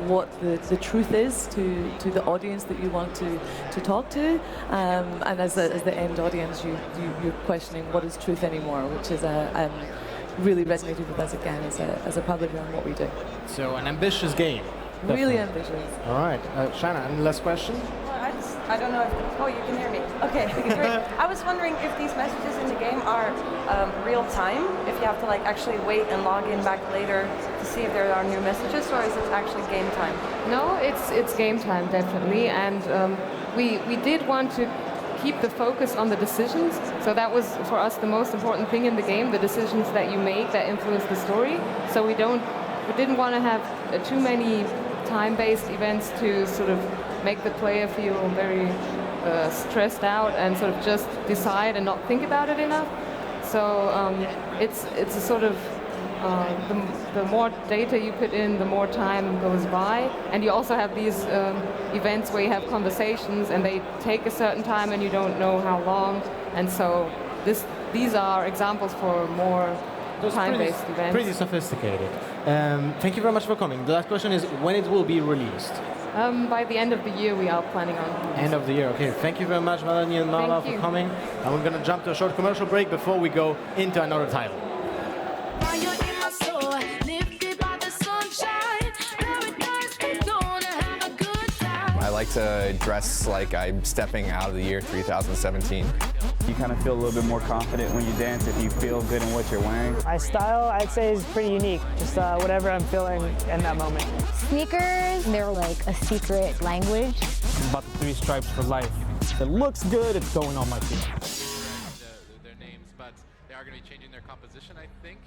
what the truth is to the audience that you want to talk to, and as the end audience you're questioning what is truth anymore, which is really resonated with us again as a publisher and what we do. So an ambitious game. Really Definitely. ambitious. All right, Shanna, any last question? I don't know if... Oh, you can hear me. Okay, great. I was wondering if these messages in the game are real time, if you have to like actually wait and log in back later to see if there are new messages, or is it actually game time? No, it's game time, definitely. And we did want to keep the focus on the decisions. So that was, for us, the most important thing in the game, the decisions that you make that influence the story. So we didn't want to have too many time-based events to sort of make the player feel very stressed out and sort of just decide and not think about it enough. So it's a sort of the more data you put in, the more time goes by. And you also have these events where you have conversations and they take a certain time and you don't know how long. And so these are examples for more time-based events. Pretty sophisticated. Thank you very much for coming. The last question is when it will be released? By the end of the year, we are planning on. End of the year, okay. Thank you very much, Melanie and Nala, for coming. And we're going to jump to a short commercial break before we go into another title. I like to dress like I'm stepping out of the year 2017. You kind of feel a little bit more confident when you dance if you feel good in what you're wearing. My style, I'd say, is pretty unique. Just whatever I'm feeling in that moment. Sneakers, they're like a secret language. It's about the 3 stripes for life. If it looks good, it's going on my feet. Their names, but they are going to be changing their composition, I think.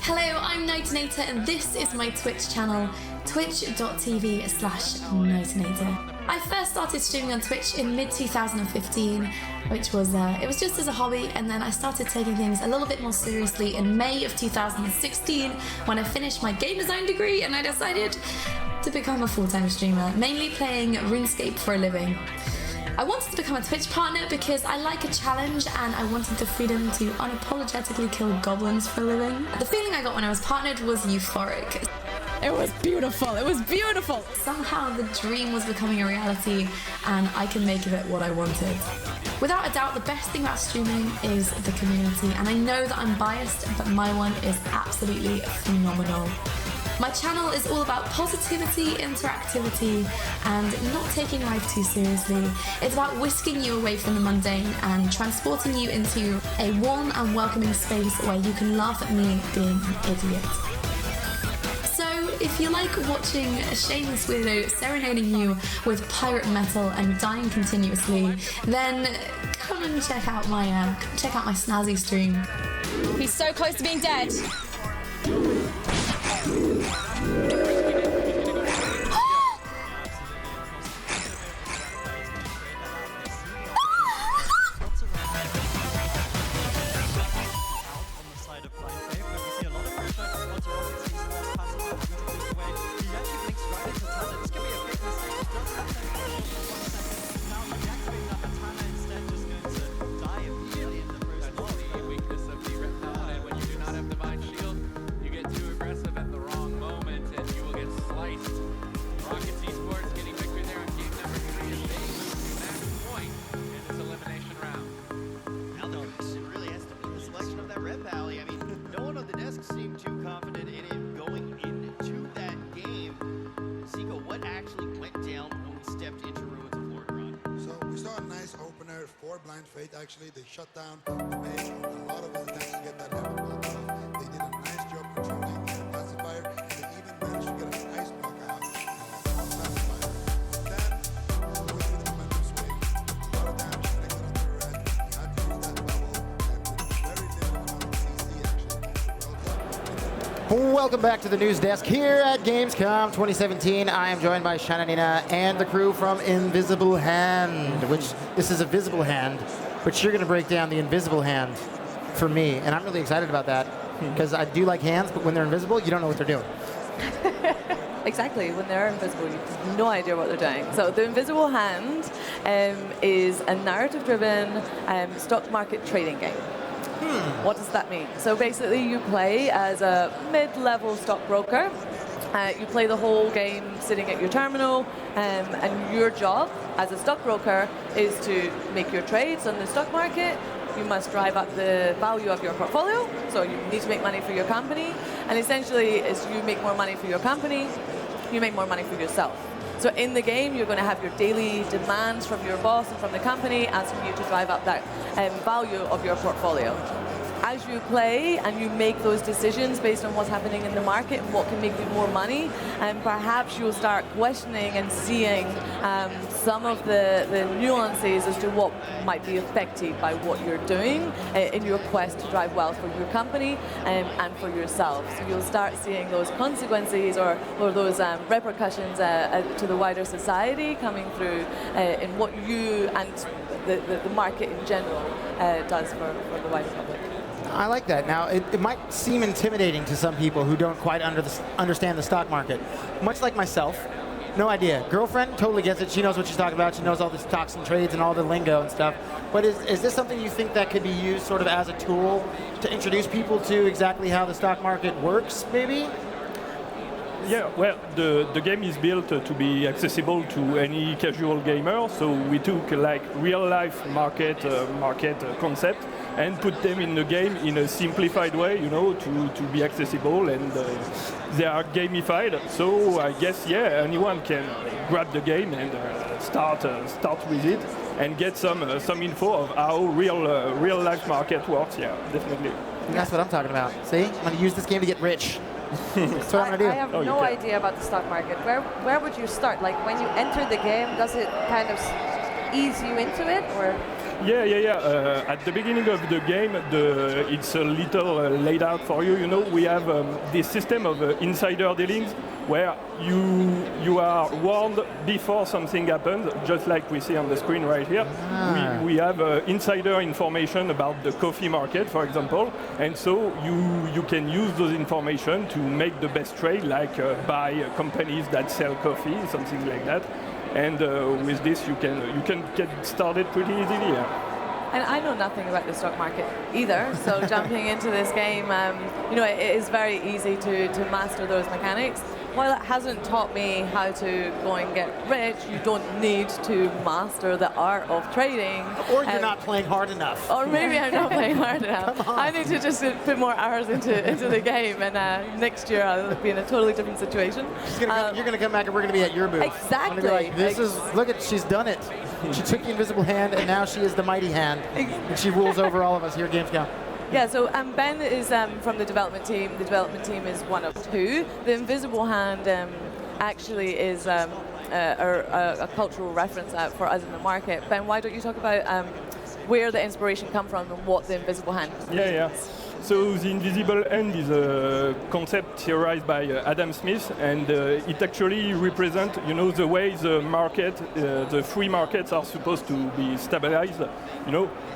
Hello, I'm Nightinator and this is my Twitch channel, twitch.tv/Nightinator. I first started streaming on Twitch in mid-2015, which was, it was just as a hobby, and then I started taking things a little bit more seriously in May of 2016 when I finished my game design degree and I decided to become a full-time streamer, mainly playing RuneScape for a living. I wanted to become a Twitch partner because I like a challenge and I wanted the freedom to unapologetically kill goblins for a living. The feeling I got when I was partnered was euphoric. It was beautiful, it was beautiful! Somehow the dream was becoming a reality and I can make of it what I wanted. Without a doubt, the best thing about streaming is the community, and I know that I'm biased, but my one is absolutely phenomenal. My channel is all about positivity, interactivity, and not taking life too seriously. It's about whisking you away from the mundane and transporting you into a warm and welcoming space where you can laugh at me being an idiot. So if you like watching a shameless weirdo serenading you with pirate metal and dying continuously, then come and check out my snazzy stream. He's so close to being dead. Actually, they shut down the base on a lot of the attacks to get that heavy block off. They did a nice job controlling the pacifier, and they even managed to get an ice block out on the pacifier. Then, going through the momentum swing, a lot of damage connected on the red. You had to use that bubble, and with very little amount of CC actually. Welcome back to the news desk here at Gamescom 2017. I am joined by Shananina and the crew from Invisible Hand, which this is a visible hand. But you're going to break down the invisible hand for me, and I'm really excited about that because I do like hands, but when they're invisible, you don't know what they're doing. Exactly, when they're invisible, you have no idea what they're doing. So the Invisible Hand is a narrative-driven stock market trading game. What does that mean? So basically, you play as a mid-level stockbroker. You play the whole game sitting at your terminal, and your job as a stockbroker is to make your trades on the stock market. You must drive up the value of your portfolio, so you need to make money for your company. And essentially, as you make more money for your company, you make more money for yourself. So in the game, you're going to have your daily demands from your boss and from the company, asking you to drive up that value of your portfolio. As you play and you make those decisions based on what's happening in the market and what can make you more money, and perhaps you'll start questioning and seeing some of the nuances as to what might be affected by what you're doing in your quest to drive wealth for your company and for yourself. So you'll start seeing those consequences or those repercussions to the wider society coming through in what you and the market in general does for the wider public. I like that. Now, it might seem intimidating to some people who don't quite understand the stock market. Much like myself, no idea. Girlfriend totally gets it. She knows what she's talking about. She knows all the stocks and trades and all the lingo and stuff. But is this something you think that could be used sort of as a tool to introduce people to exactly how the stock market works, maybe? Yeah, well, the game is built to be accessible to any casual gamer. So we took like real-life market concept and put them in the game in a simplified way, you know, to be accessible, and they are gamified. So I guess, yeah, anyone can grab the game and start with it and get some info of how real life market works. Yeah, definitely. That's what I'm talking about. See, I'm going to use this game to get rich. That's what I'm going to do. I have no idea about the stock market. Where would you start? Like when you enter the game, does it kind of ease you into it, or? Yeah. At the beginning of the game, it's a little laid out for you. You know, we have this system of insider dealings where you are warned before something happens, just like we see on the screen right here. We have insider information about the coffee market, for example, and so you can use those information to make the best trade, like buy companies that sell coffee, something like that. And with this, you can get started pretty easily. Yeah. And I know nothing about the stock market either, so jumping into this game, it is very easy to master those mechanics. While it hasn't taught me how to go and get rich, you don't need to master the art of trading. Or you're not playing hard enough. Or maybe I'm not playing hard enough. I need to just put more hours into the game, and next year I'll be in a totally different situation. You're going to come back and we're going to be at your booth. Exactly. Be like, look at, she's done it. She took the invisible hand, and now she is the mighty hand. And she rules over all of us here at Gamescom. Yeah, so Ben is from the development team. The development team is one of two. The Invisible Hand actually is a cultural reference for us in the market. Ben, why don't you talk about where the inspiration come from and what the Invisible Hand is? Yeah. So the Invisible Hand is a concept theorized by Adam Smith, and it actually represents, the way the market, the free markets are supposed to be stabilized.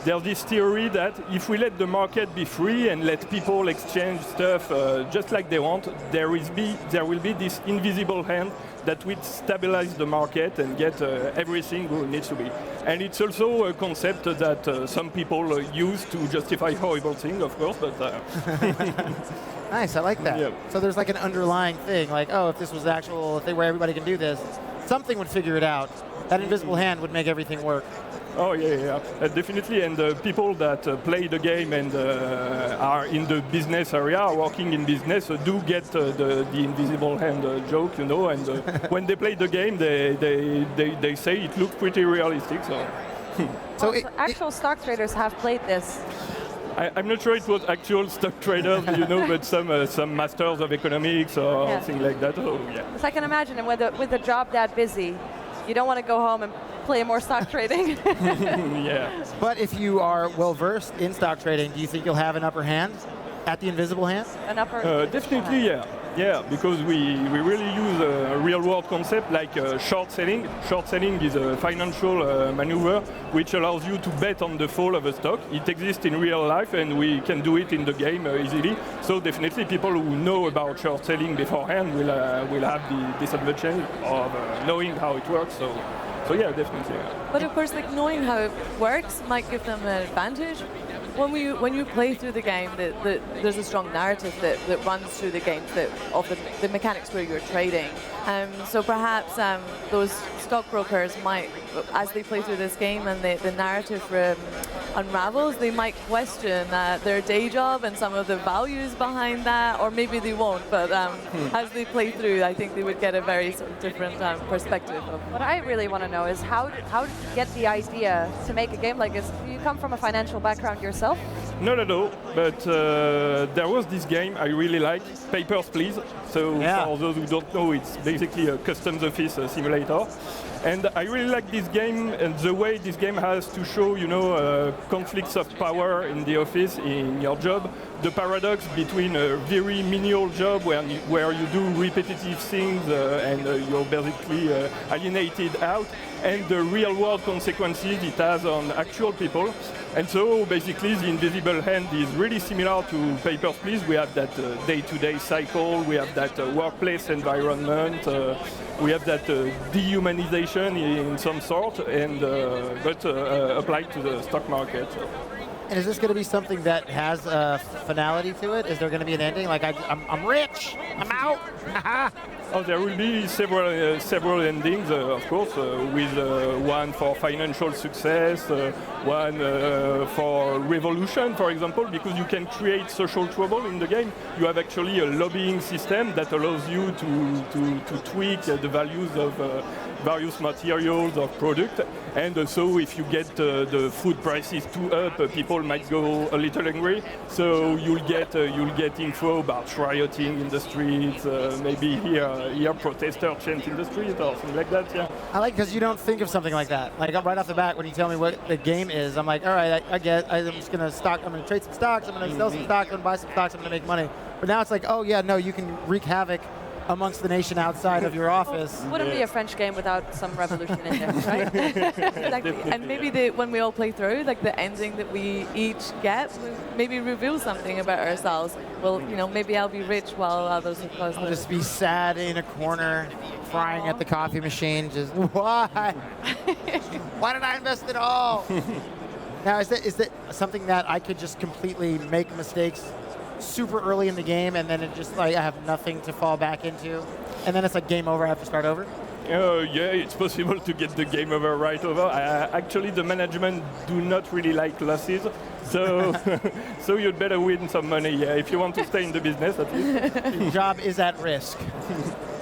There's this theory that if we let the market be free and let people exchange stuff just like they want, there will be this invisible hand that will stabilize the market and get everything who needs to be. And it's also a concept that some people use to justify horrible things, of course, but... Nice, I like that. Yeah. So there's like an underlying thing, like, oh, if this was the actual thing where everybody can do this, something would figure it out. That invisible hand would make everything work. Oh, yeah, definitely. And people that play the game and are in the business area, are working in business, do get the invisible hand joke, and when they play the game, they say it looks pretty realistic. So, actual stock traders have played this. I'm not sure it was actual stock traders, but some masters of economics or things like that. Oh, yeah. So I can imagine, and with a job that busy, you don't want to go home and play more stock trading. Yeah. But if you are well versed in stock trading, do you think you'll have an upper hand at the invisible hand? An upper. Definitely, yeah. Yeah, because we really use a real-world concept like short selling. Short selling is a financial maneuver which allows you to bet on the fall of a stock. It exists in real life, and we can do it in the game easily. So definitely, people who know about short selling beforehand will have the disadvantage of knowing how it works. So yeah, definitely. Yeah. But of course, knowing how it works might give them an advantage. When you play through the game, there's a strong narrative that runs through the game of the mechanics where you're trading. So perhaps those stockbrokers might, as they play through this game and the narrative unravels, they might question their day job and some of the values behind that, or maybe they won't. But as they play through, I think they would get a very sort of different perspective. What I really want to know is how did you get the idea to make a game like this? Do you come from a financial background yourself? No, but there was this game I really like, Papers, Please. So for those who don't know, it's basically a customs office simulator. And I really like this game and the way this game has to show, conflicts of power in the office, in your job. The paradox between a very menial job where you do repetitive things and you're basically alienated out, and the real-world consequences it has on actual people. And so basically the invisible hand is really similar to Papers, Please. We have that day-to-day cycle, we have that workplace environment, we have that dehumanization in some sort, and but applied to the stock market. And is this going to be something that has a finality to it? Is there going to be an ending? Like, I'm rich, I'm out. Oh, there will be several endings, of course, with one for financial success, one for revolution, for example, because you can create social trouble in the game. You have actually a lobbying system that allows you to tweak the values of various materials or product, and so if you get the food prices too up, people might go a little angry. So you'll get info about rioting in the streets, maybe here protester chant in the street or something like that. Yeah. I like because you don't think of something like that. Like right off the bat, when you tell me what the game is, I'm like, all right, I'm just gonna I'm gonna trade some stocks, I'm gonna sell some stocks, I'm gonna buy some stocks, I'm gonna make money. But now it's like, oh yeah, no, you can wreak havoc amongst the nation outside of your office. Wouldn't be a French game without some revolution in there, right? Exactly. And maybe when we all play through, like the ending that we each get, maybe reveal something about ourselves. Well, maybe I'll be rich while others are close. I'll just be sad in a corner, crying at the coffee machine. Just why? Why did I invest it all? Now, is that something that I could just completely make mistakes super early in the game, and then it just like I have nothing to fall back into, and then it's like game over, I have to start over? Yeah, it's possible to get the game over right over. Actually, the management do not really like losses, so so you'd better win some money, yeah, if you want to stay in the business at least. Your job is at risk.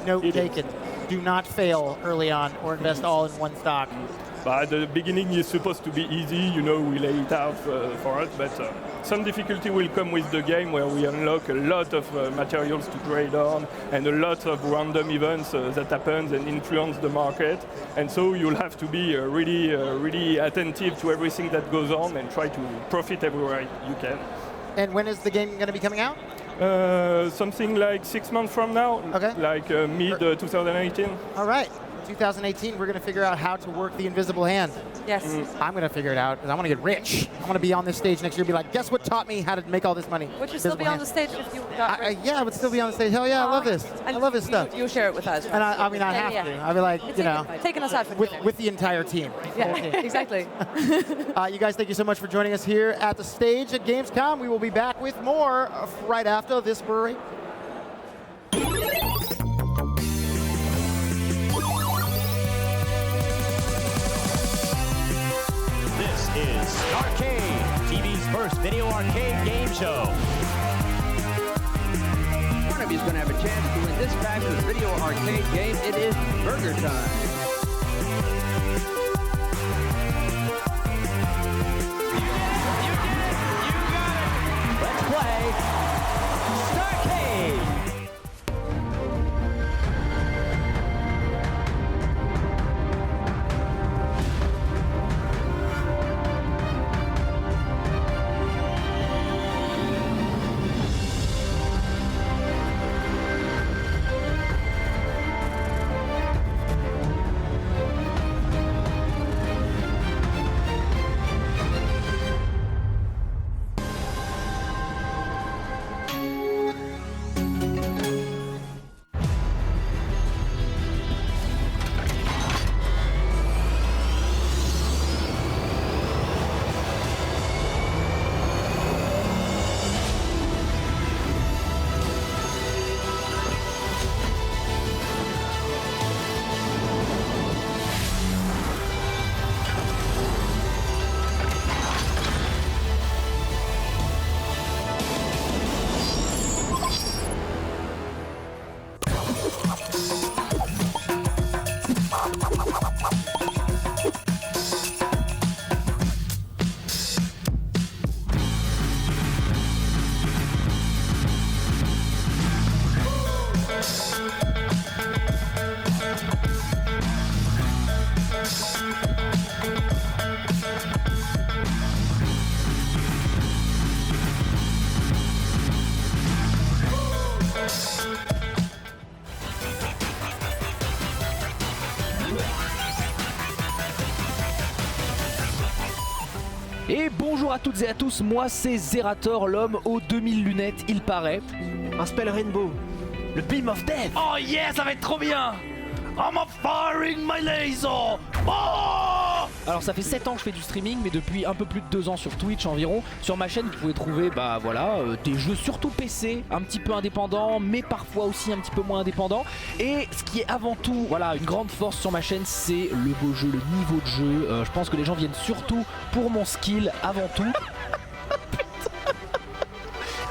Note taken. Do not fail early on or invest all in one stock. But at the beginning, it's supposed to be easy. You know, we lay it out for us, but some difficulty will come with the game where we unlock a lot of materials to trade on and a lot of random events that happen and influence the market. And so you'll have to be really attentive to everything that goes on and try to profit everywhere you can. And when is the game going to be coming out? Something like 6 months from now, like mid-2018. All right. 2018, we're going to figure out how to work the invisible hand. Yes. I'm going to figure it out because I want to get rich. I want to be on this stage next year and be like, guess what taught me how to make all this money? Would you still be on the stage if you got rich? Yeah, I would still be on the stage. Hell yeah, I love this. I love this stuff. You'll share it with us. And I mean, I have to. I'll be like, you know. Taking us out for with the entire team. Yeah, exactly. You guys, thank you so much for joining us here at the stage at Gamescom. We will be back with more right after this brewery. This is Arcade, TV's first video arcade game show. One of you is going to have a chance to win this fabulous video arcade game. It is Burger Time. Let's play Starcade. Et bonjour à toutes et à tous, moi c'est Zerator, l'homme aux 2000 lunettes, il paraît. Un spell rainbow, le Beam of Death. Oh yeah, ça va être trop bien. I'm firing my laser. Oh! Alors ça fait 7 ans que je fais du streaming, mais depuis un peu plus de 2 ans sur Twitch environ. Sur ma chaîne vous pouvez trouver des jeux surtout PC, un petit peu indépendants, mais parfois aussi un petit peu moins indépendants. Et ce qui est avant tout une grande force sur ma chaîne, c'est le beau jeu, le niveau de jeu. Je pense que les gens viennent surtout pour mon skill avant tout.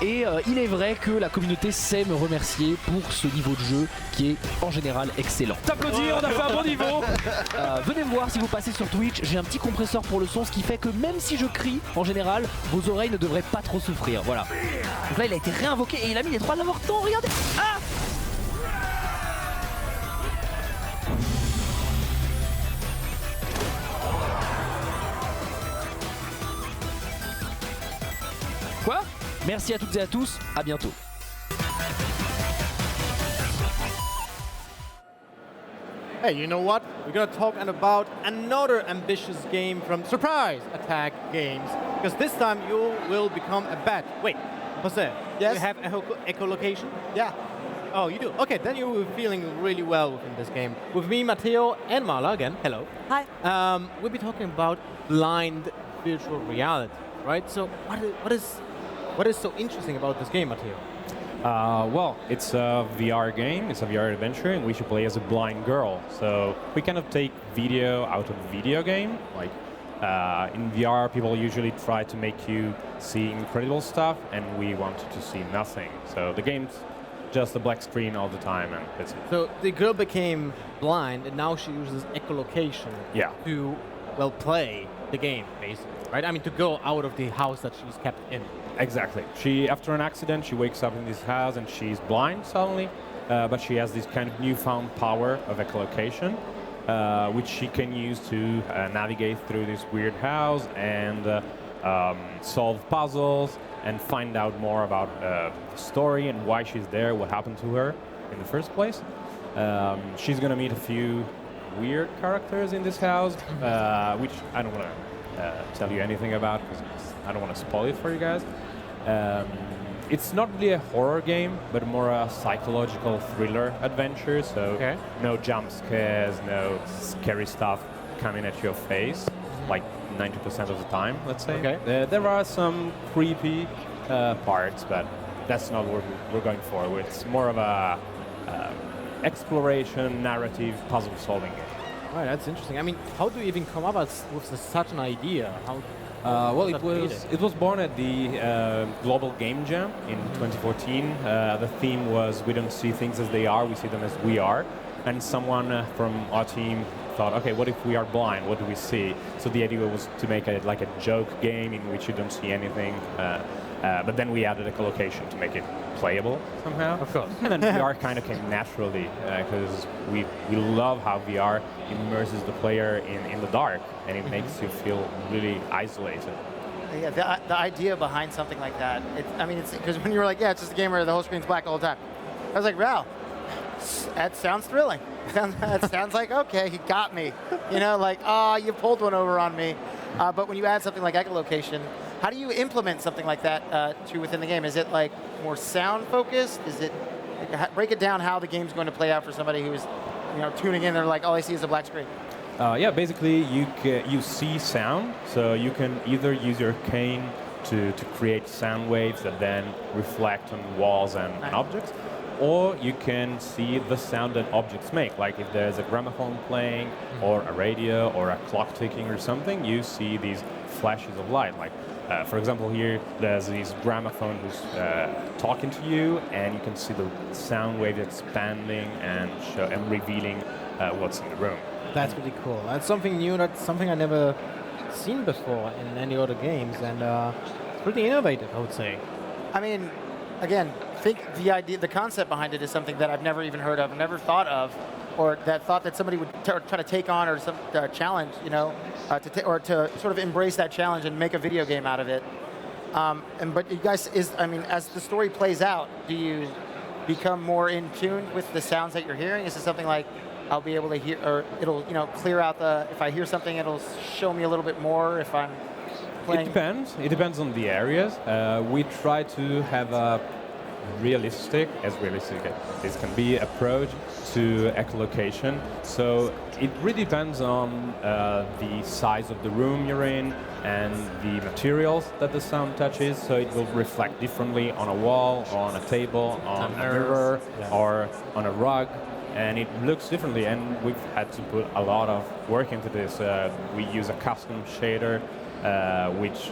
Et il est vrai que la communauté sait me remercier pour ce niveau de jeu qui est en général excellent. T'applaudis, on a fait un bon niveau. Venez me voir si vous passez sur Twitch, j'ai un petit compresseur pour le son, ce qui fait que même si je crie, en général, vos oreilles ne devraient pas trop souffrir. Voilà. Donc là il a été réinvoqué et il a mis les 3 avortants, regardez. Ah! Quoi? Merci à toutes et à tous, à bientôt. Hey, you know what? We're gonna talk about another ambitious game from Surprise Attack Games. Because this time you will become a bat. Wait, Jose, yes? you have echolocation? Yeah. Oh, you do? Okay, then you're feeling really well within this game. With me, Matteo, and Mala again. Hello. Hi. We'll be talking about blind virtual reality, right? So what is so interesting about this game, Matteo? Well, it's a VR game, it's a VR adventure in which you play as a blind girl. So we kind of take video out of a video game. Like in VR, people usually try to make you see incredible stuff, and we wanted to see nothing. So the game's just a black screen all the time, and that's it. So the girl became blind, and now she uses echolocation to well, play the game, basically, right? I mean, to go out of the house that she's kept in. Exactly. She, after an accident, she wakes up in this house and she's blind suddenly, but she has this kind of newfound power of echolocation, which she can use to navigate through this weird house and solve puzzles and find out more about the story and why she's there, what happened to her in the first place. She's going to meet a few weird characters in this house, which I don't want to tell you anything about because I don't want to spoil it for you guys. It's not really a horror game, but more a psychological thriller adventure, so no jump scares, no scary stuff coming at your face, like 90% of the time, let's say. There are some creepy parts, but that's not what we're going for. It's more of a exploration, narrative, puzzle-solving game. Right, that's interesting. I mean, how do you even come up with such an idea? How? Well, it was born at the Global Game Jam in 2014. The theme was "We don't see things as they are; we see them as we are." And someone from our team thought, "Okay, what if we are blind? What do we see?" So the idea was to make it like a joke game in which you don't see anything. But then we added echolocation to make it playable somehow. Of course. And then VR kind of came naturally because we love how VR immerses the player in the dark and it makes you feel really isolated. Yeah, the idea behind something like that, it's because when you were like, yeah, it's just a game where the whole screen's black the whole time. I was like, wow, that sounds thrilling. That sounds like, okay, he got me. You know, like, oh, you pulled one over on me. But when you add something like echolocation, how do you implement something like that to within the game? Is it like more sound focused? Is it break it down how the game's going to play out for somebody who's tuning in? They're like, all I see is a black screen. Yeah, basically you see sound, so you can either use your cane to create sound waves that then reflect on walls and objects, or you can see the sound that objects make. Like if there's a gramophone playing, or a radio, or a clock ticking or something, you see these flashes of light. Like, for example, here there's this gramophone who's talking to you, and you can see the sound wave expanding and revealing what's in the room. That's pretty cool. That's something new. That's something I never seen before in any other games, and it's pretty innovative, I would say. I mean, again, think the concept behind it is something that I've never even heard of, never thought of, or that somebody would try to take on or some challenge, or to sort of embrace that challenge and make a video game out of it. But you guys, as the story plays out, do you become more in tune with the sounds that you're hearing? Is it something like I'll be able to hear, or it'll clear out if I hear something, it'll show me a little bit more if I'm playing? It depends. It depends on the areas. We try to have a realistic as this can be approach to echolocation. So it really depends on the size of the room you're in and the materials that the sound touches. So it will reflect differently on a wall, or on a table, on a mirror, or on a rug. And it looks differently, and we've had to put a lot of work into this. We use a custom shader, which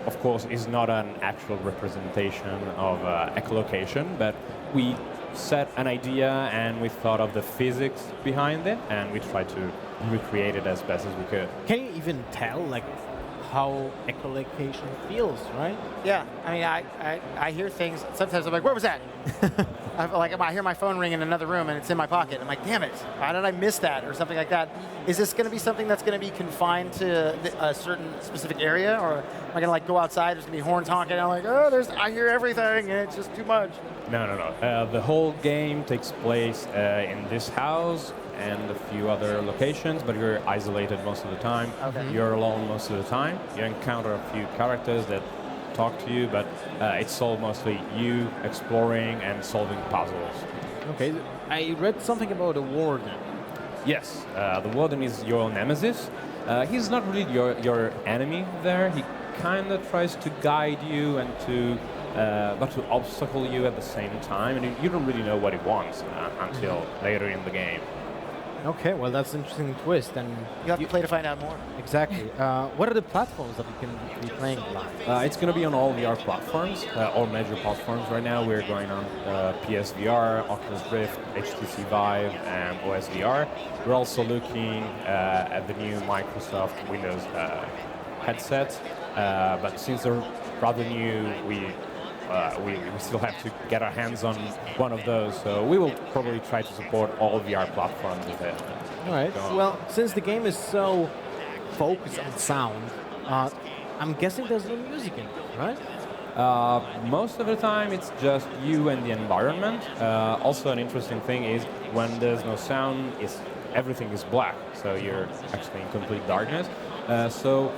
of course is not an actual representation of echolocation, but we set an idea and we thought of the physics behind it, and we tried to recreate it as best as we could. Can you even tell how echolocation feels, right? Yeah, I mean, I hear things. Sometimes I'm like, where was that? I hear my phone ring in another room and it's in my pocket. I'm like, damn it, how did I miss that, or something like that? Is this going to be something that's going to be confined to a certain specific area, or am I going to go outside? There's going to be horns honking. And I'm like, I hear everything, and it's just too much. No. The whole game takes place in this house and a few other locations, but you're isolated most of the time. Okay. You're alone most of the time. You encounter a few characters that talk to you, but it's all mostly you exploring and solving puzzles. Okay, I read something about a warden. Yes, the warden is your nemesis. He's not really your enemy there. He kind of tries to guide you and but to obstacle you at the same time, and you don't really know what he wants until later in the game. Okay, well that's an interesting twist, and you have to play to find out more. Exactly. What are the platforms that you can be playing live? It's going to be on all VR platforms, all major platforms. Right now we're going on PSVR, Oculus Rift, HTC Vive, and OS VR. We're also looking at the new Microsoft Windows headsets, but since they're rather new, we still have to get our hands on one of those, so we will probably try to support all VR platforms with it. All right. Well, since the game is so focused on sound, I'm guessing there's no music in it, right? Most of the time it's just you and the environment. Also an interesting thing is when there's no sound, everything is black, so you're actually in complete darkness. So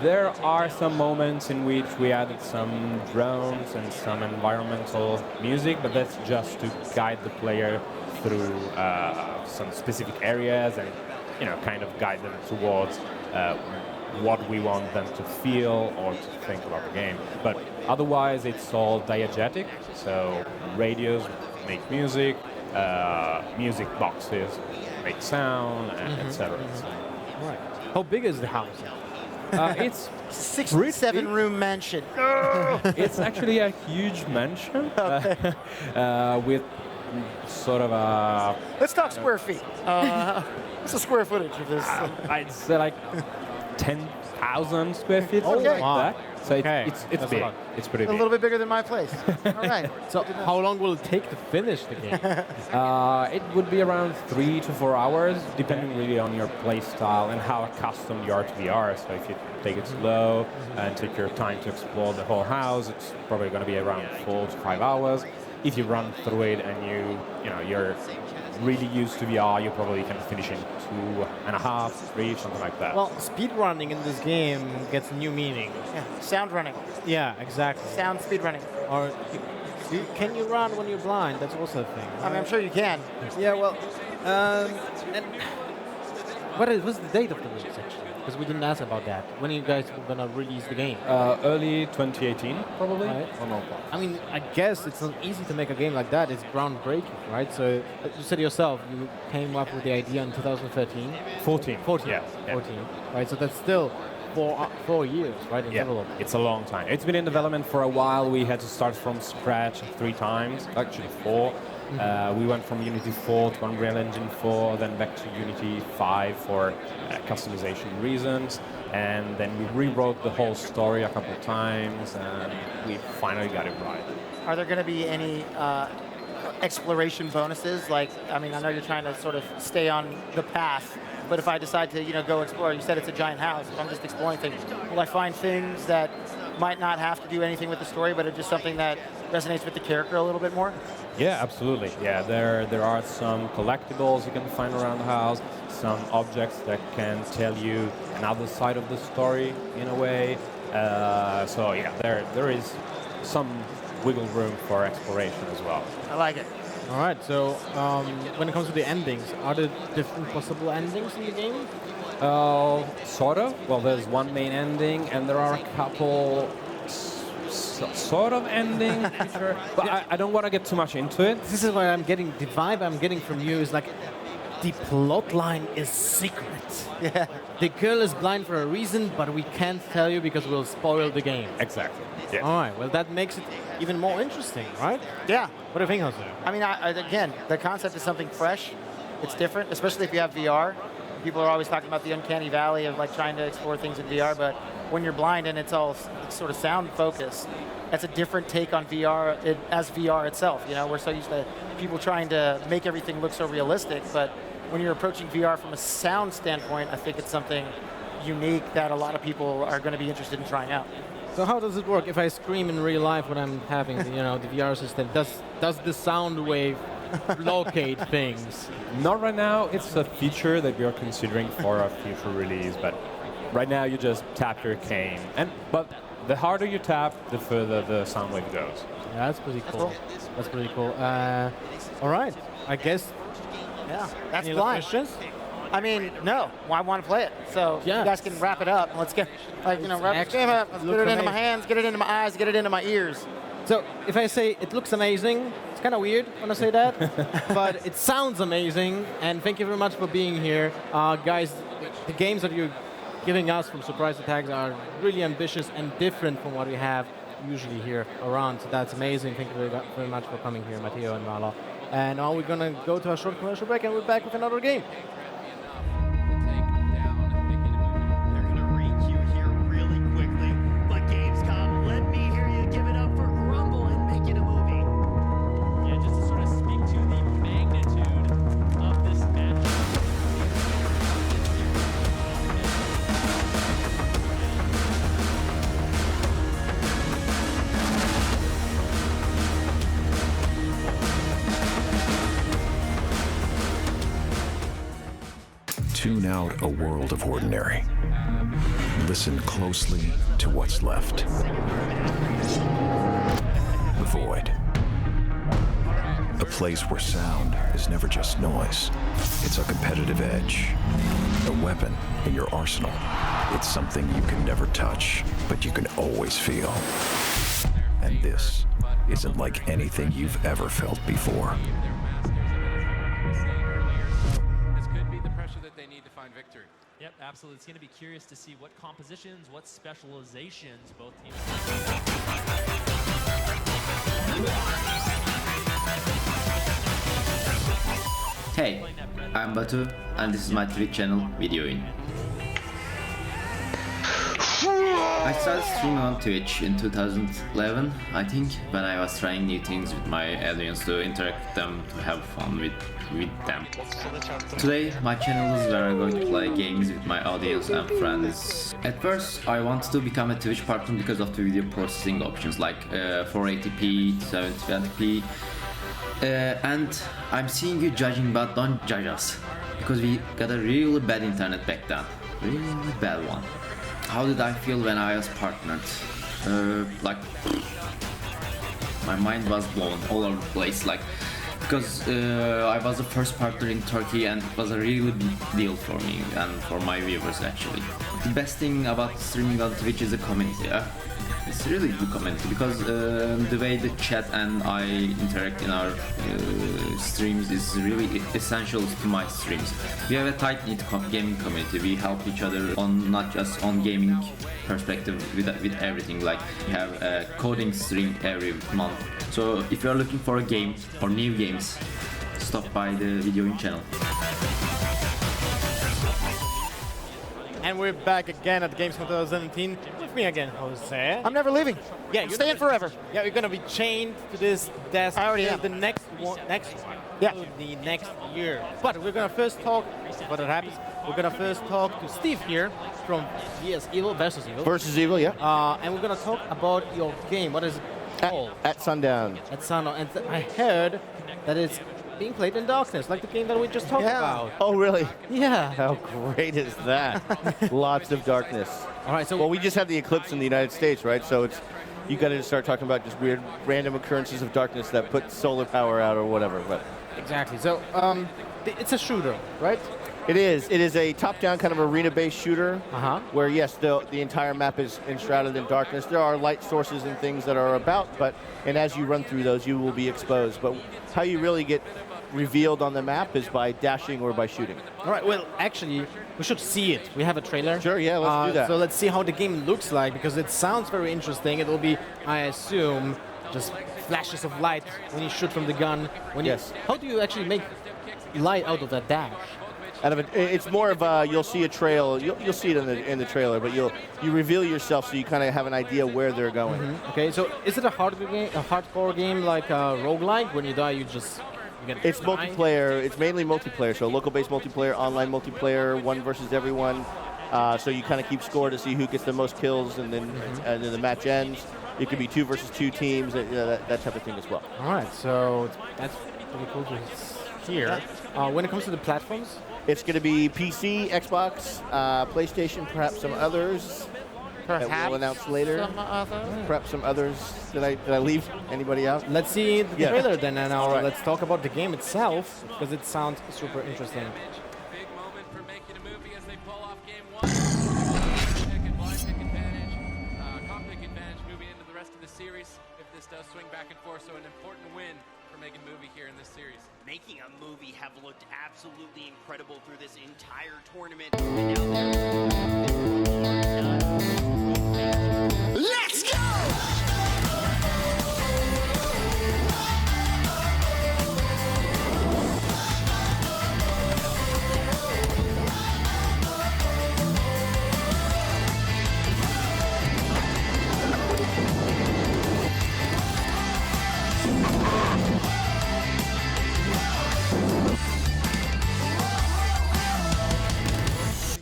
there are some moments in which we added some drones and some environmental music, but that's just to guide the player through some specific areas and, kind of guide them towards what we want them to feel or to think about the game. But otherwise, it's all diegetic, so radios make music, music boxes make sound, etc. Right. How big is the house? It's 7-room mansion. It's actually a huge mansion with sort of a... Let's talk square feet. What's the square footage of this? I'd say like 10,000 square feet, something like that. So it's big. It's pretty big. A little bit bigger than my place. All right. So how long will it take to finish the game? It would be around 3 to 4 hours, depending really on your play style and how accustomed you are to VR. So if you take it slow and take your time to explore the whole house, it's probably going to be around 4 to 5 hours. If you run through it and you're really used to VR, you probably can finish in 2.5, 3, something like that. Well, speed running in this game gets new meaning. Yeah, sound running. Yeah, exactly. Sound speed running. Or can you run when you're blind? That's also a thing. I mean, I'm sure you can. Yeah, well, and what's the date of the release actually? Because we didn't ask about that. When are you guys gonna release the game? Early 2018, probably. Right. I mean, I guess it's not easy to make a game like that. It's groundbreaking, right? So you said yourself, you came up with the idea in 2013. 14. 14. Yeah. 14. Right. So that's still 4 years, right? In development. It's a long time. It's been in development for a while. We had to start from scratch 3 times, actually 4. We went from Unity 4 to Unreal Engine 4, then back to Unity 5 for customization reasons, and then we rewrote the whole story a couple of times, and we finally got it right. Are there going to be any exploration bonuses? Like, I mean, I know you're trying to sort of stay on the path, but if I decide to, go explore, you said it's a giant house. If I'm just exploring things, will I find things that might not have to do anything with the story, but it's just something that resonates with the character a little bit more? Yeah, absolutely. Yeah, there are some collectibles you can find around the house, some objects that can tell you another side of the story in a way. So yeah, there is some wiggle room for exploration as well. I like it. All right. So when it comes to the endings, are there different possible endings in the game? Sort of. Well, there's one main ending, and there are a couple sort of ending, but I don't want to get too much into it. This is why I'm getting, the vibe I'm getting from you is like, the plot line is secret. Yeah. The girl is blind for a reason, but we can't tell you because we'll spoil the game. Exactly. Yeah. All right. Well, that makes it even more interesting, right? Yeah. What do you think, Jose? I mean, again, the concept is something fresh. It's different, especially if you have VR. People are always talking about the uncanny valley of like trying to explore things in VR, but when you're blind and it's sort of sound focused, that's a different take on VR as VR itself. We're so used to people trying to make everything look so realistic, but when you're approaching VR from a sound standpoint, I think it's something unique that a lot of people are going to be interested in trying out. So how does it work? If I scream in real life when I'm having the VR system, does the sound wave locate things? Not right now. It's a feature that we are considering for a future release, but right now you just tap your cane, but the harder you tap, the further the sound wave goes. Yeah, that's pretty cool. That's pretty cool. All right, I guess. Yeah, that's Any blind. questions? I mean, no. I want to play it. So you guys can wrap it up. Let's get, wrap this game up. Let's get it into my hands, get it into my eyes, get it into my ears. So if I say it looks amazing, it's kind of weird when I say that, but it sounds amazing. And thank you very much for being here, guys. The games that you're giving us from Surprise Attacks are really ambitious and different from what we have usually here around. So that's amazing. Thank you very much for coming here, Matteo and Marla. And now we're gonna go to a short commercial break, and we're back with another game. They're gonna re-queue here really quickly, but Gamescom, let me hear you give it up for Grumble and making a movie. Yeah, just to sort of speak to the magnitude of this match. 'Tune out a world of ordinary. Listen closely to what's left. The void. A place where sound is never just noise. It's a competitive edge. A weapon in your arsenal. It's something you can never touch, but you can always feel. And this isn't like anything you've ever felt before. Yep, absolutely. It's going to be curious to see what compositions, what specializations both teams. Hey, I'm Batu, and this is my Twitch channel, Videoing. I started streaming on Twitch in 2011, I think, when I was trying new things with my audience to interact with them, to have fun with them. Today, my channel is where I'm going to play games with my audience and friends. At first, I wanted to become a Twitch partner because of the video processing options like 480p, 720p, and I'm seeing you judging, but don't judge us, because we got a really bad internet back then, really bad one. How did I feel when I was partnered? Like, my mind was blown all over the place, like, because I was the first partner in Turkey, and it was a really big deal for me and for my viewers actually. The best thing about streaming on Twitch is the community. It's really good community, because the way the chat and I interact in our streams is really essential to my streams. We have a tight-knit gaming community. We help each other on not just on gaming perspective with everything. Like, we have a coding stream every month. So if you are looking for a game or new games, stop by the Videoing channel. And we're back again at Gamescom 2017 with me again, Jose. I'm never leaving. Yeah, you're staying forever. Yeah, you're gonna be chained to this desk. I already am. The next one. Yeah. The next year. But we're gonna first talk. What happens? We're gonna first talk to Steve here from Evil versus Evil. Versus Evil, yeah. And we're gonna talk about your game. What is it called? At Sundown. At Sundown. And I heard that it's being played in darkness, like the game that we just talked about. Oh, really? Yeah. How great is that? Lots of darkness. All right. So well, we just had the eclipse in the United States, right? So it's you got to start talking about just weird, random occurrences of darkness that put solar power out or whatever. But exactly. So it's a shooter, right? It is. It is a top-down kind of arena-based shooter, where yes, the entire map is enshrouded in darkness. There are light sources and things that are about, and as you run through those, you will be exposed. But how you really get revealed on the map is by dashing or by shooting. All right. Well, actually, we should see it. We have a trailer. Sure. Yeah. Let's do that. So let's see how the game looks like, because it sounds very interesting. It will be, I assume, just flashes of light when you shoot from the gun. Yes. How do you actually make light out of that dash? It's more of a, you'll see a trail. You'll see it in the trailer, but you reveal yourself so you kind of have an idea where they're going. Okay. So is it a hardcore game like a roguelike? When you die, you just It's multiplayer. It's mainly multiplayer. So local-based multiplayer, online multiplayer, one versus everyone. So you kind of keep score to see who gets the most kills, and then the match ends. It could be 2 versus 2 teams, that type of thing as well. All right. So that's pretty cool to hear. When it comes to the platforms, it's going to be PC, Xbox, PlayStation, perhaps some others. That we'll announce later. Perhaps some others. Did I leave anybody out? Let's see the trailer then, and let's talk about the game itself, because it sounds super interesting. Big moment for making a movie as they pull off game 1. Pick advantage, comp pick advantage moving into the rest of the series. If this does does swing back and forth, so an important win for making movie here in this series. Making a movie have looked absolutely incredible through this entire tournament. Let's go!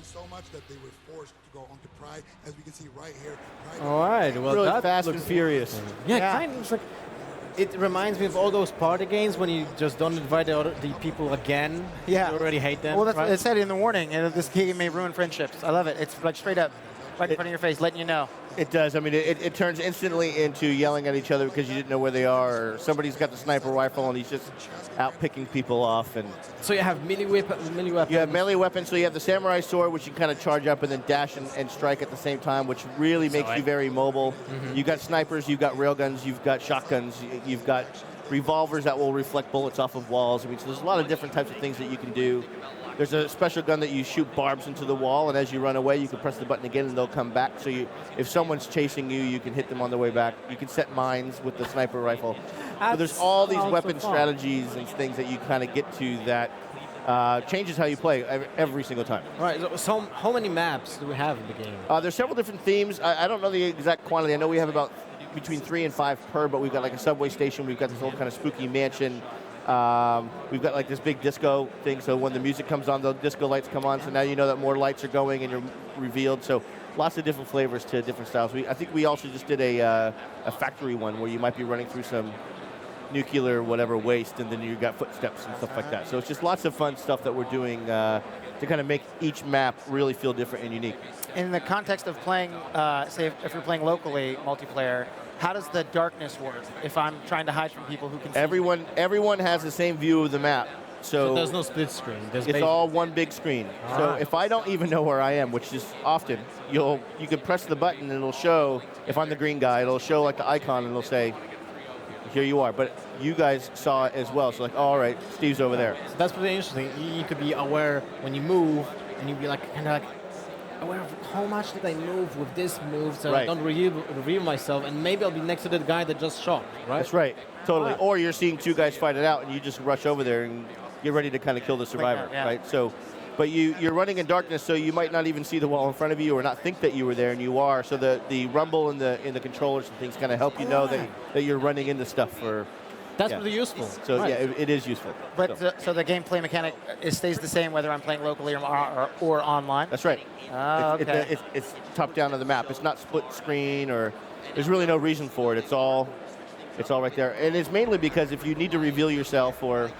So much that they were forced to go on to Pride, as we can see right here. Pride All right, well, really that fast looks and furious. Yeah, kind of. It's like, it reminds me of all those party games when you just don't invite the people again. Yeah. You already hate them. Well, that's right? what it said in the warning. And this game may ruin friendships. I love it. It's like straight up, right in front of your face, letting you know. It does. I mean, it turns instantly into yelling at each other because you didn't know where they are, or somebody's got the sniper rifle and he's just out picking people off. And so you have melee weapons. You have melee weapons, so you have the samurai sword, which you can kind of charge up and then dash and strike at the same time, which really makes you very mobile. You've got snipers, you've got railguns, you've got shotguns, you've got revolvers that will reflect bullets off of walls. I mean, so there's a lot of different types of things that you can do. There's a special gun that you shoot barbs into the wall, and as you run away, you can press the button again, and they'll come back. So if someone's chasing you, you can hit them on the way back. You can set mines with the sniper rifle. So there's all these weapon strategies and things that you kind of get to that changes how you play every single time. All right, so how many maps do we have in the game? There's several different themes. I don't know the exact quantity. I know we have about between 3 and 5 per, but we've got like a subway station. We've got this old kind of spooky mansion. We've got like this big disco thing, so when the music comes on, the disco lights come on, so now you know that more lights are going and you're revealed. So lots of different flavors to different styles. I think we also just did a factory one where you might be running through some nuclear whatever waste, and then you got footsteps and stuff like that. So it's just lots of fun stuff that we're doing to kind of make each map really feel different and unique. In the context of playing, say if you're playing locally multiplayer, how does the darkness work if I'm trying to hide from people who can see me? Everyone has the same view of the map. So there's no split screen. It's all one big screen. So if I don't even know where I am, which is often, you can press the button and it'll show, if I'm the green guy, it'll show like the icon and it'll say, here you are. But you guys saw it as well. So like, oh, all right, Steve's over there. So that's pretty interesting. You need to be aware when you move, and you be like kind of like aware of how much did I move with this move, so I don't reveal myself, and maybe I'll be next to the guy that just shot, right? That's right, totally. Or you're seeing two guys fight it out, and you just rush over there and get ready to kind of kill the survivor, right? So, but you're running in darkness, so you might not even see the wall in front of you, or not think that you were there, and you are. So the rumble in the controllers and things kind of help you know that you're running into stuff for. That's really useful. So yeah, it is useful. But so the gameplay mechanic stays the same whether I'm playing locally or online? That's right. Okay. It's top down of the map. It's not split screen, or there's really no reason for it. It's all right there. And it's mainly because if you need to reveal yourself, or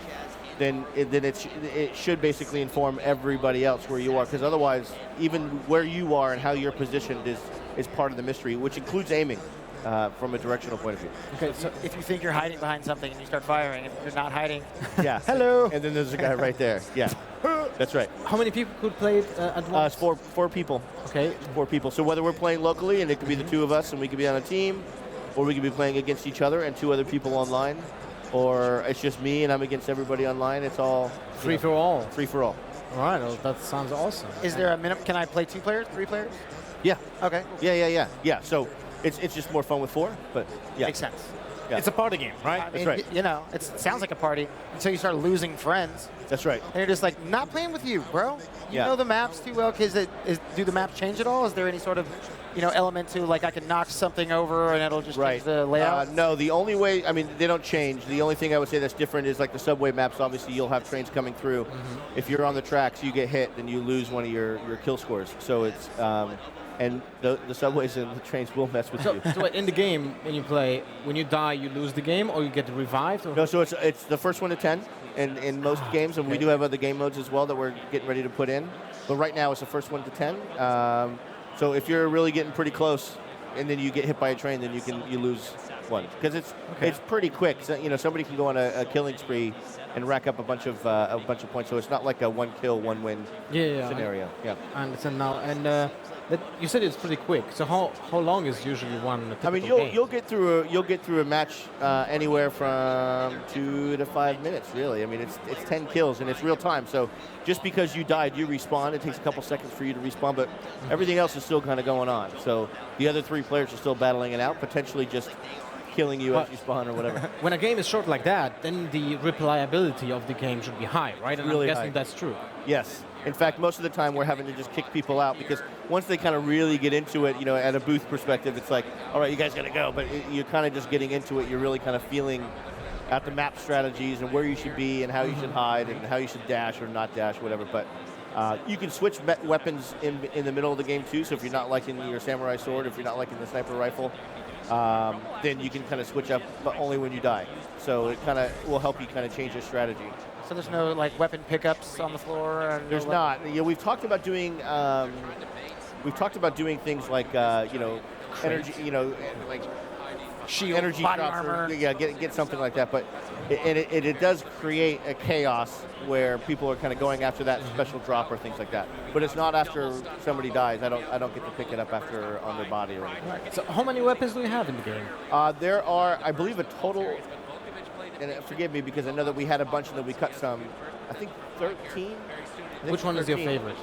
then it should basically inform everybody else where you are, because otherwise, even where you are and how you're positioned is part of the mystery, which includes aiming. From a directional point of view. Okay, so if you think you're hiding behind something and you start firing, and you're not hiding. Yeah. Hello. And then there's a guy right there. Yeah. That's right. How many people could play it at once? Four people. Okay. 4 people. So whether we're playing locally, and it could be the two of us, and we could be on a team, or we could be playing against each other and 2 other people online, or it's just me and I'm against everybody online. It's all free for all. Free for all. All right. Well, that sounds awesome. Is there a minimum? Can I play 2 players, 3 players? Yeah. Okay. Yeah. So. It's just more fun with 4, but yeah. Makes sense. Yeah. It's a party game, right? I mean, That's right. You know, it sounds like a party until you start losing friends. That's right. And you're just like, not playing with you, bro. You know the maps too well. Do the maps change at all? Is there any sort of, element to, like, I can knock something over and it'll just change the layout? No, the only way, they don't change. The only thing I would say that's different is like the subway maps. Obviously, you'll have trains coming through. If you're on the tracks, you get hit, then you lose one of your kill scores. So it's, and the subways and the trains will mess with you. So in the game, when you die, you lose the game, or you get revived? Or? No, so it's the first one to 10 in most games, and we do have other game modes as well that we're getting ready to put in. But right now, it's the first one to 10. So if you're really getting pretty close, and then you get hit by a train, then you lose one, because it's pretty quick. So, somebody can go on a killing spree and rack up a bunch of points. So it's not like a one kill, one win scenario. I understand now. And you said it's pretty quick. So how long is usually one? I mean, you'll get through a match anywhere from 2 to 5 minutes, really. I mean, it's 10 kills and it's real time. So just because you died, you respawn. It takes a couple seconds for you to respawn, but everything else is still kind of going on. So the other 3 players are still battling it out, potentially just killing you as you spawn or whatever. When a game is short like that, then the replayability of the game should be high, right? And really I'm guessing high. That's true. Yes. In fact, most of the time we're having to just kick people out because once they kind of really get into it, at a booth perspective, it's like, all right, you guys got to go. But you're kind of just getting into it. You're really kind of feeling out the map strategies and where you should be and how you should hide and how you should dash or not dash, whatever. But you can switch weapons in the middle of the game too. So if you're not liking your samurai sword, if you're not liking the sniper rifle, then you can kind of switch up, but only when you die. So it kind of will help you kind of change your strategy. So there's no like weapon pickups on the floor. There's not. We've talked about doing. Things like energy. Like shield, energy body drops armor. Get something like that. But it does create a chaos where people are kind of going after that special drop or things like that. But it's not after somebody dies. I don't get to pick it up after on their body or anything. Right. So how many weapons do we have in the game? There are, I believe, a total. And forgive me because I know that we had a bunch and then we cut some. I think 13. Which one is your favorite?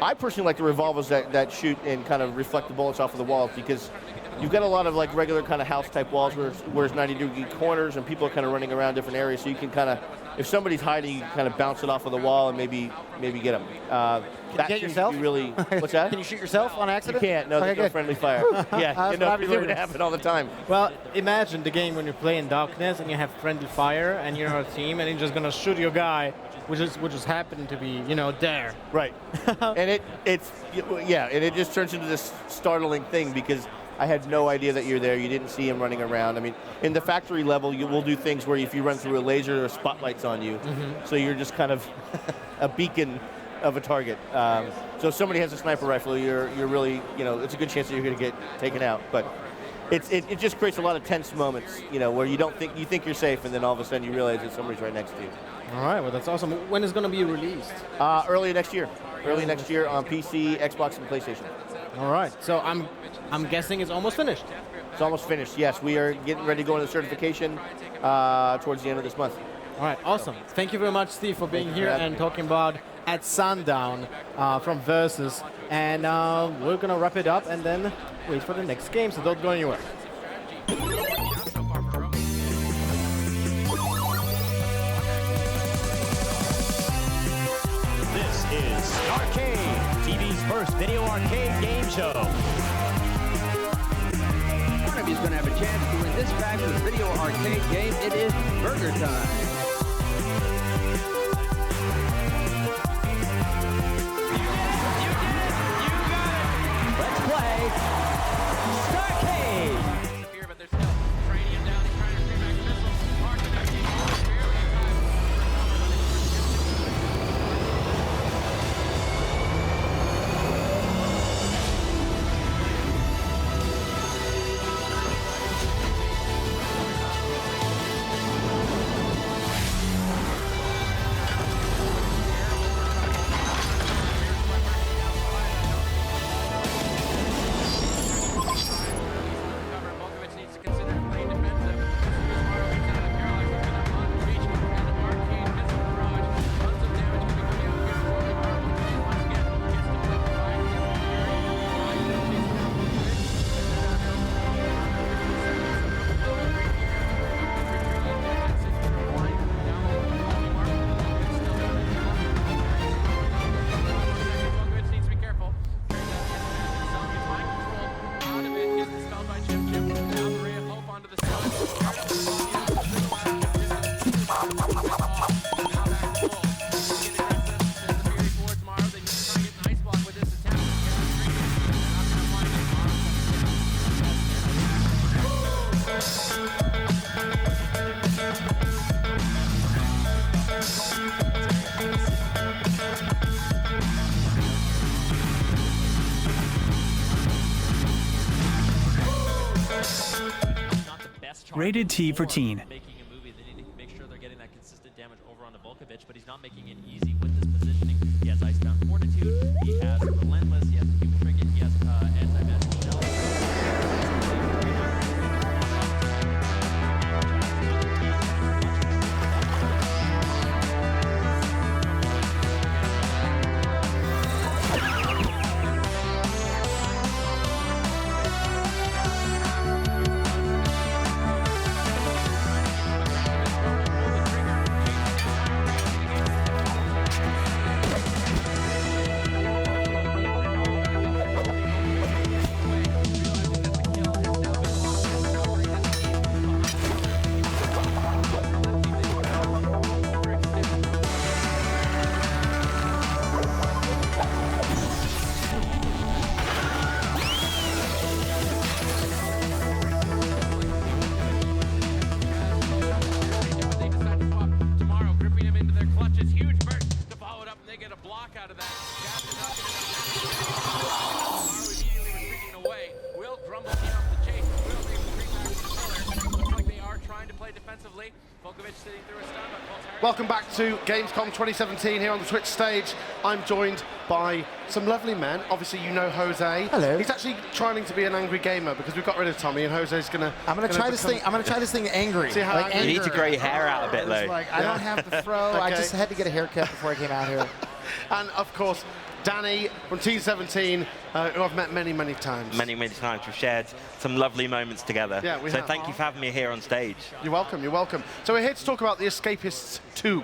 I personally like the revolvers that shoot and kind of reflect the bullets off of the walls because you've got a lot of like regular kind of house type walls where it's 90-degree corners and people are kind of running around different areas. So you can kind of, if somebody's hiding, you can kind of bounce it off of the wall and maybe get them. Can you get yourself? Really, what's that? Can you shoot yourself on accident? You can't. No, there's no friendly fire. Yeah, it would happen all the time. Well, imagine the game when you play in darkness and you have friendly fire and you're a team and you're just gonna shoot your guy, which is happened to be there. Right. And it just turns into this startling thing because I had no idea that you're there. You didn't see him running around. I mean, in the factory level, you will do things where if you run through a laser, there are spotlights on you. So you're just kind of a beacon of a target. So if somebody has a sniper rifle, you're really, it's a good chance that you're going to get taken out. But it just creates a lot of tense moments, where you think you're safe, and then all of a sudden you realize that somebody's right next to you. All right, well that's awesome. When is it going to be released? Early next year. Early next year on PC, Xbox, and PlayStation. All right, so I'm guessing it's almost finished. It's almost finished. Yes, we are getting ready to go into certification towards the end of this month. All right, awesome. Thank you very much, Steve, for being here and talking about At Sundown from Versus. And we're going to wrap it up and then wait for the next game, so don't go anywhere. This is Arcade, TV's first video arcade game show. One of you is going to have a chance to win this fabulous video arcade game. It is Burger Time. Let's play Starcade. Rated T for teen. Making a movie, they need to make sure they're getting that consistent damage Will Grumble in off the chase? Will they bring back the pillar? Looks like they are trying to play defensively. Volkovich sitting through a stun, but Voltaire. Welcome back to Gamescom 2017 here on the Twitch stage. I'm joined by some lovely men. Obviously, you know Jose. Hello. He's actually trying to be an angry gamer because we've got rid of Tommy, and Jose's gonna. I'm gonna try this thing. I'm gonna try this thing angry. See how like angry. anger. You need to grow your hair out a bit, though. Like, I don't have the fro. I Okay. just had to get a haircut before I came out here. And of course, Danny from Team 17, who I've met many, many times. Many times. We've shared some lovely moments together. Yeah, we so have. thank you for having me here on stage. You're welcome. You're welcome. So we're here to talk about the Escapists 2.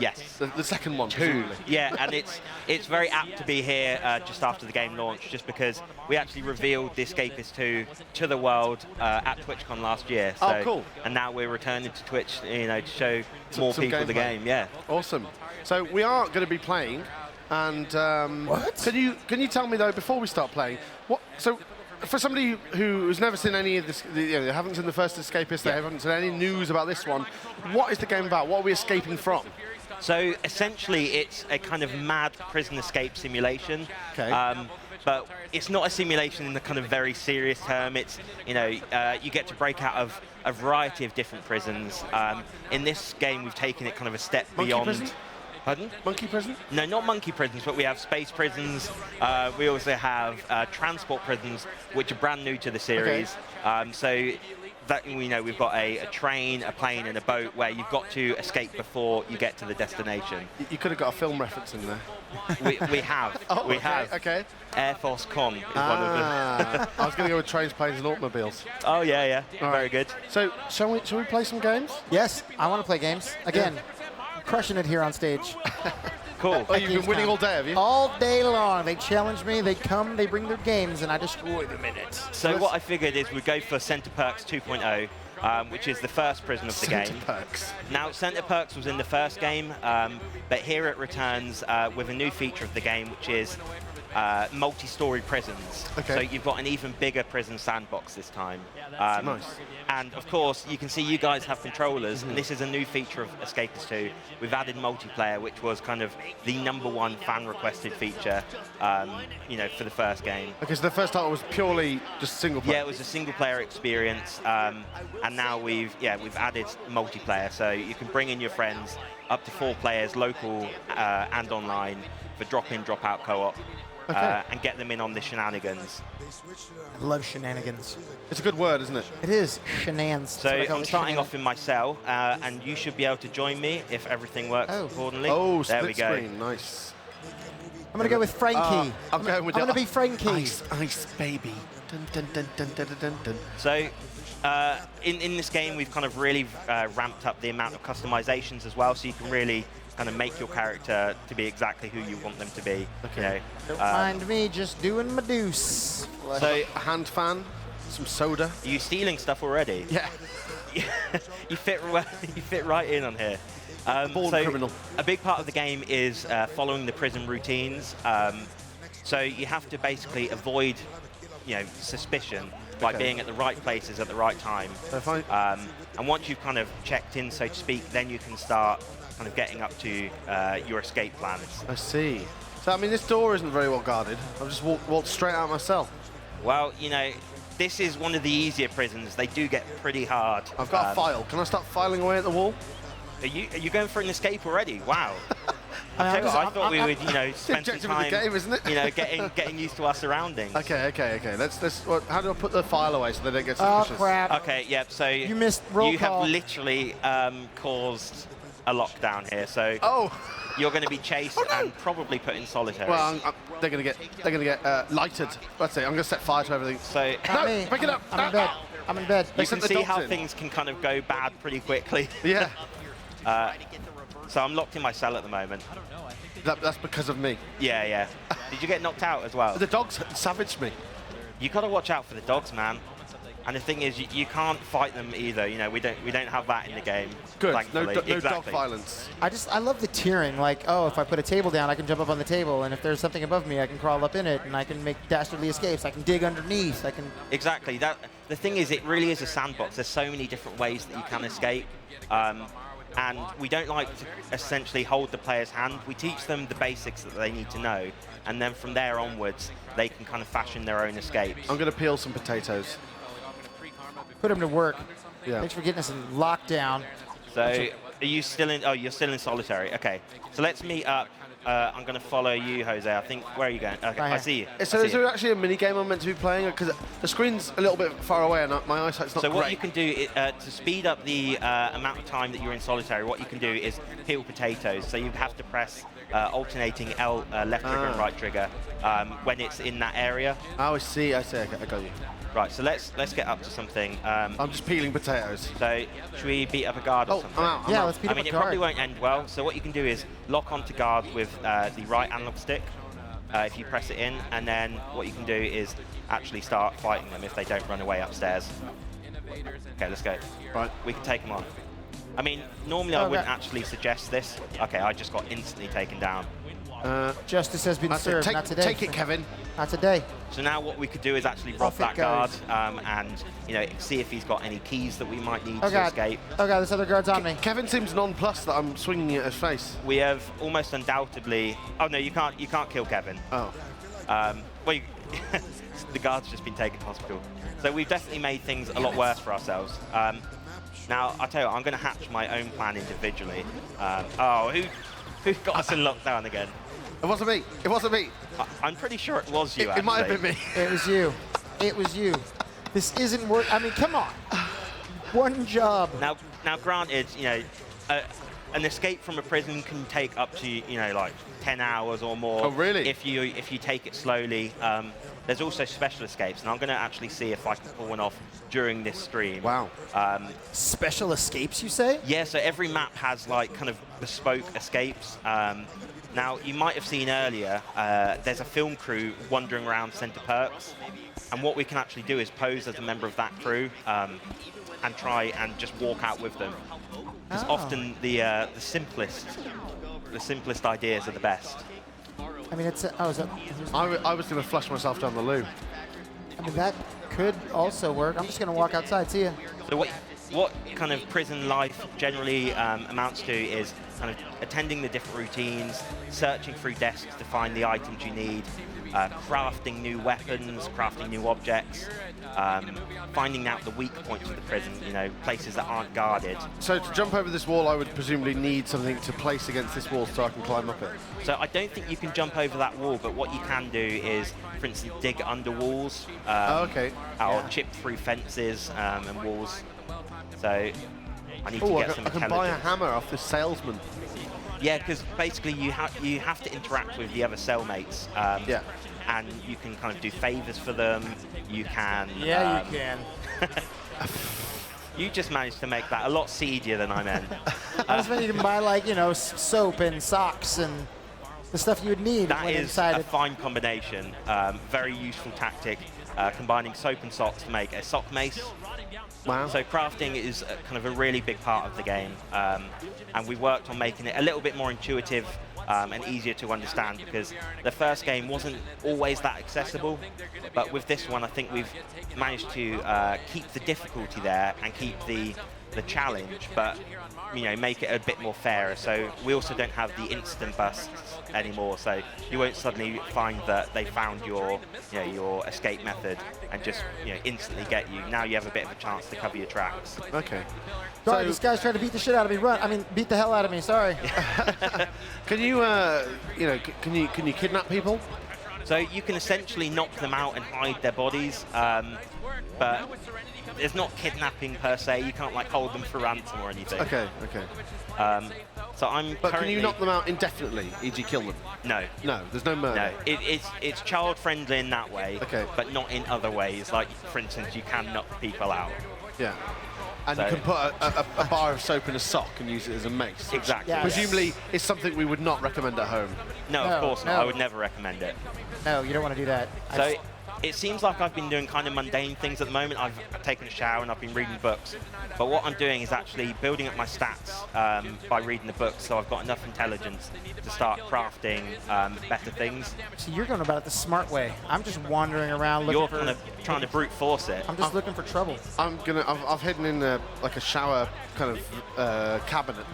Yes. The second one. 2. presumably. Yeah, and it's very apt to be here just after the game launched, just because we actually revealed the Escapists 2 to the world at TwitchCon last year. So, Oh, cool. And now we're returning to Twitch, to show more Some people the gameplay. game. Yeah. Awesome. So we are going to be playing, and what? Can you tell me though before we start playing what? So for somebody who's never seen any of this, they haven't seen the first Escapist, they haven't seen any news about this one. What is the game about? What are we escaping from? So essentially, it's a kind of mad prison escape simulation. Okay. But it's not a simulation in the kind of very serious term. It's, you get to break out of a variety of different prisons. In this game, we've taken it kind of a step beyond. Prison? Pardon? Monkey prison? No, not monkey prisons, but we have space prisons. We also have transport prisons, which are brand new to the series. So that we've got a train, a plane, and a boat where you've got to escape before you get to the destination. You could have got a film reference in there. We have. Oh, we okay, have. okay. Air Force Con is one of them. I was going to go with trains, planes, and automobiles. Oh yeah. All Very right. good. So shall we play some games? Yes, I want to play games again. Crushing it here on stage. Cool. Oh, you've been winning all day, have you? All day long. They challenge me, they come, they bring their games, and I destroy them in it. So what I figured is we'd go for Center Perks 2.0, which is the first prison of the game. Center Perks. Now, Center Perks was in the first game, but here it returns with a new feature of the game, which is multi-story prisons. Okay. So you've got an even bigger prison sandbox this time. Nice. And of course, you can see you guys have controllers, and this is a new feature of Escapists 2. We've added multiplayer, which was kind of the #1 fan-requested feature, for the first game. Okay, so the first title was purely just single player. Yeah, it was a single-player experience, and now we've added multiplayer, so you can bring in your friends, up to 4 players, local and online, for drop-in, drop-out co-op. Okay. And get them in on the shenanigans. I love shenanigans. It's a good word, isn't it? It is. Shenanigans. So I'm starting off in my cell, and you should be able to join me if everything works accordingly. Oh, there split we go. screen, nice. I'm going to go with Frankie. I'm going with I'm going to be Frankie. Ice baby. Dun, dun, dun, dun, dun, dun, dun. So in this game, we've kind of really ramped up the amount of customizations as well, so you can really kind of make your character to be exactly who you want them to be. Okay. Don't mind me just doing my deuce. So a hand fan, some soda. Are you stealing stuff already? Yeah. You fit right in on here. Born criminal. A big part of the game is following the prison routines. So you have to basically avoid, suspicion by being at the right places at the right time. And once you've kind of checked in, so to speak, then you can start kind of getting up to your escape plans. I see. So, I mean, this door isn't very well guarded. I've just walked straight out myself. Well, this is one of the easier prisons. They do get pretty hard. I've got a file. Can I start filing away at the wall? Are you going for an escape already? Wow. I thought we would, spend some time, game, isn't it? getting used to our surroundings. Okay. How do I put the file away so they don't get suspicious? Oh, crap. Okay, yep. So you missed roll You call. have literally caused a lockdown here. So you're going to be chased and probably put in solitary. Well, they're going to get lighted. That's it. I'm going to set fire to everything. So no, pick it up. I'm in bed. I'm in bed. You can see how things can kind of go bad pretty quickly. Yeah. So I'm locked in my cell at the moment. That's because of me. Yeah. Did you get knocked out as well? The dogs savaged me. You got to watch out for the dogs, man. And the thing is, you can't fight them either. We don't have that in the game. Good. Thankfully. No dog violence. I love the tiering. Like, if I put a table down, I can jump up on the table, and if there's something above me, I can crawl up in it, and I can make dastardly escapes. I can dig underneath. I can. Exactly. The thing is, it really is a sandbox. There's so many different ways that you can escape. And we don't like to essentially hold the player's hand. We teach them the basics that they need to know, and then from there onwards, they can kind of fashion their own escapes. I'm going to peel some potatoes. Put them to work. Yeah. Thanks for getting us in lockdown. So, are you still in? Oh, you're still in solitary. Okay. So let's meet up. I'm going to follow you, Jose. I think. Where are you going? Okay, I see you. So is there actually a mini game I'm meant to be playing? Because the screen's a little bit far away and my eyesight's not so great. what you can do to speed up the amount of time that you're in solitary, what you can do is peel potatoes. So you have to press alternating left trigger and right trigger when it's in that area. Oh, I see. Okay, I got you. Right, so let's get up to something. I'm just peeling potatoes. So should we beat up a guard or something? I'm out. Let's beat up a it guard. probably won't end well. So what you can do is lock onto guard with the right analog stick if you press it in, and then what you can do is actually start fighting them if they don't run away upstairs. Okay, let's go. Right. We can take them on. I mean, normally I wouldn't actually suggest this. Okay, I just got instantly taken down. Justice has been served. Not today. Take it, Kevin. Not today. So now what we could do is actually rob that guard and see if he's got any keys that we might need to escape. Oh god, this other guard's on me. Kevin seems nonplussed that I'm swinging it at his face. We have almost undoubtedly. Oh no, you can't kill Kevin. Oh. Well, the guard's just been taken to hospital. So we've definitely made things a lot worse for ourselves. Now I'll tell you what, I'm going to hatch my own plan individually. Who got us in lockdown again? It wasn't me. It wasn't me. I'm pretty sure it was you. It might have been me. It was you. It was you. This isn't work. I mean, come on. One job. Now, granted, an escape from a prison can take up to like 10 hours or more. Oh, really? If you take it slowly. There's also special escapes, and I'm going to actually see if I can pull one off during this stream. Wow. Special escapes, you say? Yeah. So every map has like kind of bespoke escapes. Now, you might have seen earlier, there's a film crew wandering around Center Perks, and what we can actually do is pose as a member of that crew and try and just walk out with them. Because often the simplest ideas are the best. I mean, it's is that? I was going to flush myself down the loo. I mean, that could also work. I'm just going to walk outside. See ya. So what kind of prison life generally amounts to is kind of attending the different routines, searching through desks to find the items you need, crafting new weapons, crafting new objects, finding out the weak points of the prison, places that aren't guarded. So to jump over this wall, I would presumably need something to place against this wall so I can climb up it. So I don't think you can jump over that wall, but what you can do is, for instance, dig under walls. Or chip through fences and walls. So I need to get some intelligence. I can buy a hammer off this salesman. Yeah, because basically you have to interact with the other cellmates. And you can kind of do favors for them. You can. Yeah, you can. You just managed to make that a lot seedier than I meant. I was meant you can buy soap and socks and the stuff you would need. That is a fine combination. Very useful tactic. Combining soap and socks to make a sock mace. Wow. So crafting is kind of a really big part of the game, and we worked on making it a little bit more intuitive and easier to understand, because the first game wasn't always that accessible, but with this one I think we've managed to keep the difficulty there and keep the challenge, but make it a bit more fairer. So we also don't have the instant busts anymore, so you won't suddenly find that they found your escape method and just instantly get you. Now you have a bit of a chance to cover your tracks. Okay. Sorry, this guy's trying to beat the shit out of me. Beat the hell out of me. Sorry. Can you can you kidnap people? So you can essentially knock them out and hide their bodies, but there's not kidnapping per se. You can't hold them for ransom or anything. Okay. So I'm. But can you knock them out indefinitely, e.g. kill them? No. No, there's no murder. No, it's child friendly in that way. Okay. But not in other ways. Like for instance, you can knock people out. Yeah. And you can put a bar of soap in a sock and use it as a mace. Exactly. Yes. Presumably, it's something we would not recommend at home. No, of course not. I would never recommend it. No, you don't want to do that. So it seems like I've been doing kind of mundane things at the moment. I've taken a shower and I've been reading books. But what I'm doing is actually building up my stats by reading the books, so I've got enough intelligence to start crafting better things. So you're going about it the smart way. I'm just wandering around looking for... You're kind of trying to brute force it. I'm just looking for trouble. I've hidden in like a shower kind of cabinet.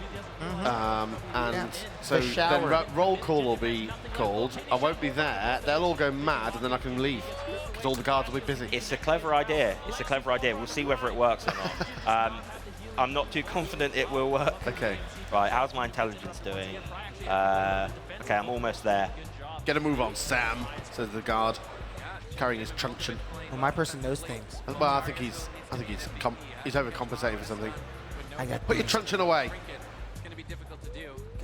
And so The shower. then roll call will be called. I won't be there. They'll all go mad, and then I can leave because all the guards will be busy. It's a clever idea. It's a clever idea. We'll see whether it works or not. I'm not too confident it will work. Okay. Right. How's my intelligence doing? Okay, I'm almost there. Get a move on, Sam, says the guard, carrying his truncheon. Well, my person knows things. Well, I think he's overcompensating for something. Put your truncheon away.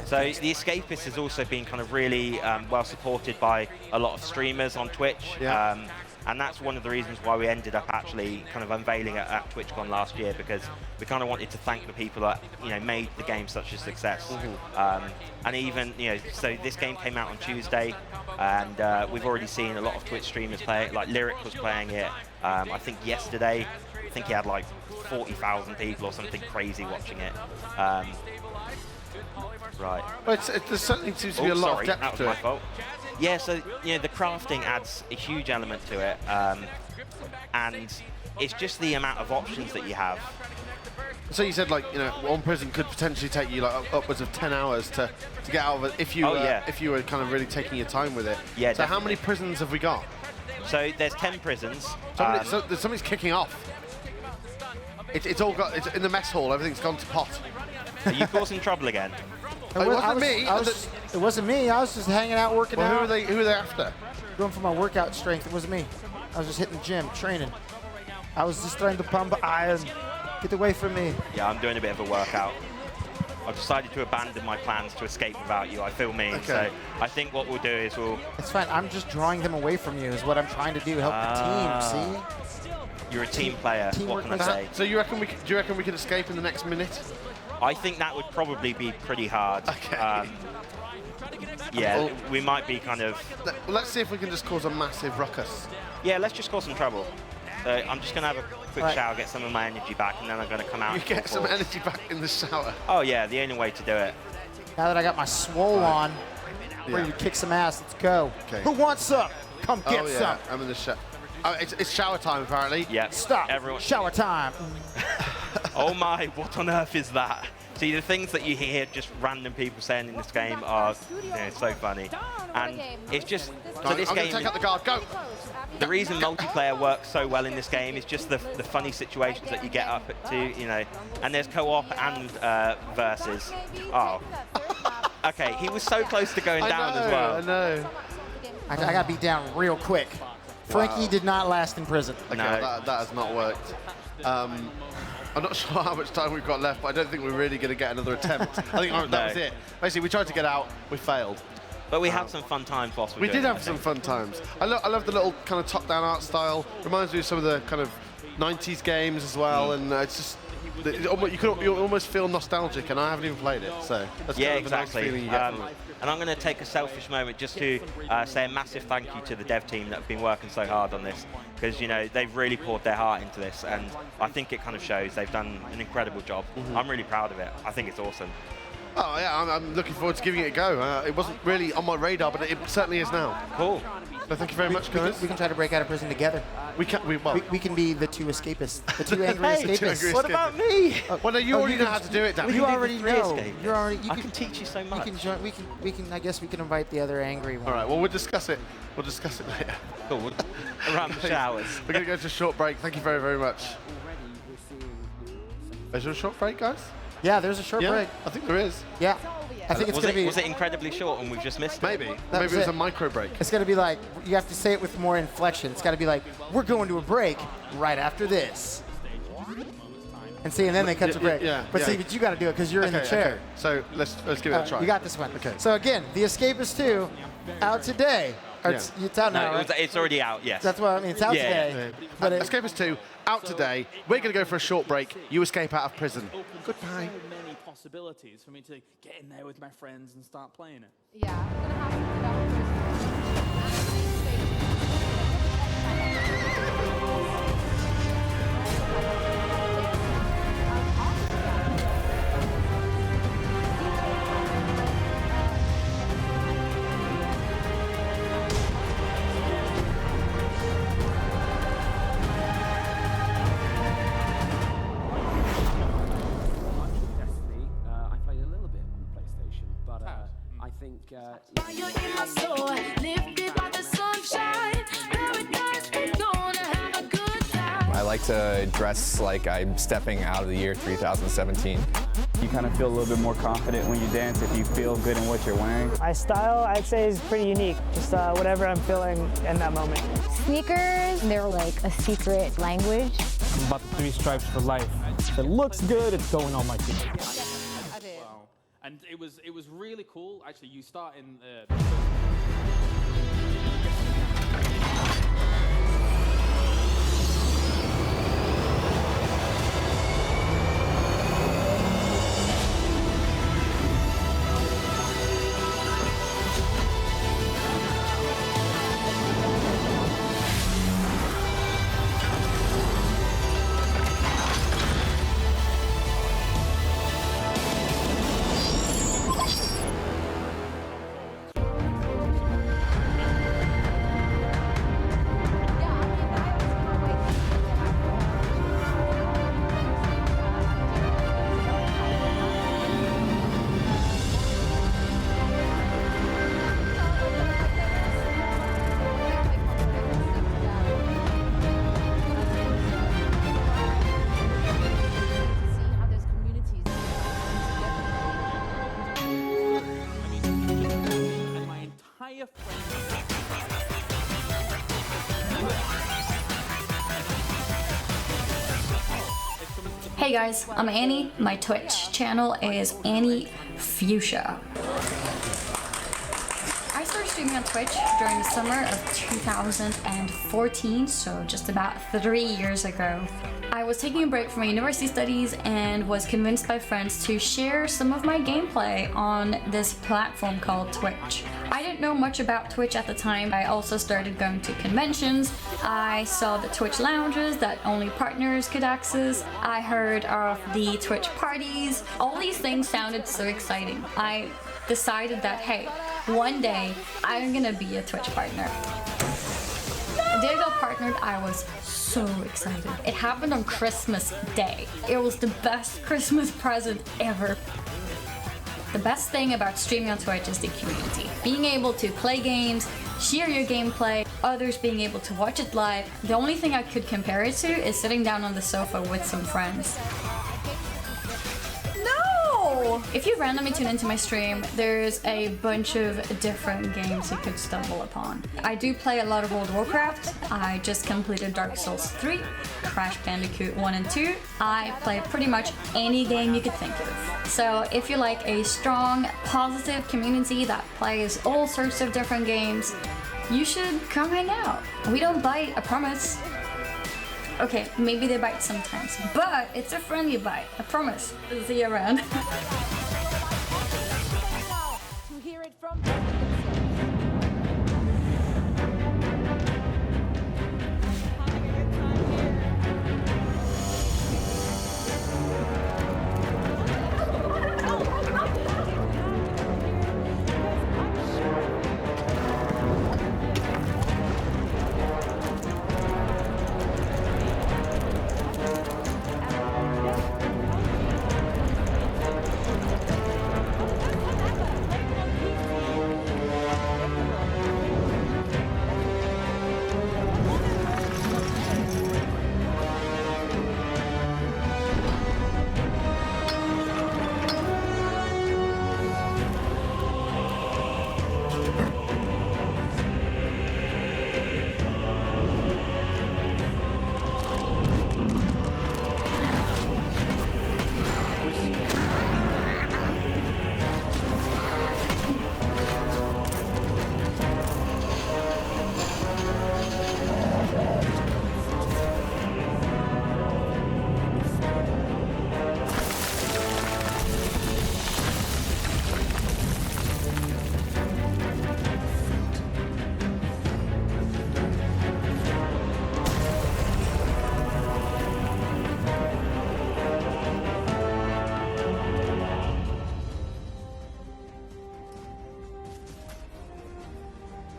So the Escapist has also been kind of really well supported by a lot of streamers on Twitch. Yeah. And that's one of the reasons why we ended up actually kind of unveiling it at TwitchCon last year, because we kind of wanted to thank the people that made the game such a success. And even so this game came out on Tuesday, and we've already seen a lot of Twitch streamers play it. Like Lyric was playing it. I think yesterday, I think he had like 40,000 people or something crazy watching it. Right. Well, there certainly seems to be a lot of depth that was to my it. fault. Yeah, so the crafting adds a huge element to it, and it's just the amount of options that you have. So you said, like, one prison could potentially take you like upwards of 10 hours to get out of it if you if you were kind of really taking your time with it. Yeah. So how many prisons have we got? So there's 10 prisons. So somebody's kicking off. It's all got. It's in the mess hall. Everything's gone to pot. Are you causing trouble again? It wasn't me. It wasn't me. I was just hanging out, working out. Who are they after? Going for my workout strength. It wasn't me. I was just hitting the gym, training. I was just trying to pump iron. Get away from me. Yeah, I'm doing a bit of a workout. I've decided to abandon my plans to escape without you. I feel mean. Okay. So I think what we'll do is we'll... It's fine. I'm just drawing them away from you is what I'm trying to do. Help the team, see? You're a team player. What can I say? So do you reckon we could escape in the next minute? I think that would probably be pretty hard. Okay. Yeah, we might be kind of... Well, let's see if we can just cause a massive ruckus. Yeah, let's just cause some trouble. So I'm just going to have a quick shower, get some of my energy back, and then I'm going to come out. You get some energy back in the shower? Oh, yeah, the only way to do it. Now that I got my swole on, ready to kick some ass, let's go. Okay. Who wants some? Come get some. I'm in the shower. Oh, it's shower time, apparently. Yeah. Stop. Everyone. Shower time. Oh my, what on earth is that? See, the things that you hear just random people saying in this game are so funny. And it's just, so this I'm game... going to take out the guard, go! The reason multiplayer works so well in this game is just the funny situations that you get up to, and there's co-op and versus. Oh. Okay, he was so close to going down as well. I know. I got beat down real quick. Frankie did not last in prison. Okay, that has not worked. I'm not sure how much time we've got left, but I don't think we're really going to get another attempt. I think that was it. Basically, we tried to get out, we failed. But we had some fun times whilst we were doing it. We did have some fun times. I love the little kind of top-down art style. Reminds me of some of the kind of 90s games as well, and it's just... You almost feel nostalgic, and I haven't even played it, so that's kind of a nice feeling you get from it. And I'm going to take a selfish moment just to say a massive thank you to the dev team that have been working so hard on this, because they've really poured their heart into this, and I think it kind of shows. They've done an incredible job. I'm really proud of it. I think it's awesome. Oh yeah, I'm looking forward to giving it a go. It wasn't really on my radar, but it certainly is now. Cool. So thank you very much, guys. We can try to break out of prison together. We can be the two escapists, the two angry escapists. What about me? Well, no, you already know how to do it, Dan. You already know. I can teach you so much. You can join. We can. I guess we can invite the other angry one. All right. Well, we'll discuss it. We'll discuss it later. Cool. Around the showers. We're going to go to a short break. Thank you very, very much. Is there a short break, guys? Yeah, there's a short break. I think there is. Yeah. I think it's going to be... Was it incredibly short and we've just missed it? Maybe it was a micro break. It's going to be like, you have to say it with more inflection. It's got to be like, we're going to a break right after this. And see, and then they cut to break. But you got to do it because you're in the chair. Okay. So let's give it a try. You got this one. Okay. So again, The Escapist 2, out today. It's out now, right? It's already out, yes. That's what I mean. It's out today. But Escapist 2, out today. We're going to go for a short break. You escape out of prison. Goodbye. Many possibilities for me to get in there with my friends and start playing it. Yeah, I'm gonna have to get out of prison. like to dress like I'm stepping out of the year 3017. You kind of feel a little bit more confident when you dance if you feel good in what you're wearing. My style, I'd say, is pretty unique. Just whatever I'm feeling in that moment. Sneakers, they're like a secret language. I'm about the 3 stripes for life. If it looks good, it's going on my feet. Wow. And it was really cool. Actually, you start in Hey guys, I'm Annie. My Twitch channel is Annie Fuchsia. I started streaming on Twitch during the summer of 2014, so just about 3 years ago. I was taking a break from my university studies and was convinced by friends to share some of my gameplay on this platform called Twitch. I didn't know much about Twitch at the time. I also started going to conventions. I saw the Twitch lounges that only partners could access. I heard of the Twitch parties. All these things sounded so exciting. I decided that, hey, one day I'm gonna be a Twitch partner. The day I got partnered, I was so excited. It happened on Christmas Day. It was the best Christmas present ever. The best thing about streaming on Twitch is the community. Being able to play games, share your gameplay, others being able to watch it live. The only thing I could compare it to is sitting down on the sofa with some friends. No! If you randomly tune into my stream, there's a bunch of different games you could stumble upon. I do play a lot of World of Warcraft. I just completed Dark Souls 3, Crash Bandicoot 1 and 2. I play pretty much any game you could think of. So if you like a strong, positive community that plays all sorts of different games, you should come hang out. We don't bite, I promise. Okay, maybe they bite sometimes, but it's a friendly bite, I promise. See you around. To hear it from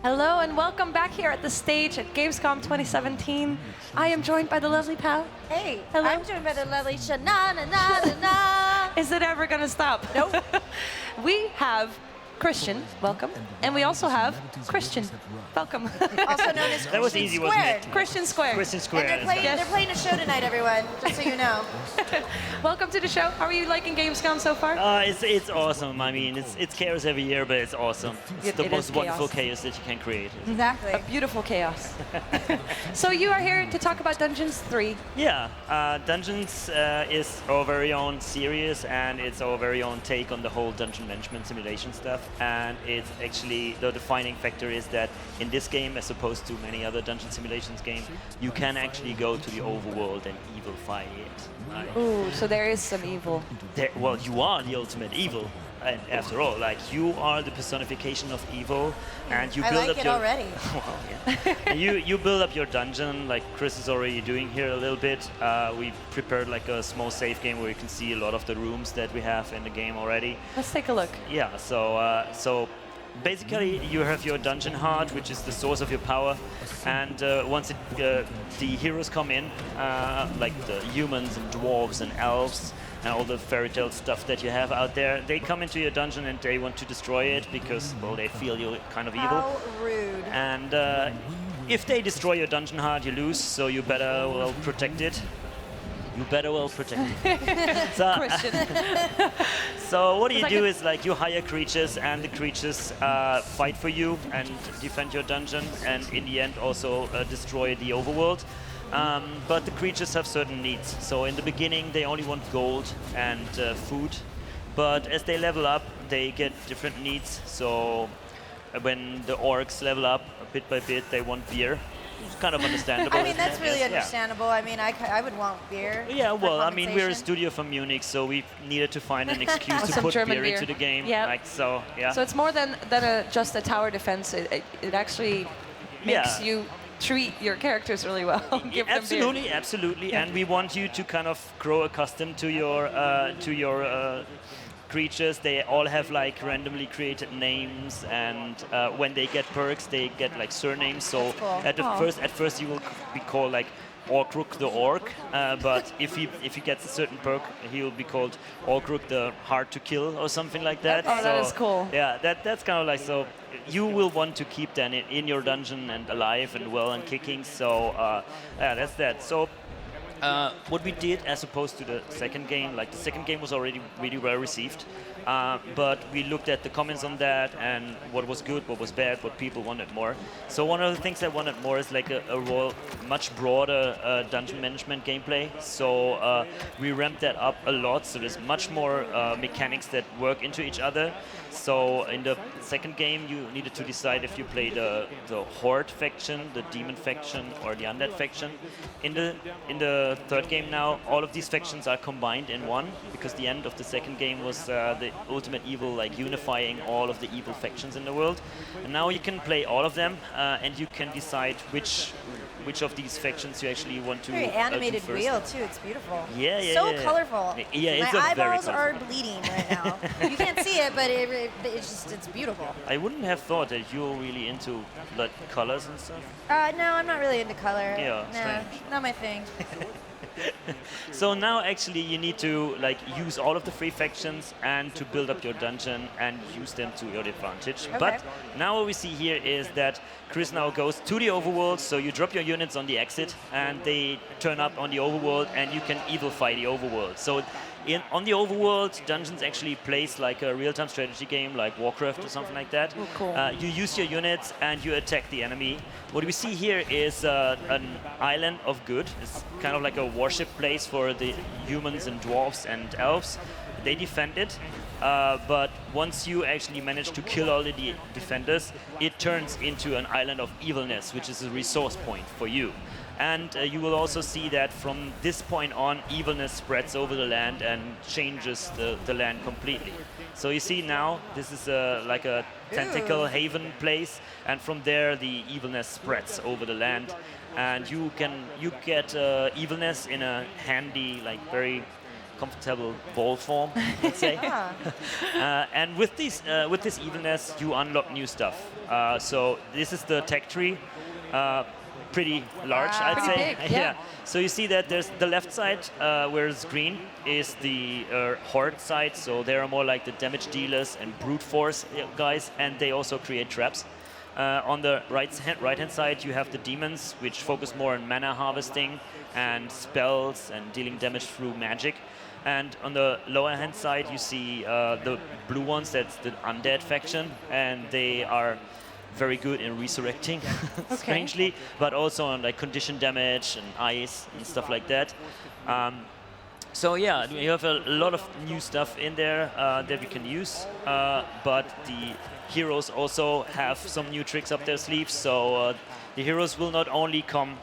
Hello and welcome back here at the stage at Gamescom 2017. I am joined by the lovely Pal. Hey, hello. I'm joined by the lovely Shana. Is it ever gonna stop? Nope. We have Christian, welcome. And we also have Christian, welcome. Also known as That was Christian easy, wasn't Squared. it? Christian Square. Christian Square. And they're playing a show tonight, everyone, just so you know. Welcome to the show. How are you liking Gamescom so far? It's awesome. I mean, it's chaos every year, but it's awesome. It's the It most is wonderful chaos. chaos that you can create. Exactly. A beautiful chaos. So you are here to talk about Dungeons 3. Yeah, Dungeons is our very own series, and it's our very own take on the whole dungeon management simulation stuff. And it's actually, the defining factor is that in this game, as opposed to many other dungeon simulations games, you can actually go to the overworld and evilify it. Right? Ooh, so there is some evil. Well, you are the ultimate evil. And after all, like, you are the personification of evil, and you I build like up it your already. well, yeah. And you build up your dungeon, like Chris is already doing here a little bit. We prepared like a small save game where you can see a lot of the rooms that we have in the game already. Let's take a look. Yeah, so basically you have your dungeon heart, which is the source of your power, and once the heroes come in, like the humans and dwarves and elves and all the fairy tale stuff that you have out there, they come into your dungeon and they want to destroy it because, well, they feel you're kind of evil. How rude. And if they destroy your dungeon heart, you lose, so you better well protect it. You better well protect it. So, Christian. so what It's you like do a- is like you hire creatures, and the creatures fight for you and defend your dungeon, and in the end also destroy the overworld. But the creatures have certain needs. So in the beginning they only want gold and food, but as they level up they get different needs. So when the orcs level up bit by bit, they want beer. It's kind of understandable. I mean, isn't that's it? really Yes, yeah. understandable. I mean, I would want beer. Yeah, for well, I mean, we're a compensation. studio from Munich, so we needed to find an excuse to Some put German beer beer. into the game. Yeah. Like, so, yeah. So it's more than just a tower defense. It actually makes Yeah. you treat your characters really well. Give them beer. Absolutely, absolutely. And we want you to kind of grow accustomed to your creatures. They all have like randomly created names, and when they get perks, they get like surnames. So That's cool. at the Aw. first you will be called like Orkruk the Orc, but if he gets a certain perk, he will be called Orkruk the Hard to Kill or something like that. Oh, that is cool. Yeah, that's kind of like, so you will want to keep that in your dungeon and alive and well and kicking. So yeah, that's that. So. What we did, as opposed to the second game, like the second game was already really well received, but we looked at the comments on that and what was good, what was bad, what people wanted more. So one of the things I wanted more is like a much broader dungeon management gameplay. So we ramped that up a lot. So there's much more mechanics that work into each other. So in the second game, you needed to decide if you play the Horde faction, the Demon faction, or the Undead faction. In the third game now, all of these factions are combined in one, because the end of the second game was the ultimate evil, like unifying all of the evil factions in the world. And now you can play all of them, and you can decide which of these factions you actually want to Very do animated first. wheel too. It's beautiful. Yeah, yeah, So yeah. colorful. Yeah, it's My a very eyeballs are colorful. bleeding right now. You can't see it, but it's beautiful. I wouldn't have thought that you're really into like colors and stuff. No, I'm not really into color. Yeah, no, strange. not my thing. So now actually you need to like use all of the free factions and to build up your dungeon and use them to your advantage. Okay. But now what we see here is that Chris now goes to the overworld, so you drop your units on the exit and they turn up on the overworld and you can evilify the overworld. So on the overworld, dungeons actually plays like a real-time strategy game like Warcraft or something like that. Oh, cool. You use your units and you attack the enemy. What we see here is an island of good. It's kind of like a worship place for the humans and dwarves and elves. They defend it, but once you actually manage to kill all the defenders, it turns into an island of evilness, which is a resource point for you. And you will also see that from this point on, evilness spreads over the land and changes the land completely. So you see now, this is like a tentacle haven place, and from there the evilness spreads over the land. And you get evilness in a handy, like very comfortable ball form, let's say. And with this evilness, you unlock new stuff. So this is the tech tree. pretty large, I'd Pretty say. big, yeah. So you see that there's the left side, where it's green, is the horde side. So they are more like the damage dealers and brute force guys, and they also create traps. On the right-hand side, you have the demons, which focus more on mana harvesting and spells and dealing damage through magic. And on the lower-hand side, you see the blue ones. That's the undead faction, and they are very good in resurrecting, strangely, but also on like condition damage and ice and stuff like that. So yeah, you have a lot of new stuff in there that we can use, but the heroes also have some new tricks up their sleeves. So the heroes will not only come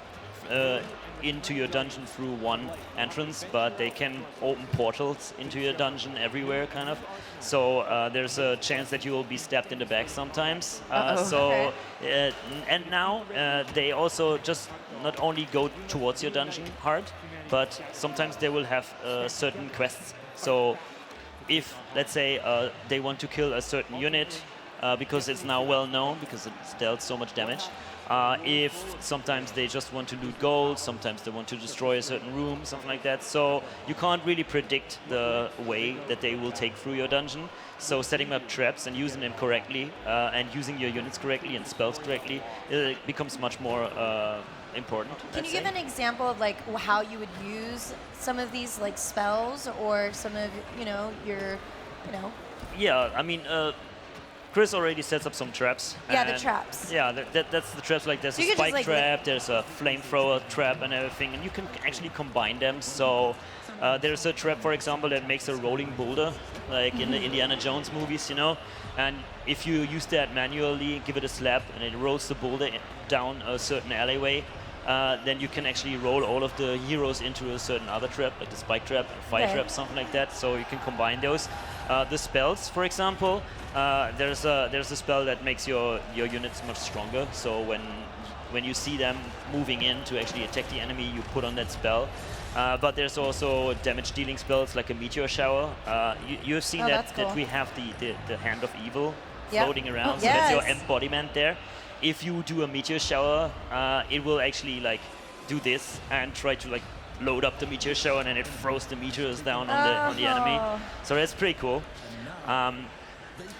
into your dungeon through one entrance, but they can open portals into your dungeon everywhere, kind of. So there's a chance that you will be stabbed in the back sometimes. And now they also just not only go towards your dungeon hard, but sometimes they will have certain quests. So if, let's say, they want to kill a certain unit, because it's now well known, because it's dealt so much damage. If sometimes they just want to loot gold, sometimes they want to destroy a certain room, something like that. So you can't really predict the way that they will take through your dungeon. So setting up traps and using them correctly, and using your units correctly and spells correctly, it becomes much more important. Can you give an example of like how you would use some of these like spells or some of your. Yeah, I mean. Chris already sets up some traps. Yeah, the traps. Yeah, that's the traps. Like there's a spike trap, there's a flamethrower trap and everything, and you can actually combine them. So there's a trap, for example, that makes a rolling boulder, like in the Indiana Jones movies, And if you use that manually, give it a slap, and it rolls the boulder down a certain alleyway, then you can actually roll all of the heroes into a certain other trap, like the spike trap, fire trap, something like that. So you can combine those. The spells, for example, there's a spell that makes your units much stronger. So when you see them moving in to actually attack the enemy, you put on that spell. But there's also damage-dealing spells like a meteor shower. You have seen that we have the Hand of Evil floating around. So that's your embodiment there. If you do a meteor shower, it will actually like do this and try to like load up the meteor shower, and then it throws the meteors down on the enemy. So that's pretty cool.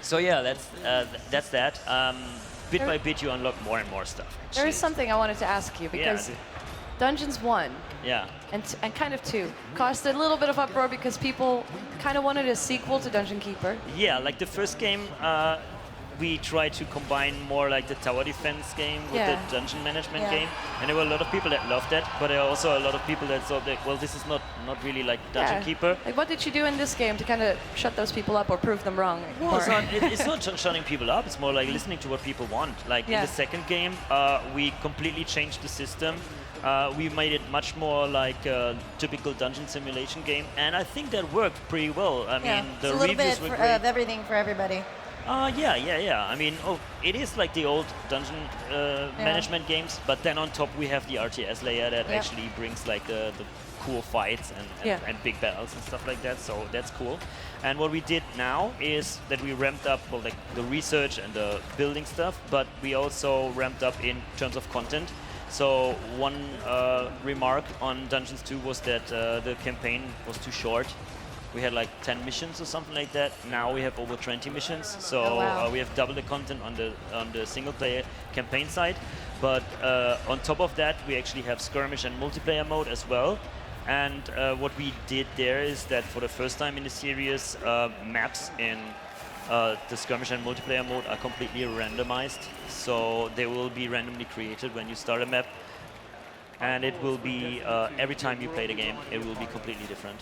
So yeah, that's that. Bit by bit, you unlock more and more stuff. Actually. There is something I wanted to ask you, because Dungeons 1 and kind of 2 caused a little bit of uproar because people kind of wanted a sequel to Dungeon Keeper. Yeah, like the first game, we tried to combine more like the tower defense game with the dungeon management game, and there were a lot of people that loved that, but there are also a lot of people that thought that, well, this is not really like Dungeon Keeper. Like, what did you do in this game to kind of shut those people up or prove them wrong? Well, it's not shutting people up, it's more like listening to what people want. Like in the second game, we completely changed the system. We made it much more like a typical dungeon simulation game, and I think that worked pretty well. I mean, the it's a little reviews bit were great. of everything for everybody. Yeah. I mean, it is like the old dungeon management games, but then on top we have the RTS layer that actually brings like the cool fights and big battles and stuff like that. So that's cool. And what we did now is that we ramped up like the research and the building stuff, but we also ramped up in terms of content. So one remark on Dungeons 2 was that the campaign was too short. We had like 10 missions or something like that. Now we have over 20 missions. So we have double the content on the single player campaign side. But on top of that, we actually have skirmish and multiplayer mode as well. And what we did there is that for the first time in the series, maps in the skirmish and multiplayer mode are completely randomized. So they will be randomly created when you start a map. And it will be, every time you play the game, it will be completely different.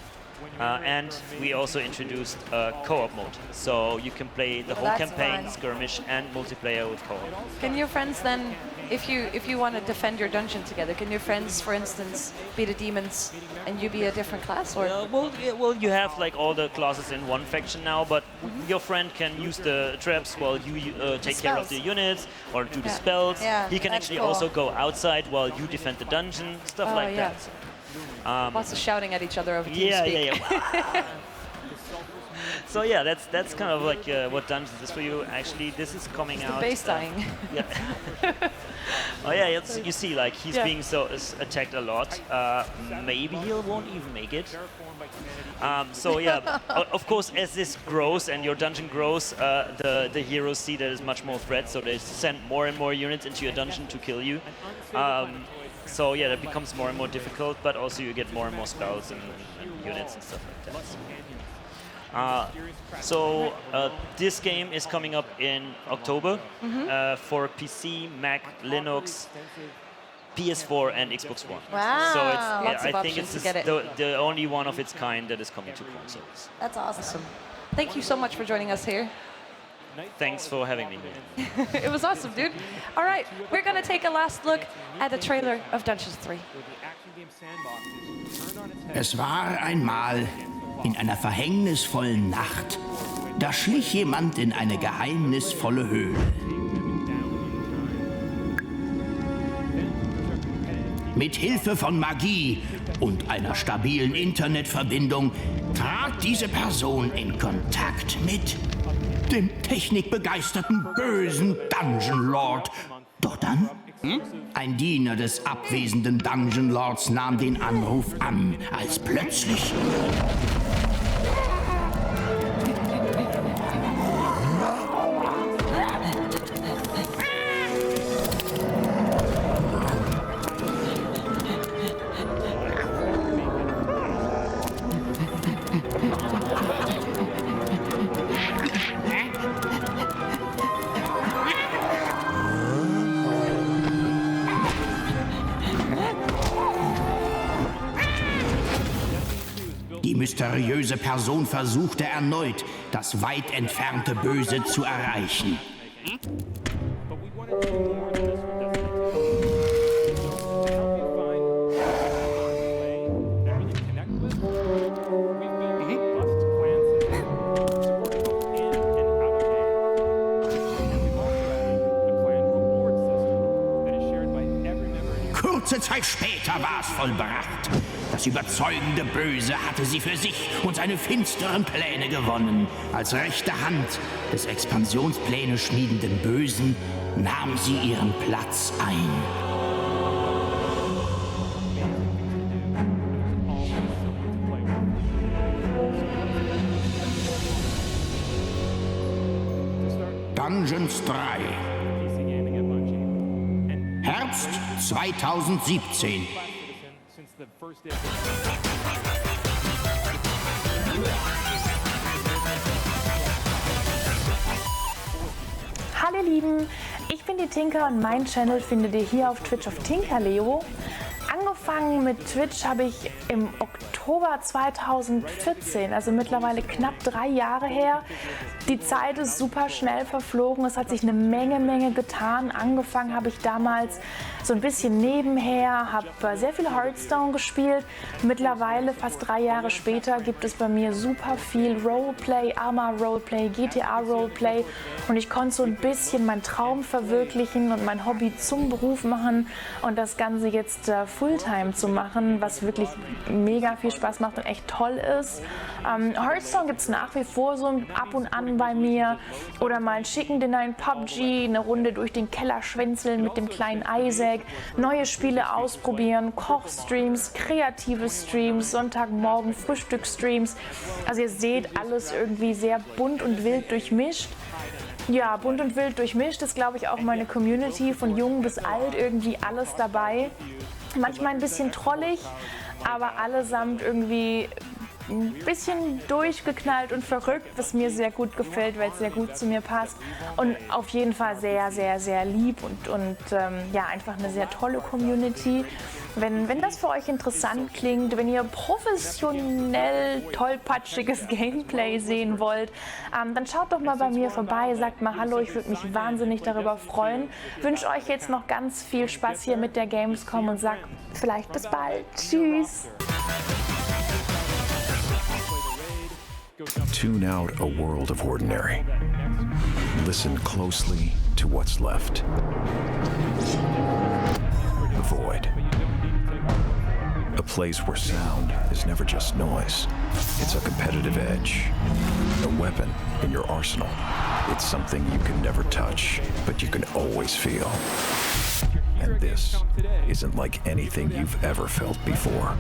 And we also introduced co-op mode, so you can play the whole campaign, skirmish, and multiplayer with co-op. Can your friends then, if you want to defend your dungeon together, can your friends, for instance, be the demons and you be a different class? Or well, you have like all the classes in one faction now, but your friend can use the traps while you take care of the units or do the spells. He can actually also go outside while you defend the dungeon, stuff like that. Lots of shouting at each other over TeamSpeak. So yeah, that's kind of like what Dungeons is for you. Actually, this is coming out. The base dying. Yeah. Oh yeah, you see, like he's being attacked a lot. Maybe he won't even make it. So yeah, of course, as this grows and your dungeon grows, the heroes see that there's much more threat, so they send more and more units into your dungeon to kill you. So yeah, that becomes more and more difficult, but also you get more and more spells and units and stuff like that. So this game is coming up in October for PC, Mac, Linux, PS4 and Xbox One. Wow. So Lots of I think options it's to get it. the only one of its kind that is coming to consoles. That's awesome. Thank you so much for joining us here. Thanks for having me here. It was awesome, dude. All right, we're going to take a last look at the trailer of Dungeons 3. Es war einmal in einer verhängnisvollen Nacht. Da schlich jemand in eine geheimnisvolle Höhle. Mit Hilfe von Magie und einer stabilen Internetverbindung trat diese Person in Kontakt mit dem technikbegeisterten bösen Dungeon Lord. Doch dann, ein Diener des abwesenden Dungeon Lords nahm den Anruf an, als plötzlich die mysteriöse Person versuchte erneut, das weit entfernte Böse zu erreichen. Kurze Zeit später war es vollbracht. Das überzeugende Böse hatte sie für sich und seine finsteren Pläne gewonnen. Als rechte Hand des Expansionspläne schmiedenden Bösen nahm sie ihren Platz ein. Dungeons 3. Herbst 2017. Hallo ihr Lieben, ich bin die Tinker und meinen Channel findet ihr hier auf Twitch auf Tinkerleo. Angefangen mit Twitch habe ich im Oktober 2014, also mittlerweile knapp 3 Jahre her. Die Zeit ist super schnell verflogen, es hat sich eine Menge getan. Angefangen habe ich damals so ein bisschen nebenher, habe sehr viel Hearthstone gespielt. Mittlerweile, fast 3 Jahre später, gibt es bei mir super viel Roleplay, Arma Roleplay, GTA Roleplay und ich konnte so ein bisschen meinen Traum verwirklichen und mein Hobby zum Beruf machen und das Ganze jetzt Fulltime zu machen, was wirklich mega viel Spaß macht und echt toll ist. Hearthstone gibt es nach wie vor so ab und an bei mir oder mal ein schicken Dinner in PUBG, eine Runde durch den Keller schwänzeln mit dem kleinen Isaac, neue Spiele ausprobieren, Kochstreams, kreative Streams, Sonntagmorgen Frühstücksstreams. Also ihr seht, alles irgendwie sehr bunt und wild durchmischt. Ja, bunt und wild durchmischt ist, glaube ich, auch meine Community, von jung bis alt, irgendwie alles dabei. Manchmal ein bisschen trollig, aber allesamt irgendwie ein bisschen durchgeknallt und verrückt, was mir sehr gut gefällt, weil es sehr gut zu mir passt und auf jeden Fall sehr lieb und ja, einfach eine sehr tolle Community. Wenn das für euch interessant klingt, wenn ihr professionell tollpatschiges Gameplay sehen wollt, dann schaut doch mal bei mir vorbei, sagt mal Hallo, ich würde mich wahnsinnig darüber freuen. Wünsche euch jetzt noch ganz viel Spaß hier mit der Gamescom und sag vielleicht bis bald. Tschüss! Tune out a world of ordinary. Listen closely to what's left. The void. A A place where sound is never just noise. It's a competitive edge. A weapon in your arsenal. It's something you can never touch, but you can always feel. And this isn't like anything you've ever felt before.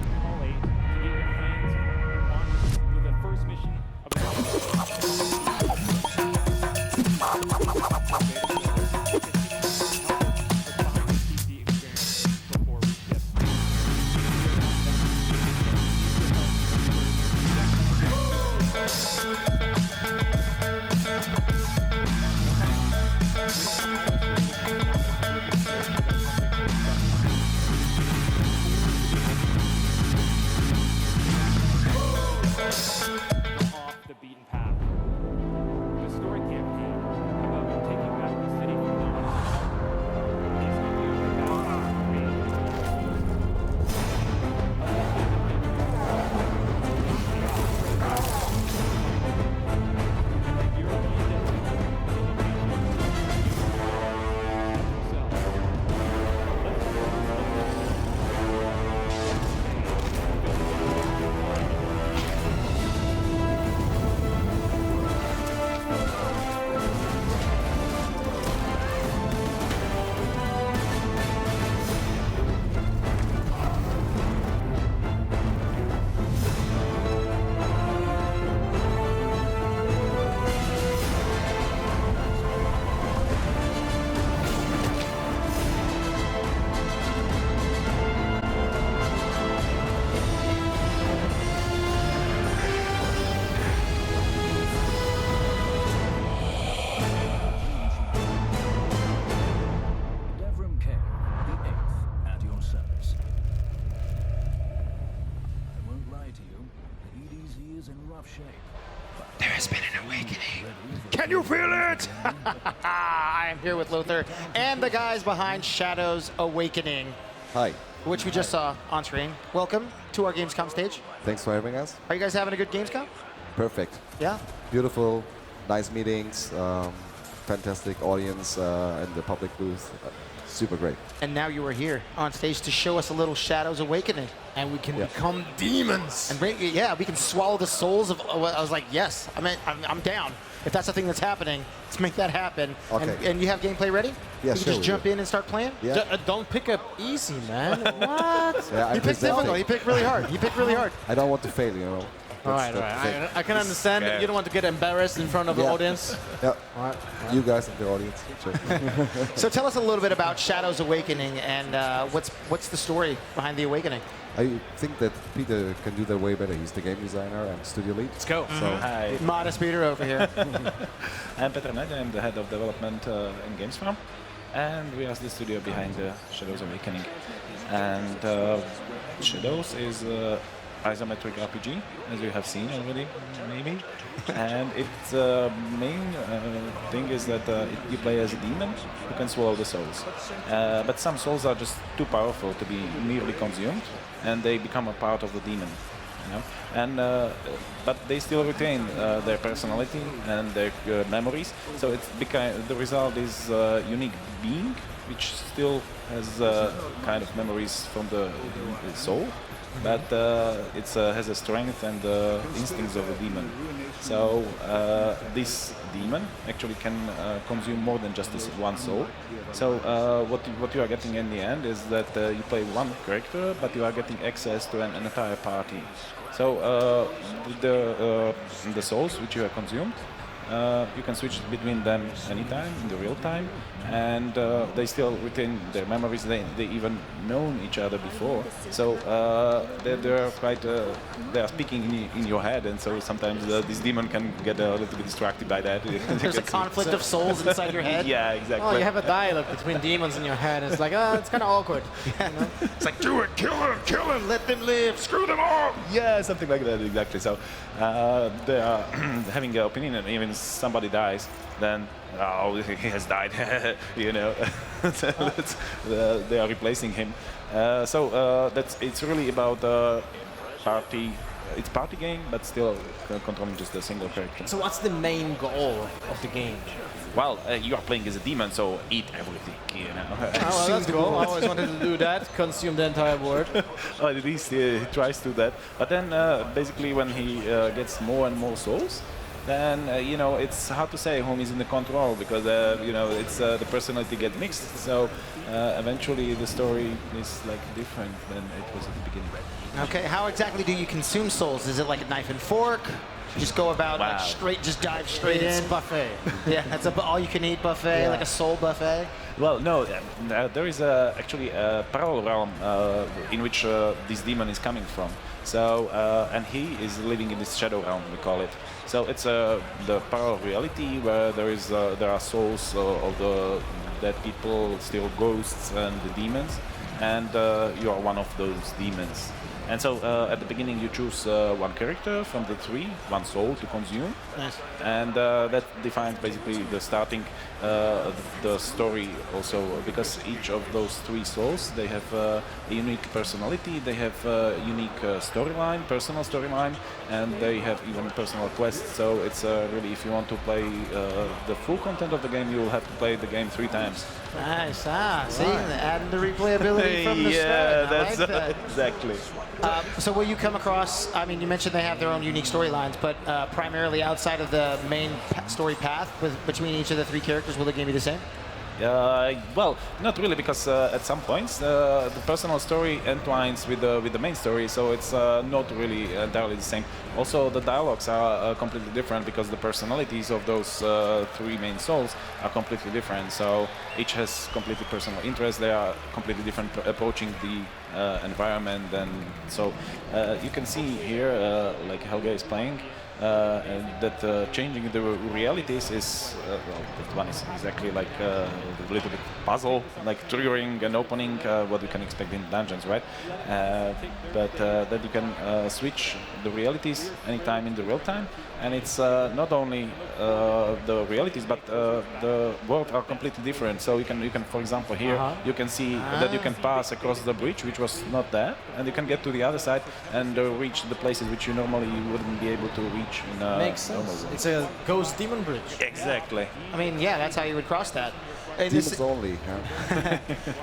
There has been an awakening. Can you feel it? I am here with Lothar and the guys behind Shadows Awakening. Hi. Which we just saw on screen. Welcome to our Gamescom stage. Thanks for having us. Are you guys having a good Gamescom? Perfect. Yeah? Beautiful, nice meetings, fantastic audience in the public booth. Super great. And now you are here on stage to show us a little Shadows Awakening. And we can become demons. And bring, yeah, we can swallow the souls of. I was like, yes, I'm down. If that's the thing that's happening, let's make that happen. Okay. And you have gameplay ready? Yeah, you can just jump in and start playing? Yeah. Don't pick up easy, man. What? Yeah, he picked difficult. He picked really hard. He picked really hard. I don't want to fail, you know. All right. I can understand that you don't want to get embarrassed in front of the audience. Yeah. All right. You guys in the audience. Sure. So tell us a little bit about Shadows Awakening and what's the story behind the Awakening? I think that Peter can do that way better. He's the game designer and studio lead. Let's go. So. Hi. Modest Peter over here. I'm Peter Ned. I'm the head of development in Gamescom. And we are the studio behind Shadows Awakening. And Shadows is isometric RPG, as you have seen already, maybe. And its main thing is that you play as a demon who can swallow the souls. But some souls are just too powerful to be merely consumed, and they become a part of the demon. You know? And but they still retain their personality and their memories. So it's the result is a unique being, which still has kind of memories from the soul. But it has a strength and instincts of a demon. So this demon actually can consume more than just this one soul. So what you are getting in the end is that you play one character, but you are getting access to an entire party. So the souls which you have consumed, you can switch between them anytime in the real time, and they still retain their memories. They even known each other before, so they're quite they are speaking in your head, and so sometimes this demon can get a little bit distracted by that. There's a conflict of souls inside your head. Yeah, exactly. Oh, you have a dialogue between demons in your head. It's like, it's kind of awkward. You know? It's like, do it, kill him, let them live, screw them all. Yeah, something like that, exactly. So they are having an opinion, and even somebody dies, then he has died, you know. They are replacing him. So it's really about party. It's party game, but still controlling just a single character. So what's the main goal of the game? well, you are playing as a demon, so eat everything, you know. Oh, well, that's cool. I always wanted to do that, consume the entire world. Well, at least he tries to do that. But then, basically, when he gets more and more souls, then, you know, it's hard to say whom is in the control, because, you know, it's the personality get mixed. So eventually the story is like different than it was at the beginning. Okay, how exactly do you consume souls? Is it like a knife and fork? Just go about like straight, just dive straight in? Buffet. Yeah, that's a all-you-can-eat buffet, like a soul buffet? Well, no, there is actually a parallel realm in which this demon is coming from. So, and he is living in this shadow realm, we call it. So it's the parallel reality where there are souls of the dead people, still ghosts and the demons, and you are one of those demons. And so at the beginning you choose one character from the three, one soul to consume. Nice. And that defines basically the starting, the story also, because each of those three souls, they have a unique personality, they have a unique storyline, personal storyline, and they have even personal quests. So it's really, if you want to play the full content of the game, you will have to play the game 3 times. Nice, see, adding the replayability from the start. Yeah, that's that. Exactly. So will you come across, I mean, you mentioned they have their own unique storylines, but primarily outside of the main story path between each of the 3 characters, will the game be the same? Well, not really, because at some points the personal story entwines with the main story, so it's not really entirely the same. Also, the dialogues are completely different because the personalities of those 3 main souls are completely different. So each has completely personal interests. They are completely different approaching the environment, and so you can see here, like Helge is playing. And that changing the realities is, well, that one is exactly like a little bit puzzle, like triggering and opening what you can expect in dungeons, right? But that you can switch the realities anytime in the real time, and it's not only the realities, but the world are completely different. So you can, for example, here you can see that you can pass across the bridge, which was not there, and you can get to the other side and reach the places which you normally wouldn't be able to reach. Makes sense. It's a ghost demon bridge. Exactly. I mean, yeah, that's how you would cross that. Demons only.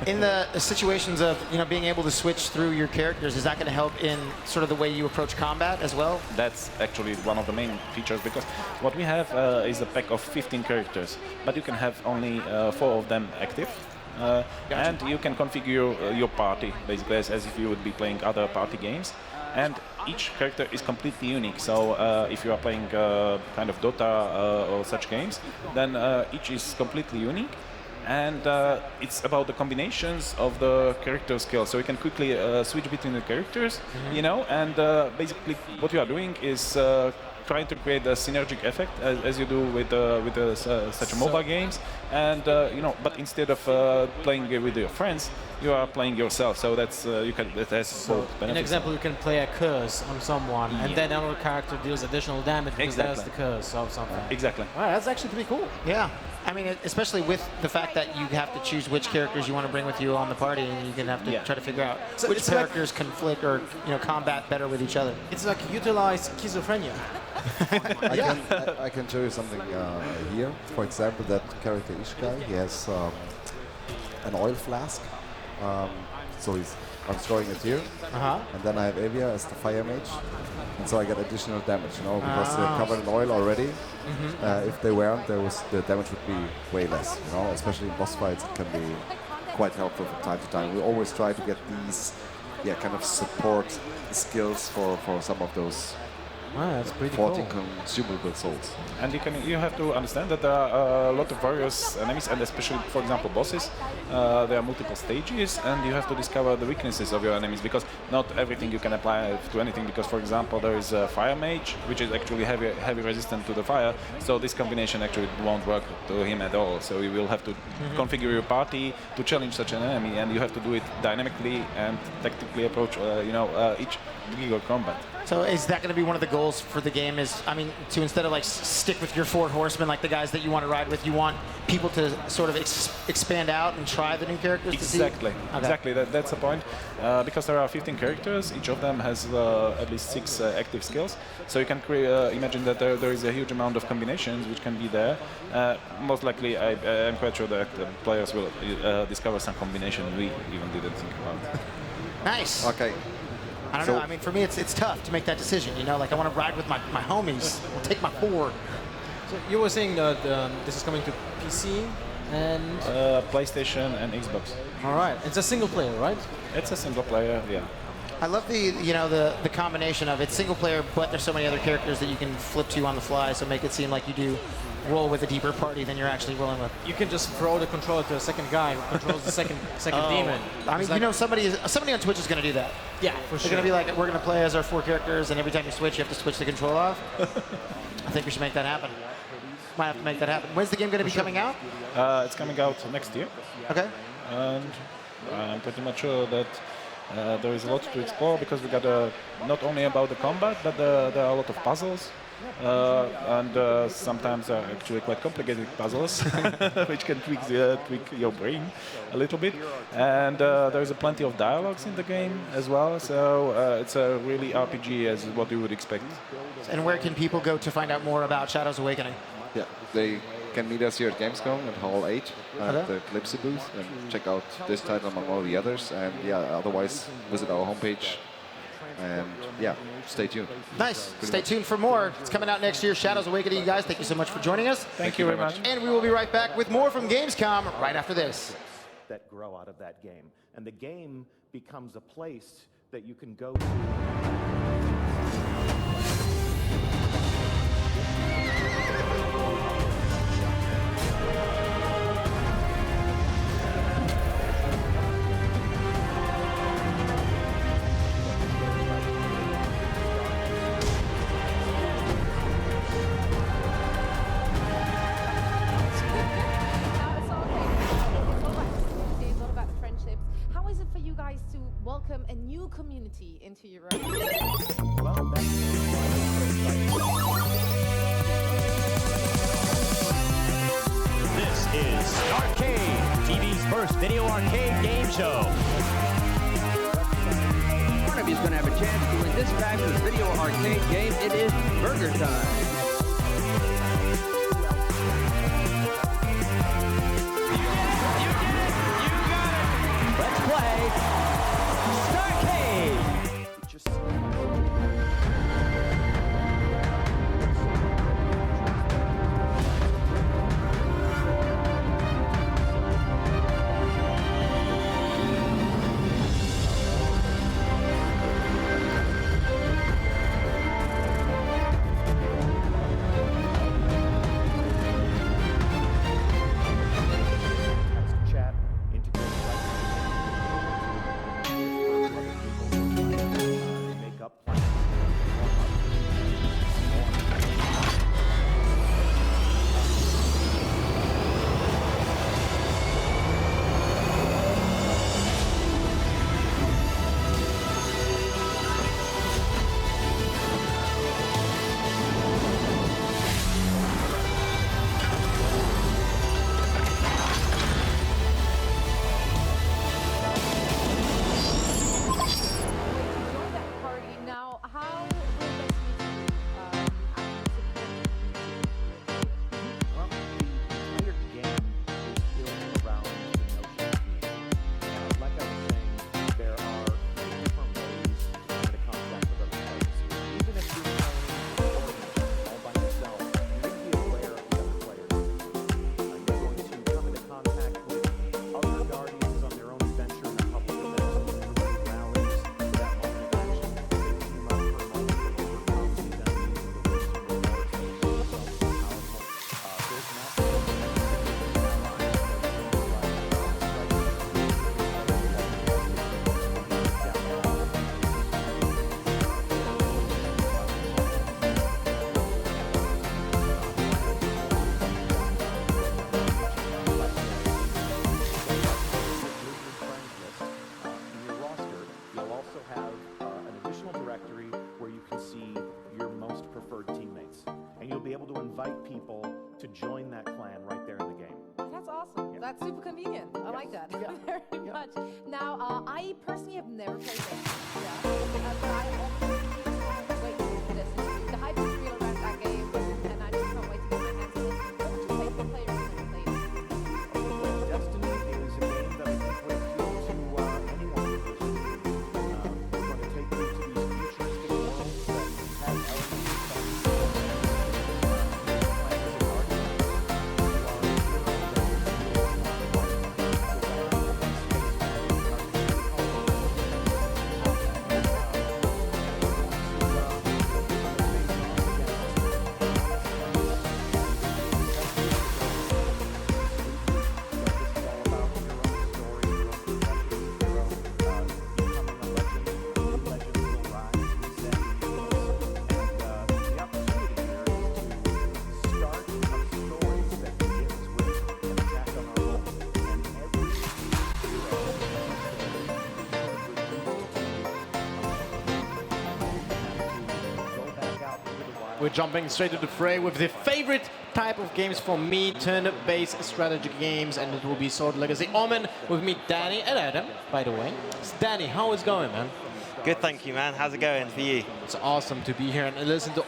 In the situations of being able to switch through your characters, is that going to help in sort of the way you approach combat as well? That's actually one of the main features, because what we have is a pack of 15 characters, but you can have only 4 of them active. And you can configure your party basically as if you would be playing other party games. And each character is completely unique. So if you are playing kind of Dota or such games, then each is completely unique. And it's about the combinations of the character skills. So you can quickly switch between the characters, and basically what you are doing is trying to create a synergic effect as you do with such mobile games. And but instead of playing with your friends, you are playing yourself. So that's that has both benefits. An example, you can play a curse on someone, and then another character deals additional damage because that's the curse of something. Exactly. Wow, that's actually pretty cool. Yeah. I mean, especially with the fact that you have to choose which characters you want to bring with you on the party, and you're gonna have to try to figure out which characters conflict or combat better with each other. It's like utilize schizophrenia. I can show you something here. For example, that character Ishkai, he has an oil flask. So I'm throwing it here, and then I have Avia as the fire mage, and so I get additional damage, because they're covered in oil already. If they weren't, the damage would be way less, especially in boss fights. It can be quite helpful from time to time. We always try to get these, kind of support skills for some of those. Wow, that's pretty 14 consumable souls. And you have to understand that there are a lot of various enemies, and especially, for example, bosses. There are multiple stages, and you have to discover the weaknesses of your enemies, because not everything you can apply to anything. Because, for example, there is a fire mage, which is actually heavy resistant to the fire. So this combination actually won't work to him at all. So you will have to configure your party to challenge such an enemy, and you have to do it dynamically and tactically approach, each bigger combat. So is that going to be one of the goals for the game? Is, I mean, to instead of like stick with your 4 horsemen, like the guys that you want to ride with, you want people to sort of expand out and try the new characters? Exactly. To see? Okay. Exactly. That's the point. Because there are 15 characters, each of them has at least 6 active skills. So you can imagine that there is a huge amount of combinations which can be there. Most likely, I'm quite sure that the players will discover some combination we even didn't think about. Nice. Okay. I don't know. I mean, for me, it's tough to make that decision. You know, like I want to ride with my homies. I'll take my 4. So you were saying that this is coming to PC and PlayStation and Xbox. All right. It's a single player, right? It's a single player, yeah. I love the combination of it's single player, but there's so many other characters that you can flip to on the fly, so make it seem like you do roll with a deeper party than you're actually rolling with. You can just throw the controller to a second guy who controls the second demon. I mean, you know, somebody on Twitch is going to do that. Yeah, for sure. They're going to be like, we're going to play as our 4 characters, and every time you switch, you have to switch the control off. I think we should make that happen. Might have to make that happen. When's the game going to be coming out? It's coming out next year. Okay. And I'm pretty much sure that there is a lot to explore because we got not only about the combat, but there are a lot of puzzles. And sometimes actually quite complicated puzzles, which can tweak your brain a little bit. And there's plenty of dialogues in the game as well, so it's a really RPG as what you would expect. And where can people go to find out more about Shadows Awakening? Yeah, they can meet us here at Gamescom at Hall 8 at the Calypso booth and check out this title among all the others. And yeah, otherwise visit our homepage. And yeah, stay tuned. Nice. Stay tuned for more. It's coming out next year. Shadows Awakening, you guys. Thank you so much for joining us. Thank you very much. And we will be right back with more from Gamescom right after this. That grow out of that game. And the game becomes a place that you can go to. Welcome a new community into your own. This is Starcade, TV's first video arcade game show. One of you is going to have a chance to win this fabulous video arcade game. It is Burger Time. Let's play. to join that clan right there in the game. That's awesome. Yeah. That's super convenient. I like that Yeah. very much. Now, I personally have never played this. Yeah. But I always wait for this. The hype is real around that game, and I just can't wait to get my hands on it. What would you say for players who never played it? Destiny is a game that I think would appeal to anyone who wishes to. It's going to take you to these futuristic worlds that have elements We're jumping straight to the fray with the favorite type of games for me, turn-based strategy games, and it will be Sword Legacy Omen with me, Danny, and Adam, by the way. So Danny, how is it going, man? Good, thank you, man. How's it going for you? It's awesome to be here and listen to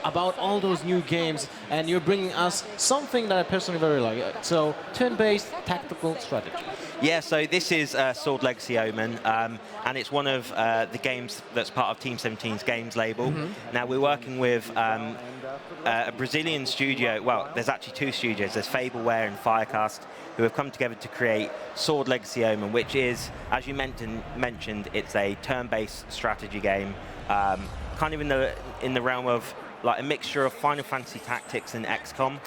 about all those new games, and you're bringing us something that I personally very like. So, turn-based tactical strategy. Yeah, so this is Sword Legacy Omen, and it's one of the games that's part of Team 17's games label. Now, we're working with a Brazilian studio. Well, there's actually two studios. There's Fableware and Firecast, who have come together to create Sword Legacy Omen, which is, as you mentioned, it's a turn-based strategy game, kind of in the realm of like a mixture of Final Fantasy Tactics and XCOM.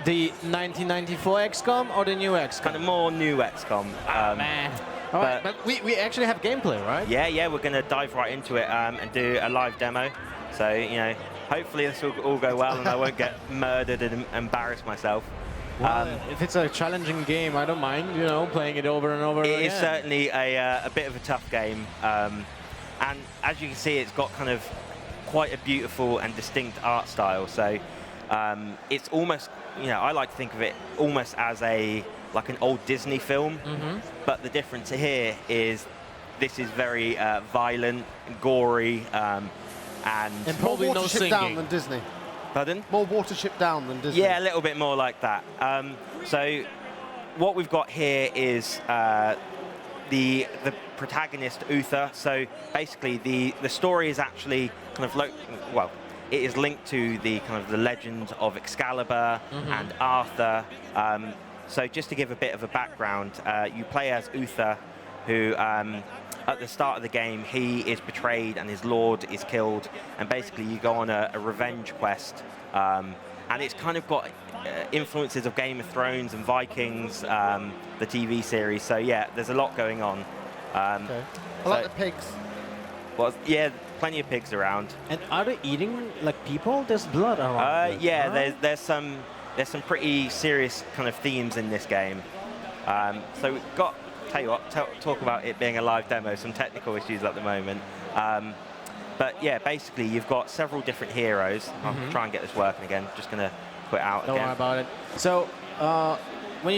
The 1994 XCOM or the new XCOM? Kind of more new XCOM. Man. All right, but we actually have gameplay, right? Yeah, we're going to dive right into it and do a live demo. So, you know, hopefully this will all go well and I won't get murdered and embarrass myself. Well, if it's a challenging game, I don't mind, you know, playing it over and over again. It is certainly a bit of a tough game. And as you can see, it's got kind of quite a beautiful and distinct art style. So it's almost, you know, I like to think of it almost as like an old Disney film. But the difference here is this is very violent, gory, and probably no singing. Down than Disney. Pardon? More Watership Down than Disney. Yeah, a little bit more like that. So what we've got here is the protagonist, Uther. So basically the story is actually kind of well, it is linked to the kind of the legend of Excalibur and Arthur. So just to give a bit of a background, you play as Uther, who at the start of the game, he is betrayed and his lord is killed, and basically you go on a revenge quest. And it's kind of got influences of Game of Thrones and Vikings, the TV series. So yeah, there's a lot going on. Okay. I like the pigs. Well, yeah, plenty of pigs around. And are they eating like people? There's blood around. Yeah, there's some pretty serious kind of themes in this game. So we've got, tell you what, talk about it being a live demo, some technical issues at the moment. But yeah, basically you've got several different heroes. I'll try and get this working again. Just going to quit out again. Don't worry about it. So when you